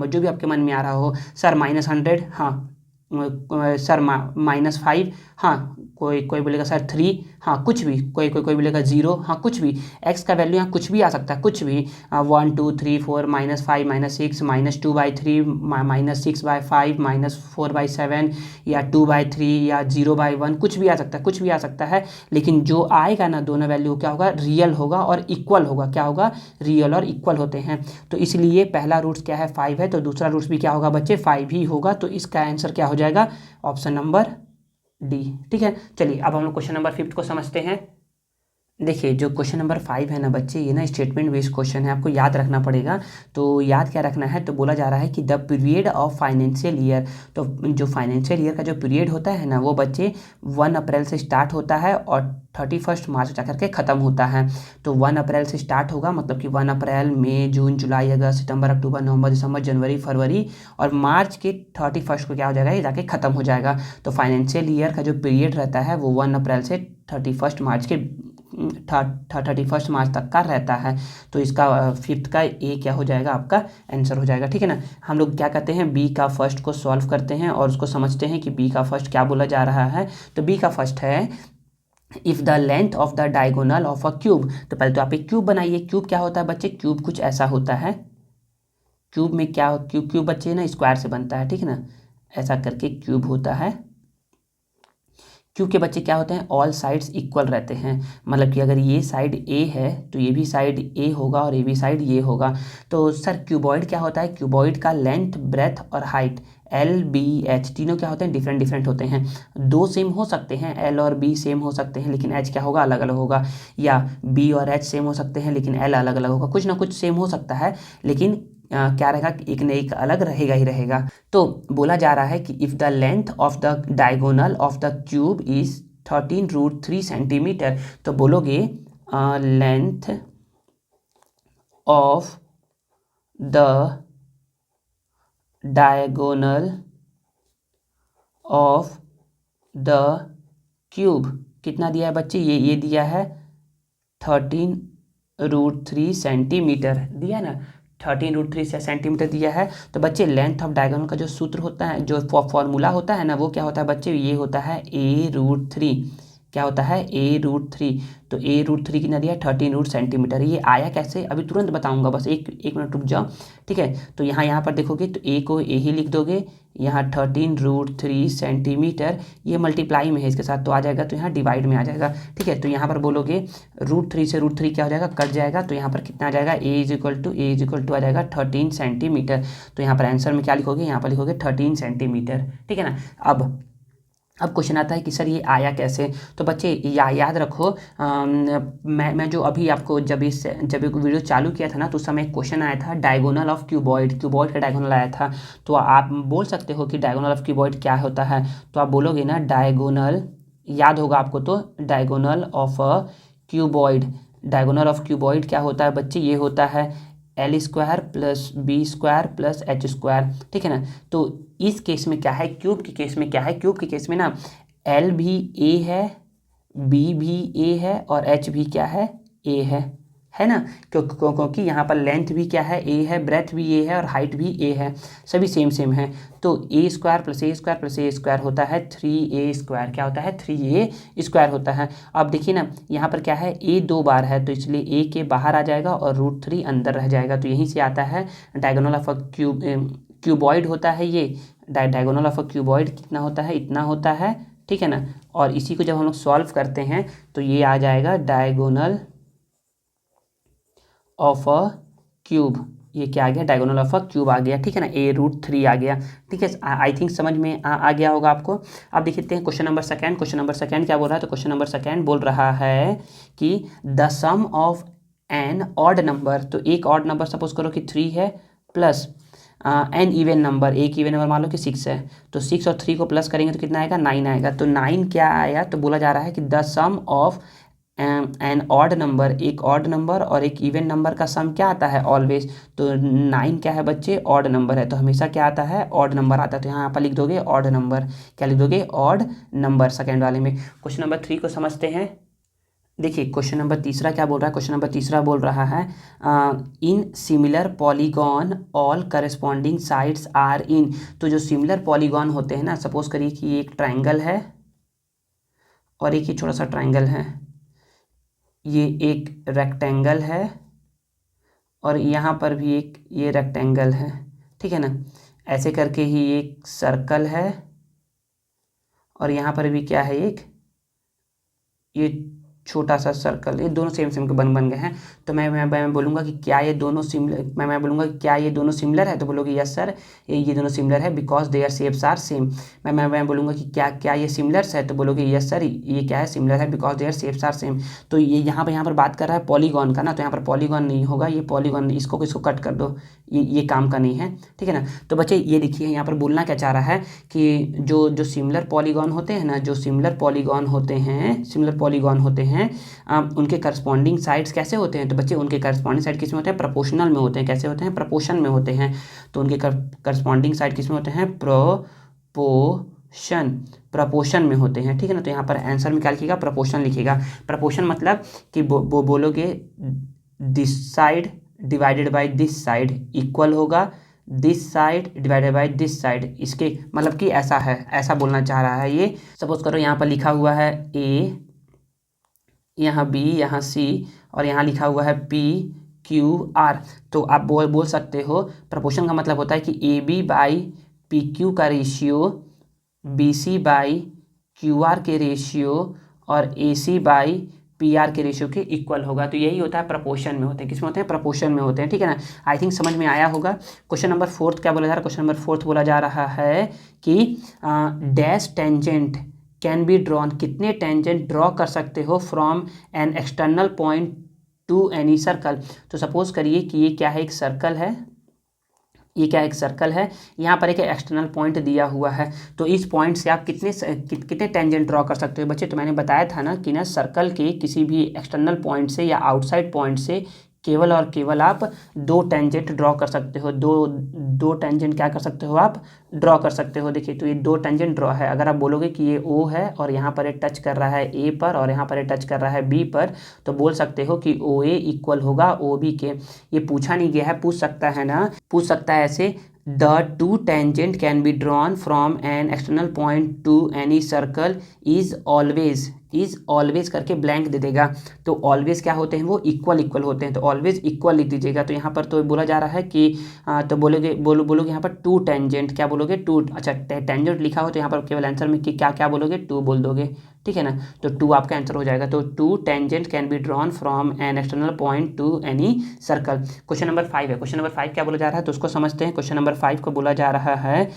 जो भी आपके मन में आ रहा हो, सर -100, हाँ, सर -5, हाँ, कोई बोलेगा सर 3, हाँ, कुछ भी, कोई बोलेगा 0, हाँ, कुछ भी। x का वैल्यू यहाँ कुछ भी आ सकता है, कुछ भी, 1 2 3 4 -5 -6 -2/3 -6/5 -4/7 या 2/3 या 0/1, कुछ भी आ सकता है, कुछ भी आ सकता है। लेकिन जो आएगा ना, दोनों वैल्यू क्या होगा, रियल होगा और इक्वल होगा। क्या होगा, रियल और इक्वल होते हैं। तो इसलिए पहला रूट्स क्या है, 5 है, तो दूसरा रूट्स भी क्या होगा बच्चे, 5 ही होगा। तो इसका आंसर क्या हो जाएगा, ऑप्शन नंबर डी। ठीक है, चलिए अब हम लोग क्वेश्चन नंबर 5 को समझते हैं। देखिए जो क्वेश्चन नंबर 5 है ना बच्चे, ये ना स्टेटमेंट बेस्ड क्वेश्चन है, आपको याद रखना पड़ेगा। तो याद क्या रखना है, तो बोला जा रहा है कि the period of financial year, तो जो फाइनेंशियल ईयर का जो पीरियड होता है ना, वो बच्चे 1 अप्रैल से स्टार्ट होता है और 31 मार्च जाकर के ख़त्म होता है। तो 1 अप्रैल से स्टार्ट होगा, मतलब कि 1 अप्रैल, मई, जून, जुलाई, अगस्त, सितंबर, अक्टूबर, नवंबर, दिसंबर, जनवरी, फरवरी, और मार्च के 31 को क्या हो जाएगा, ये जाके ख़त्म हो जाएगा। तो फाइनेंशियल ईयर का जो पीरियड रहता है वो 1 अप्रैल से 31 मार्च के 31 मार्च तक का रहता है। तो इसका 5th का ए क्या हो जाएगा, आपका आंसर हो जाएगा। ठीक है ना। हम लोग क्या करते हैं, बी का फर्स्ट को सॉल्व करते हैं और उसको समझते हैं कि बी का फर्स्ट क्या बोला जा रहा है। तो बी का फर्स्ट है, if the length of the diagonal of a cube. तो पहले तो आप एक क्यूब बनाइए। क्यूब क्या होता है बच्चे, क्यूब कुछ ऐसा होता है। क्यूब में क्या, क्यूब बच्चे ना स्क्वायर से बनता है, ठीक है ना, ऐसा करके क्यूब होता है। क्यूब के बच्चे क्या होते हैं, ऑल साइड्स इक्वल रहते हैं, मतलब कि अगर ये साइड ए है तो ये भी साइड ए होगा और ये भी साइड ये होगा। तो सर क्यूबॉइड क्या होता है, क्यूबॉइड का लेंथ, ब्रेथ और हाइट LBH तीनों क्या होते हैं, डिफरेंट होते हैं। दो सेम हो सकते हैं, L और B सेम हो सकते हैं, लेकिन H क्या होगा, अलग अलग होगा। या B और H सेम हो सकते हैं लेकिन L अलग अलग होगा। कुछ ना कुछ सेम हो सकता है, लेकिन क्या रहेगा, एक न एक अलग रहेगा ही रहेगा। तो बोला जा रहा है कि if the length of the diagonal of the cube is 13√3 centimetre. तो बोलोगे length of the diagonal of the cube कितना दिया है बच्चे, ये दिया है 13√3 सेंटीमीटर दिया ना, 13√3 सेंटीमीटर दिया है। तो बच्चे लेंथ ऑफ डायगोनल का जो सूत्र होता है, जो फॉर्मूला होता है ना, वो क्या होता है बच्चे, ये होता है A√3। क्या होता है, A√3। तो A√3 कितना दिया, 13 सेंटीमीटर। ये आया कैसे, अभी तुरंत बताऊंगा, बस एक मिनट रुक जाओ। ठीक है, तो यहाँ पर देखोगे तो A को A ही लिख दोगे, यहाँ 13√3 सेंटीमीटर, ये मल्टीप्लाई में है इसके साथ तो आ जाएगा, तो यहाँ डिवाइड में आ जाएगा। ठीक है, तो यहाँ पर बोलोगे √3 से √3 क्या हो जाएगा, कट जाएगा। तो यहाँ पर कितना आ जाएगा, A = आ जाएगा 13 सेंटीमीटर। तो यहाँ पर आंसर में क्या लिखोगे, यहाँ पर लिखोगे 13 सेंटीमीटर। ठीक है ना। अब क्वेश्चन आता है कि सर ये आया कैसे। तो बच्चे याद रखो, मैं जो अभी आपको जब एक वीडियो चालू किया था ना, तो उस समय एक क्वेश्चन आया था, डायगोनल ऑफ क्यूबॉइड का डायगोनल आया था। तो आप बोल सकते हो कि डायगोनल ऑफ क्यूबॉइड क्या होता है। तो आप बोलोगे ना, डायगोनल, याद होगा आपको, तो diagonal of a cuboid, diagonal of cuboid क्या होता है बच्चे, ये होता है L² + B² + H²। ठीक है ना। तो इस केस में क्या है, क्यूब के केस में क्या है, क्यूब के केस में ना L भी A है, B भी A है और H भी क्या है, A है ना। क्योंकि यहाँ पर लेंथ भी क्या है, A है, ब्रेथ भी A है और हाइट भी A है, सभी सेम है। तो A² + A² + A² होता है 3A²। क्या होता है, 3A² होता है। अब देखिए ना, यहाँ पर क्या है, A 2 बार है, तो इसलिए A के बाहर आ जाएगा और √3 अंदर रह जाएगा। तो यहीं से आता है डायगोनल ऑफ अ क्यूबॉइड होता है ये। डायगोनल ऑफ अ क्यूबॉइड कितना होता है, इतना होता है। ठीक है ना। और इसी को जब हम लोग सॉल्व करते हैं तो ये आ जाएगा डायगोनल ऑफ अ क्यूब, ये क्या आ गया, डायगोनल ऑफ अ क्यूब आ गया, ठीक है ना, a√3 आ गया, ठीक है। आई थिंक समझ में आ गया होगा आपको। अब देखते हैं question number second. Question number second क्या बोल रहा है, तो क्वेश्चन नंबर सेकंड बोल रहा है कि the sum of an odd number, तो एक ऑड नंबर सपोज करो कि 3 है, प्लस एन इवन नंबर, एक इवन नंबर मान लो कि 6 है, तो 6 और 3 को प्लस करेंगे तो कितना आएगा, 9 आएगा। तो 9 क्या आया, तो बोला जा रहा है कि the sum of an odd number, एक ऑड नंबर और एक इवन नंबर का सम क्या आता है, ऑलवेज। तो 9 क्या है बच्चे, ऑड नंबर है, तो हमेशा क्या आता है, ऑड नंबर आता है। तो यहाँ पर लिख दोगे ऑड नंबर, क्या लिख दोगे, ऑड नंबर सेकेंड वाले में। क्वेश्चन नंबर 3 को समझते हैं। देखिए क्वेश्चन नंबर तीसरा क्या बोल रहा है, क्वेश्चन नंबर तीसरा बोल रहा है in similar polygon all corresponding sides are in. तो जो सिमिलर पॉलीगॉन होते हैं ना, सपोज करिए कि ये एक ट्राइंगल है और एक ही छोटा सा ट्राइंगल है, ये एक रेक्टेंगल है और यहाँ पर भी एक ये रेक्टेंगल है, ठीक है ना। ऐसे करके ही एक सर्कल है और यहाँ पर भी क्या है, एक ये छोटा सा सर्कल, ये दोनों सेम सेम के बन गए हैं। तो मैं बोलूँगा कि क्या ये दोनों सिमिलर, मैं बोलूँगा कि क्या ये दोनों सिमिलर है, तो बोलोगे यस सर ये दोनों सिमिलर है because their shapes are same. मैं बोलूँगा कि क्या ये सिमिलर्स है, तो बोलोगे यस सर ये क्या है, सिमिलर है because their shapes are same. तो ये यहाँ पर बात कर रहा है पॉलीगॉन का ना, तो यहाँ पर पॉलीगॉन नहीं होगा, ये पॉलीगॉन, इसको कट कर दो, ये काम का नहीं है, ठीक है ना। तो बच्चे ये देखिए यहाँ पर बोलना क्या चाह रहा है कि जो सिमिलर पॉलीगॉन होते हैं ना, जो सिमिलर पॉलीगॉन होते हैं उनके करस्पॉन्डिंग साइड्स कैसे होते हैं, तो बच्चे उनके करस्पॉन्डिंग साइड किस में होते हैं, प्रोपोर्शनल में होते हैं। कैसे होते हैं, प्रोपोर्शन में होते हैं। तो उनके करस्पॉन्डिंग साइड किस में होते हैं, प्रपोर्शन में होते हैं, ठीक है ना। तो यहाँ पर आंसर में क्या लिखिएगा, प्रपोर्शन लिखिएगा। प्रपोर्शन मतलब कि बोलोगे this side divided by this side equal होगा this side divided by this side, इसके मतलब कि ऐसा है, ऐसा बोलना चाह रहा है ये। सपोज करो यहाँ पर लिखा हुआ है ए, यहाँ बी, यहाँ सी और यहाँ लिखा हुआ है पी क्यू आर। तो आप बोल सकते हो, प्रपोर्शन का मतलब होता है कि A B by P Q का ratio B C by Q R के रेशियो और A C by P R के रेशियो के इक्वल होगा। तो यही होता है प्रपोर्शन में होते हैं, किसमें होते हैं, प्रपोर्शन में होते हैं, ठीक है ना। आई थिंक समझ में आया होगा। क्वेश्चन नंबर फोर्थ क्या बोला जा रहा है, क्वेश्चन नंबर फोर्थ बोला जा रहा है कि dash tangent can be drawn, कितने टेंजेंट ड्रॉ कर सकते हो from an external point two any circle. तो सपोज करिए कि ये क्या है, एक सर्कल है, ये क्या एक सर्कल है, यहाँ पर एक एक्सटर्नल पॉइंट दिया हुआ है। तो इस पॉइंट से आप कितने टेंजेंट ड्रॉ कर सकते हो बच्चे। तो मैंने बताया था ना कि ना सर्कल के किसी भी एक्सटर्नल पॉइंट से या आउटसाइड पॉइंट से केवल और केवल आप 2 टेंजेंट ड्रॉ कर सकते हो। दो टेंजेंट क्या कर सकते हो, आप ड्रॉ कर सकते हो। देखिए तो ये 2 टेंजेंट ड्रॉ है। अगर आप बोलोगे कि ये ओ है और यहाँ पर ये टच कर रहा है ए पर और यहाँ पर ये टच कर रहा है बी पर, तो बोल सकते हो कि ओ ए इक्वल होगा ओ बी के। ये पूछा नहीं गया है, पूछ सकता है ना, पूछ सकता है ऐसे, the 2 tangent can be drawn from an external point two any circle is always करके ब्लैंक दे देगा। तो ऑलवेज क्या होते हैं, वो इक्वल होते हैं, तो ऑलवेज इक्वल लिख दीजिएगा। तो यहाँ पर तो बोला जा रहा है कि तो बोलोगे यहाँ पर 2 टेंजेंट, क्या बोलोगे 2, अच्छा टेंजेंट लिखा हो तो यहाँ पर केवल आंसर में कि क्या बोलोगे 2 बोल दोगे, ठीक है ना। तो 2 आपका आंसर हो जाएगा। तो 2 tangent can be drawn from an external point two any circle. Question number 5 है। क्वेश्चन नंबर 5 क्या बोला जा रहा है, तो उसको समझते हैं। क्वेश्चन नंबर 5 को बोला जा रहा है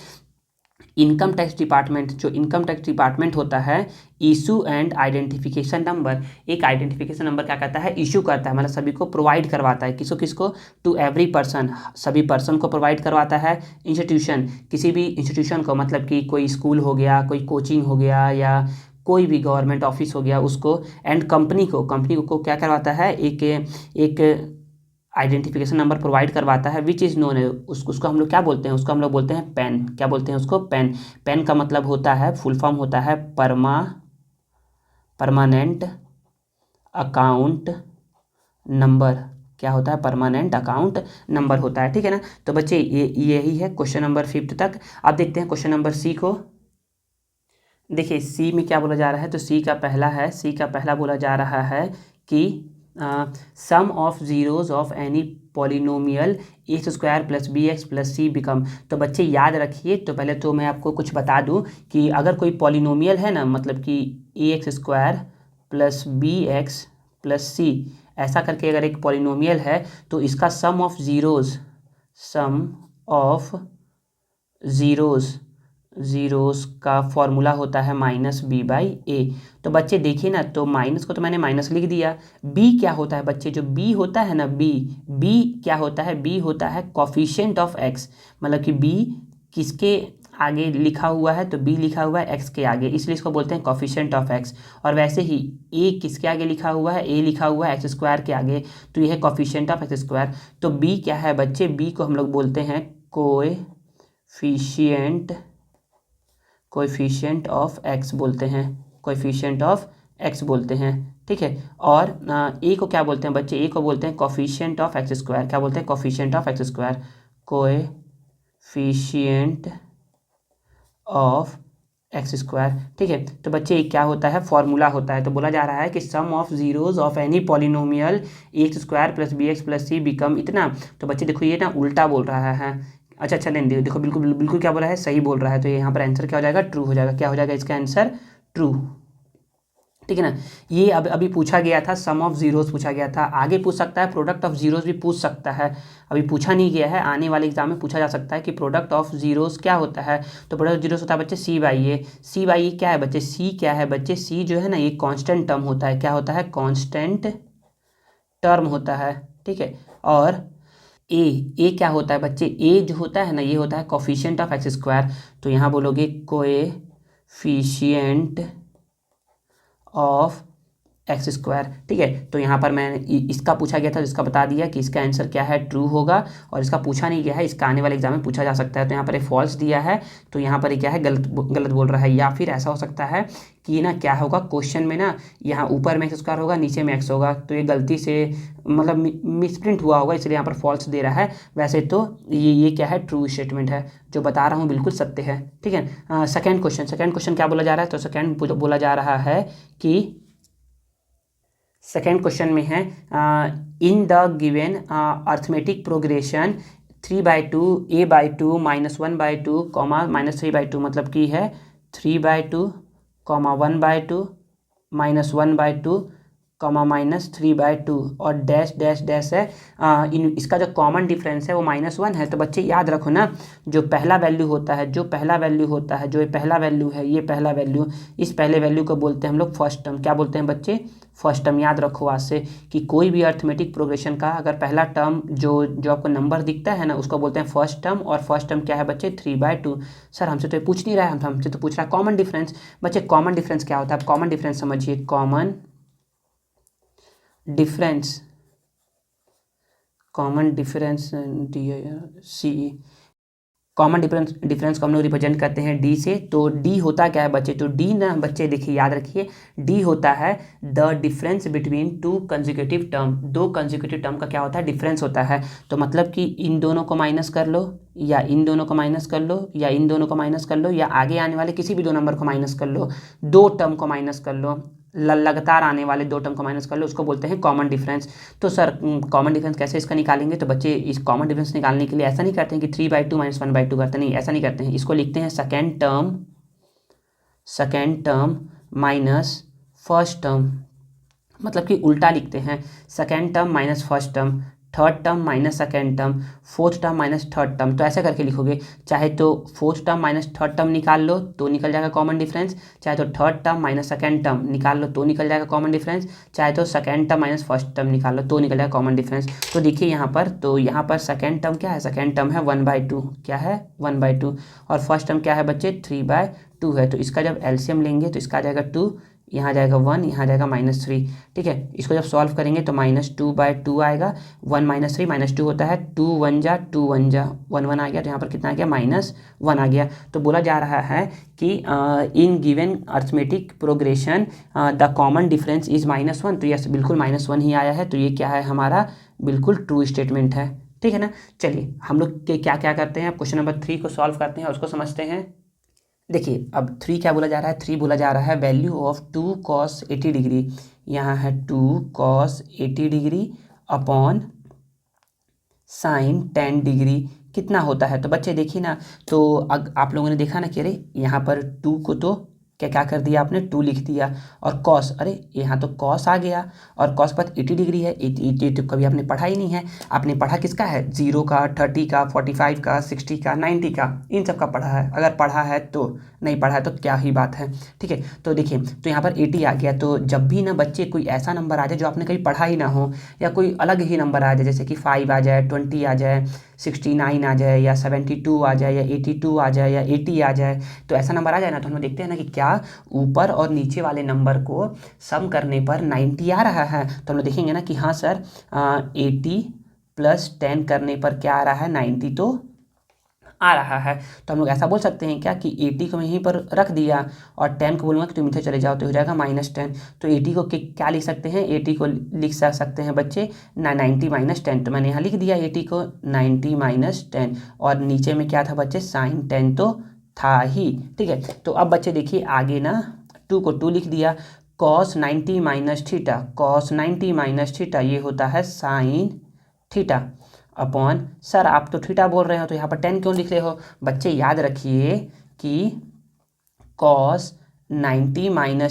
इनकम टैक्स डिपार्टमेंट, जो इनकम टैक्स डिपार्टमेंट होता है, इशू एंड आइडेंटिफिकेशन नंबर, एक आइडेंटिफिकेशन नंबर क्या करता है, इशू करता है, मतलब सभी को प्रोवाइड करवाता है। किसको टू एवरी पर्सन, सभी पर्सन को प्रोवाइड करवाता है। इंस्टीट्यूशन, किसी भी इंस्टीट्यूशन को, मतलब कि कोई स्कूल हो गया, कोई कोचिंग हो गया या कोई भी गवर्नमेंट ऑफिस हो गया उसको। एंड कंपनी को क्या करवाता है, एक आइडेंटिफिकेशन नंबर प्रोवाइड करवाता है, विच इज़ नोन है, उसको हम लोग क्या बोलते हैं, उसको हम लोग बोलते हैं पैन। क्या बोलते हैं उसको, पैन। पैन का मतलब होता है, फुल फॉर्म होता है परमानेंट अकाउंट नंबर। क्या होता है, परमानेंट अकाउंट नंबर होता है, ठीक है ना। तो बच्चे यही है क्वेश्चन नंबर 5 तक। अब देखते हैं क्वेश्चन नंबर सी को। देखिए सी में क्या बोला जा रहा है, तो सी का पहला बोला जा रहा है कि sum of zeros of any polynomial x square plus B x plus c become. तो बच्चे याद रखिए, तो पहले तो मैं आपको कुछ बता दूं कि अगर कोई पॉलिनोमियल है ना, मतलब कि ए x square plus B x plus c, ऐसा करके अगर एक पॉलिनोमियल है तो इसका सम ऑफ ज़ीरोज़ का फॉर्मूला होता है -b/a। तो बच्चे देखिए ना, तो माइनस को तो मैंने माइनस लिख दिया। b क्या होता है बच्चे, जो b होता है ना, b क्या होता है, b होता है कोफिशिएंट ऑफ x। मतलब कि b किसके आगे लिखा हुआ है, तो b लिखा हुआ है x के आगे, इसलिए इसको बोलते हैं कोफिशिएंट ऑफ x। और वैसे ही a किसके आगे लिखा हुआ है, a लिखा हुआ है एक्स स्क्वायर के आगे, तो ये है कोफिशिएंट ऑफ एक्स स्क्वायर। तो b क्या है बच्चे, b को हम लोग बोलते हैं कोएफिशिएंट ऑफ x बोलते हैं, कोएफिशिएंट ऑफ x बोलते हैं। ठीक है। और a को क्या बोलते हैं बच्चे, a को बोलते हैं कोफिशिएंट ऑफ एक्स स्क्वायर। क्या बोलते हैं, coefficient of x square, coefficient of x square. ठीक है। तो बच्चे ये क्या होता है, फॉर्मूला होता है। तो बोला जा रहा है कि sum of zeros of any polynomial x square plus B x plus c become इतना। तो बच्चे देखो ये ना उल्टा बोल रहा है। अच्छा चलें, देखो बिल्कुल बिल्कुल क्या बोला है, सही बोल रहा है। तो यहाँ पर आंसर क्या हो जाएगा, ट्रू हो जाएगा। क्या हो जाएगा इसका आंसर, ट्रू। ठीक है ना। ये अभी पूछा गया था, सम ऑफ जीरोस पूछा गया था। आगे पूछ सकता है, प्रोडक्ट ऑफ जीरोस भी पूछ सकता है। अभी पूछा नहीं गया है, आने वाले एग्जाम में पूछा जा सकता है कि प्रोडक्ट ऑफ जीरोस क्या होता है। तो प्रोडक्ट ऑफ जीरोस होता है बच्चे c/a। c/a क्या है बच्चे, c क्या है बच्चे, c जो है ना ये कांस्टेंट टर्म होता है। क्या होता है, कांस्टेंट टर्म होता है। ठीक है। और ए क्या होता है बच्चे, ए जो होता है ना ये होता है कोफिशिएंट ऑफ एक्स स्क्वायर। तो यहाँ बोलोगे कोएफिशिएंट ऑफ एक्स स्क्वायर। ठीक है। तो यहाँ पर मैं इसका पूछा गया था, जिसका बता दिया कि इसका आंसर क्या है, ट्रू होगा। और इसका पूछा नहीं गया है, इसका आने वाले एग्जाम में पूछा जा सकता है। तो यहाँ पर एक फॉल्स दिया है, तो यहाँ पर क्या है, गलत बोल रहा है। या फिर ऐसा हो सकता है कि ना क्या होगा, क्वेश्चन में ना यहाँ ऊपर में एक्स स्क्वायर होगा, नीचे में एक्स होगा, तो ये गलती से मतलब मिसप्रिंट हुआ होगा, इसलिए यहाँ पर फॉल्स दे रहा है। वैसे तो ये क्या है, ट्रू स्टेटमेंट है। जो बता रहा हूँ बिल्कुल सत्य है। ठीक है। सेकेंड क्वेश्चन क्या बोला जा रहा है, तो सेकेंड बोला जा रहा है कि सेकेंड क्वेश्चन में है in the given arithmetic progression 3/2 a/2 -1/2 -3/2, मतलब कि है 3/2 1/2 -1/2 -3/2 और डैश डैश डैश है। इसका जो कॉमन डिफरेंस है वो -1 है। तो बच्चे याद रखो ना, जो पहला वैल्यू होता है, जो ये पहला वैल्यू है, ये पहला वैल्यू, इस पहले वैल्यू को बोलते हैं हम लोग फर्स्ट टर्म। क्या बोलते हैं बच्चे, फर्स्ट टर्म। याद रखो आज से कि कोई भी अर्थमेटिक प्रोग्रेशन का अगर पहला टर्म जो आपको नंबर दिखता है ना, उसको बोलते हैं फर्स्ट टर्म। और फर्स्ट टर्म क्या है बच्चे, 3/2। सर हमसे तो ये पूछ नहीं रहा है, हमसे तो पूछ रहा है कॉमन डिफरेंस। बच्चे कॉमन डिफरेंस क्या होता है, कॉमन डिफरेंस समझिए। कॉमन डिफरेंस सी, कॉमन डिफरेंस को हम लोग रिप्रेजेंट करते हैं डी से। तो डी होता क्या है बच्चे, तो डी ना बच्चे देखिए याद रखिए, डी होता है the difference between two consecutive term. दो कंसेक्यूटिव टर्म का क्या होता है, डिफरेंस होता है। तो मतलब कि इन दोनों को माइनस कर लो, या इन दोनों को माइनस कर लो, या इन दोनों को माइनस कर लो, या आगे आने वाले किसी भी दो नंबर को माइनस कर लो, दो टर्म को माइनस कर लो, लगातार आने वाले दो टर्म को माइनस कर लो, उसको बोलते हैं कॉमन डिफरेंस। तो सर कॉमन डिफरेंस कैसे इसका निकालेंगे, तो बच्चे इस कॉमन डिफरेंस निकालने के लिए ऐसा नहीं करते हैं कि 3/2 -1/2 करते नहीं, ऐसा नहीं करते हैं। इसको लिखते हैं second term minus first term, मतलब कि उल्टा लिखते हैं। Second term minus first term, third term minus second term, fourth term minus third term. तो ऐसे करके लिखोगे। चाहे तो fourth term minus third term निकाल लो तो निकल जाएगा कॉमन डिफरेंस, चाहे तो third term minus second term निकाल लो तो निकल जाएगा कॉमन डिफरेंस, चाहे तो second term minus first term निकाल लो तो निकल जाएगा कॉमन डिफरेंस। तो देखिए यहाँ पर, तो यहाँ पर सेकेंड टर्म क्या है, सेकेंड टर्म है 1/2। क्या है, 1/2। और फर्स्ट टर्म क्या है बच्चे, 3/2 है। तो इसका जब एलसीएम लेंगे तो इसका आ जाएगा 2, यहाँ जाएगा 1, यहाँ जाएगा -3। ठीक है। इसको जब सॉल्व करेंगे तो -2/2 आएगा। 1 -3 -2 होता है, 2 1 जा 2 1 जा 1 1 आ गया। तो यहाँ पर कितना आ गया, -1 आ गया। तो बोला जा रहा है कि in given arithmetic progression the common difference is -1। तो यस बिल्कुल -1 ही आया है। तो ये क्या है, हमारा बिल्कुल ट्रू स्टेटमेंट है। ठीक है ना। चलिए हम लोग क्या क्या करते हैं, क्वेश्चन नंबर 3 को सॉल्व करते हैं और उसको समझते हैं। देखिए अब 3 क्या बोला जा रहा है, 3 बोला जा रहा है वैल्यू ऑफ 2 cos 80 डिग्री। यहाँ है 2 cos 80 degree upon sine 10 degree कितना होता है। तो बच्चे देखिए ना, तो आप लोगों ने देखा ना कि अरे यहाँ पर 2 को तो क्या क्या कर दिया आपने, 2 लिख दिया। और कॉस, अरे यहाँ तो कॉस आ गया, और कॉस पर 80 डिग्री है। 80 तो कभी आपने पढ़ा ही नहीं है। आपने पढ़ा किसका है, 0 का, 30 का, 45 का, 60 का, 90 का, इन सब का पढ़ा है। अगर पढ़ा है तो, नहीं पढ़ा है तो क्या ही बात है। ठीक है, तो देखिए, तो यहाँ पर 80 आ गया। तो जब भी ना बच्चे कोई ऐसा नंबर आ जाए जो आपने कभी पढ़ा ही ना हो, या कोई अलग ही नंबर आ जाए, जैसे कि 5 आ जाए, 20 आ जाए, 69 आ जाए, या 72 आ जाए, या 82 आ जाए, या 80 आ जाए, तो ऐसा नंबर आ जाए ना, तो हम लोग देखते हैं ना कि क्या ऊपर और नीचे वाले नंबर को सम करने पर 90 आ रहा है। तो हम लोग देखेंगे ना कि हाँ सर, 80 + 10 करने पर क्या आ रहा है, 90 तो आ रहा है। तो हम लोग ऐसा बोल सकते हैं क्या कि 80 को मैं यहीं पर रख दिया, और 10 को बोलूँगा कि तुम इधर चले जाओ, तो हो जाएगा -10। तो 80 को क्या लिख सकते हैं, 80 को लिख सकते हैं बच्चे 90 - 10। तो मैंने यहाँ लिख दिया 80 को 90 - 10, और नीचे में क्या था बच्चे, sin 10 तो था ही। ठीक है, तो अब बच्चे देखिए आगे ना, 2 को 2 लिख दिया, cos 90 - थीटा, cos 90 - थीटा ये होता है sin थीटा, अपॉन, सर आप तो थीटा बोल रहे हो तो यहाँ पर 10 क्यों लिख रहे हो। बच्चे याद रखिए कि cos 90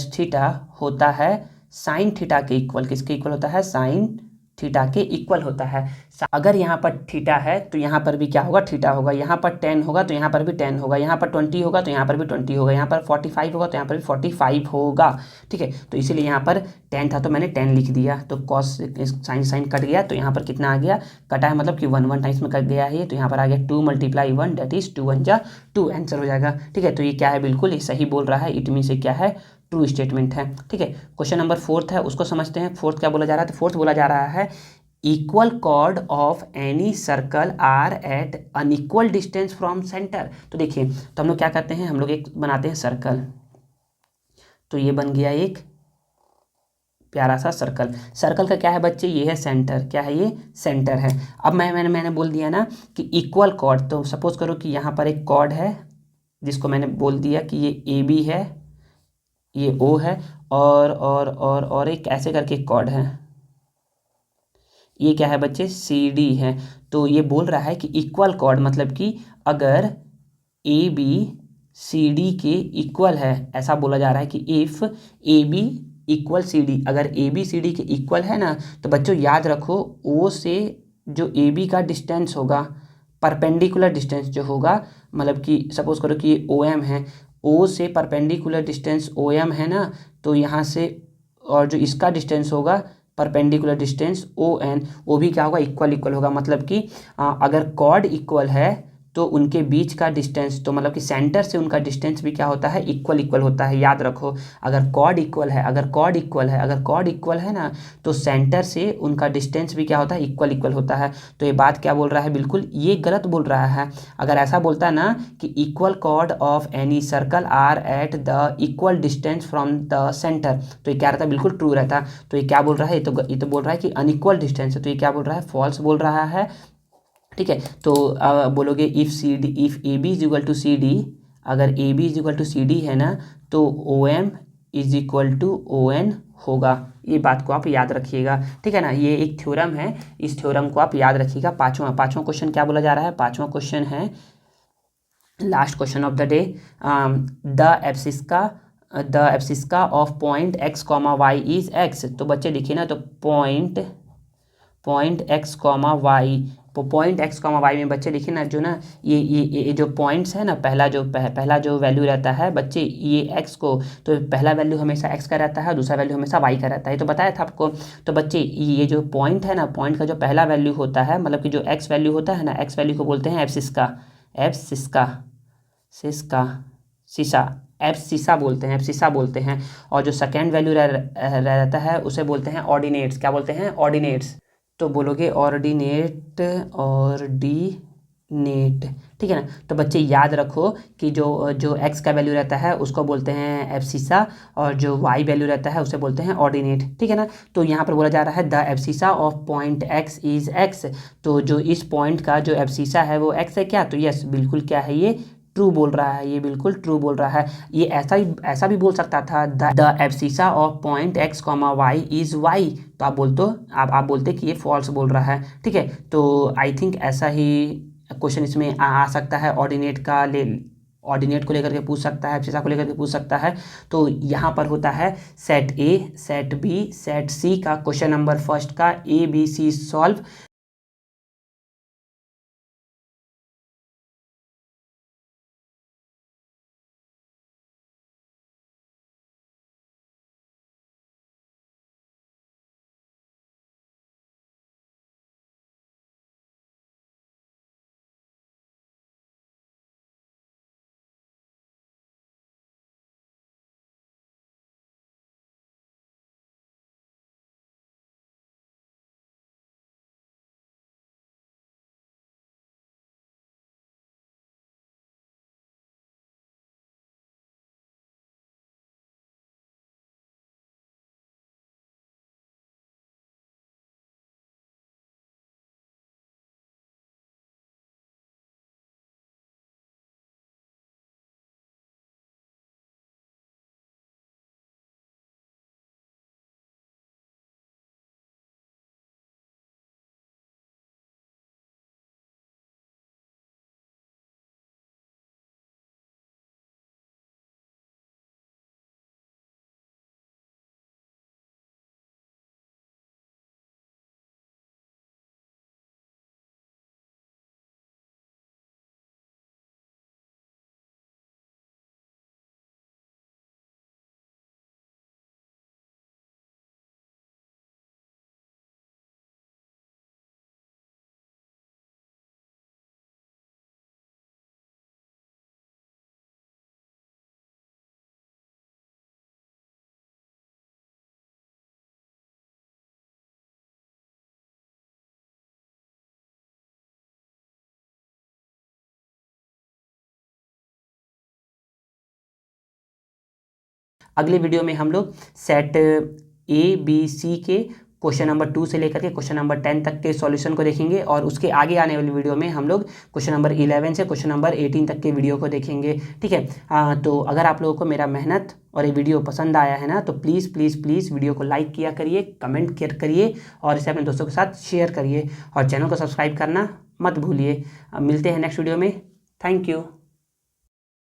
- थीटा होता है साइन थीटा के इक्वल। किसके इक्वल होता है, साइन थीटा के इक्वल होता है। अगर यहाँ पर थीटा है तो यहाँ पर भी क्या होगा, थीटा होगा। यहाँ पर 10 होगा तो यहाँ पर भी 10 होगा। यहाँ पर 20 होगा तो यहाँ पर भी 20 होगा। यहाँ पर 45 होगा तो यहाँ पर भी 45 होगा। ठीक है, तो इसीलिए यहाँ पर 10 था तो मैंने 10 लिख दिया। तो कॉस साइन कट गया, तो यहाँ पर कितना आ गया, कटा है मतलब कि 1 टाइम्स में कट गया है ये, तो यहाँ पर आ गया 2 × 1, दैट इज 2 × 1 = 2, आंसर हो जाएगा। ठीक है, तो ये क्या है, बिल्कुल ये सही बोल रहा है, इट मीन से क्या है, ट्रू स्टेटमेंट है। ठीक है, क्वेश्चन नंबर 4 है, उसको समझते हैं। 4 क्या बोला जा रहा है, तो 4 बोला जा रहा है equal chord of any circle are at unequal distance from centre. तो देखिए, तो हम लोग क्या करते हैं, हम लोग एक बनाते हैं सर्कल। तो ये बन गया एक प्यारा सा सर्कल। सर्कल का क्या है बच्चे, ये है सेंटर। क्या है ये, सेंटर है। अब मैंने बोल दिया ना कि इक्वल कॉर्ड, तो सपोज करो कि यहाँ पर एक कॉर्ड है जिसको मैंने बोल दिया कि ये ए बी है, ये ओ है, और एक ऐसे करके एक कॉर्ड है, ये क्या है बच्चे, सी डी है। तो ये बोल रहा है कि इक्वल कॉर्ड मतलब कि अगर ए बी सी डी के इक्वल है, ऐसा बोला जा रहा है कि if A B equal C D, अगर ए बी सी डी के इक्वल है ना, तो बच्चों याद रखो ओ से जो ए बी का डिस्टेंस होगा, परपेंडिकुलर डिस्टेंस जो होगा, मतलब कि सपोज करो कि ये ओ एम है, ओ से परपेंडिकुलर डिस्टेंस ओ एम है ना, तो यहाँ से, और जो इसका डिस्टेंस होगा परपेंडिकुलर डिस्टेंस ओ एन, वो भी क्या होगा, इक्वल होगा। मतलब कि अगर कॉर्ड इक्वल है तो उनके बीच का डिस्टेंस, तो मतलब कि सेंटर से उनका डिस्टेंस भी क्या होता है, इक्वल होता है। याद रखो, अगर कॉर्ड इक्वल है, अगर कॉर्ड इक्वल है ना, तो सेंटर से उनका डिस्टेंस भी क्या होता है, इक्वल होता है। तो ये बात क्या बोल रहा है, बिल्कुल ये गलत बोल रहा है। अगर ऐसा बोलता ना कि equal chord of any circle are at the equal distance from the centre, तो ये क्या रहता, बिल्कुल ट्रू रहता। तो ये क्या बोल रहा है, ये तो बोल रहा है कि अनइक्वल डिस्टेंस है, तो ये क्या बोल रहा है, फॉल्स बोल रहा है। ठीक है, तो बोलोगे if A B is equal to C D, अगर A B is equal to C D है ना, तो O M is equal to O N होगा। ये बात को आप याद रखिएगा। ठीक है ना, ये एक थ्योरम है, इस थ्योरम को आप याद रखिएगा। पाँचवां क्वेश्चन क्या बोला जा रहा है, पाँचवां क्वेश्चन है last question of the day, the abscissa of point x comma Y is x. तो बच्चे देखिए ना, तो point x comma y, point x comma y में बच्चे देखिए ना, जो ना ये जो पॉइंट्स है ना, पहला जो वैल्यू रहता है बच्चे, ये एक्स को, तो पहला वैल्यू हमेशा एक्स का रहता है, दूसरा वैल्यू हमेशा वाई का रहता है, ये तो बताया था आपको। तो बच्चे ये जो पॉइंट है ना, पॉइंट का जो पहला वैल्यू होता है, मतलब कि जो एक्स वैल्यू होता है ना, एक्स वैल्यू को बोलते हैं एब्सिस्का, एब्सिसा बोलते हैं। और जो सेकेंड वैल्यू रहता है उसे बोलते हैं ऑर्डिनेट्स। क्या बोलते हैं, ऑर्डिनेट्स। तो बोलोगे ऑर्डिनेट, ठीक है ना। तो बच्चे याद रखो कि जो एक्स का वैल्यू रहता है उसको बोलते हैं एब्सिसा, और जो वाई वैल्यू रहता है उसे बोलते हैं ऑर्डिनेट। ठीक है ना, तो यहाँ पर बोला जा रहा है the abscissa of point x is x. तो जो इस पॉइंट का जो एब्सिसा है वो एक्स है क्या, तो यस बिल्कुल क्या है, ये ट्रू बोल रहा है, ये बिल्कुल ट्रू बोल रहा है। ये ऐसा भी बोल सकता था, the abscissa of point x comma Y is Y, तो आप बोलते कि ये फॉल्स बोल रहा है। ठीक है, तो आई थिंक ऐसा ही क्वेश्चन इसमें आ सकता है। ऑर्डिनेट को लेकर के पूछ सकता है, एब्सिसा को लेकर के पूछ सकता है। तो यहाँ पर होता है set A, set B, set C का क्वेश्चन नंबर फर्स्ट का ABC सॉल्व। अगले वीडियो में हम लोग सेट ABC के क्वेश्चन नंबर 2 से लेकर के क्वेश्चन नंबर 10 तक के सॉल्यूशन को देखेंगे, और उसके आगे आने वाली वीडियो में हम लोग क्वेश्चन नंबर 11 से क्वेश्चन नंबर 18 तक के वीडियो को देखेंगे। ठीक है, तो अगर आप लोगों को मेरा मेहनत और ये वीडियो पसंद आया है ना, तो प्लीज़ प्लीज़ प्लीज़ वीडियो को लाइक किया करिए, कमेंट करिए और इसे अपने दोस्तों के साथ शेयर करिए, और चैनल को सब्सक्राइब करना मत भूलिए। मिलते हैं नेक्स्ट वीडियो में। Thank you.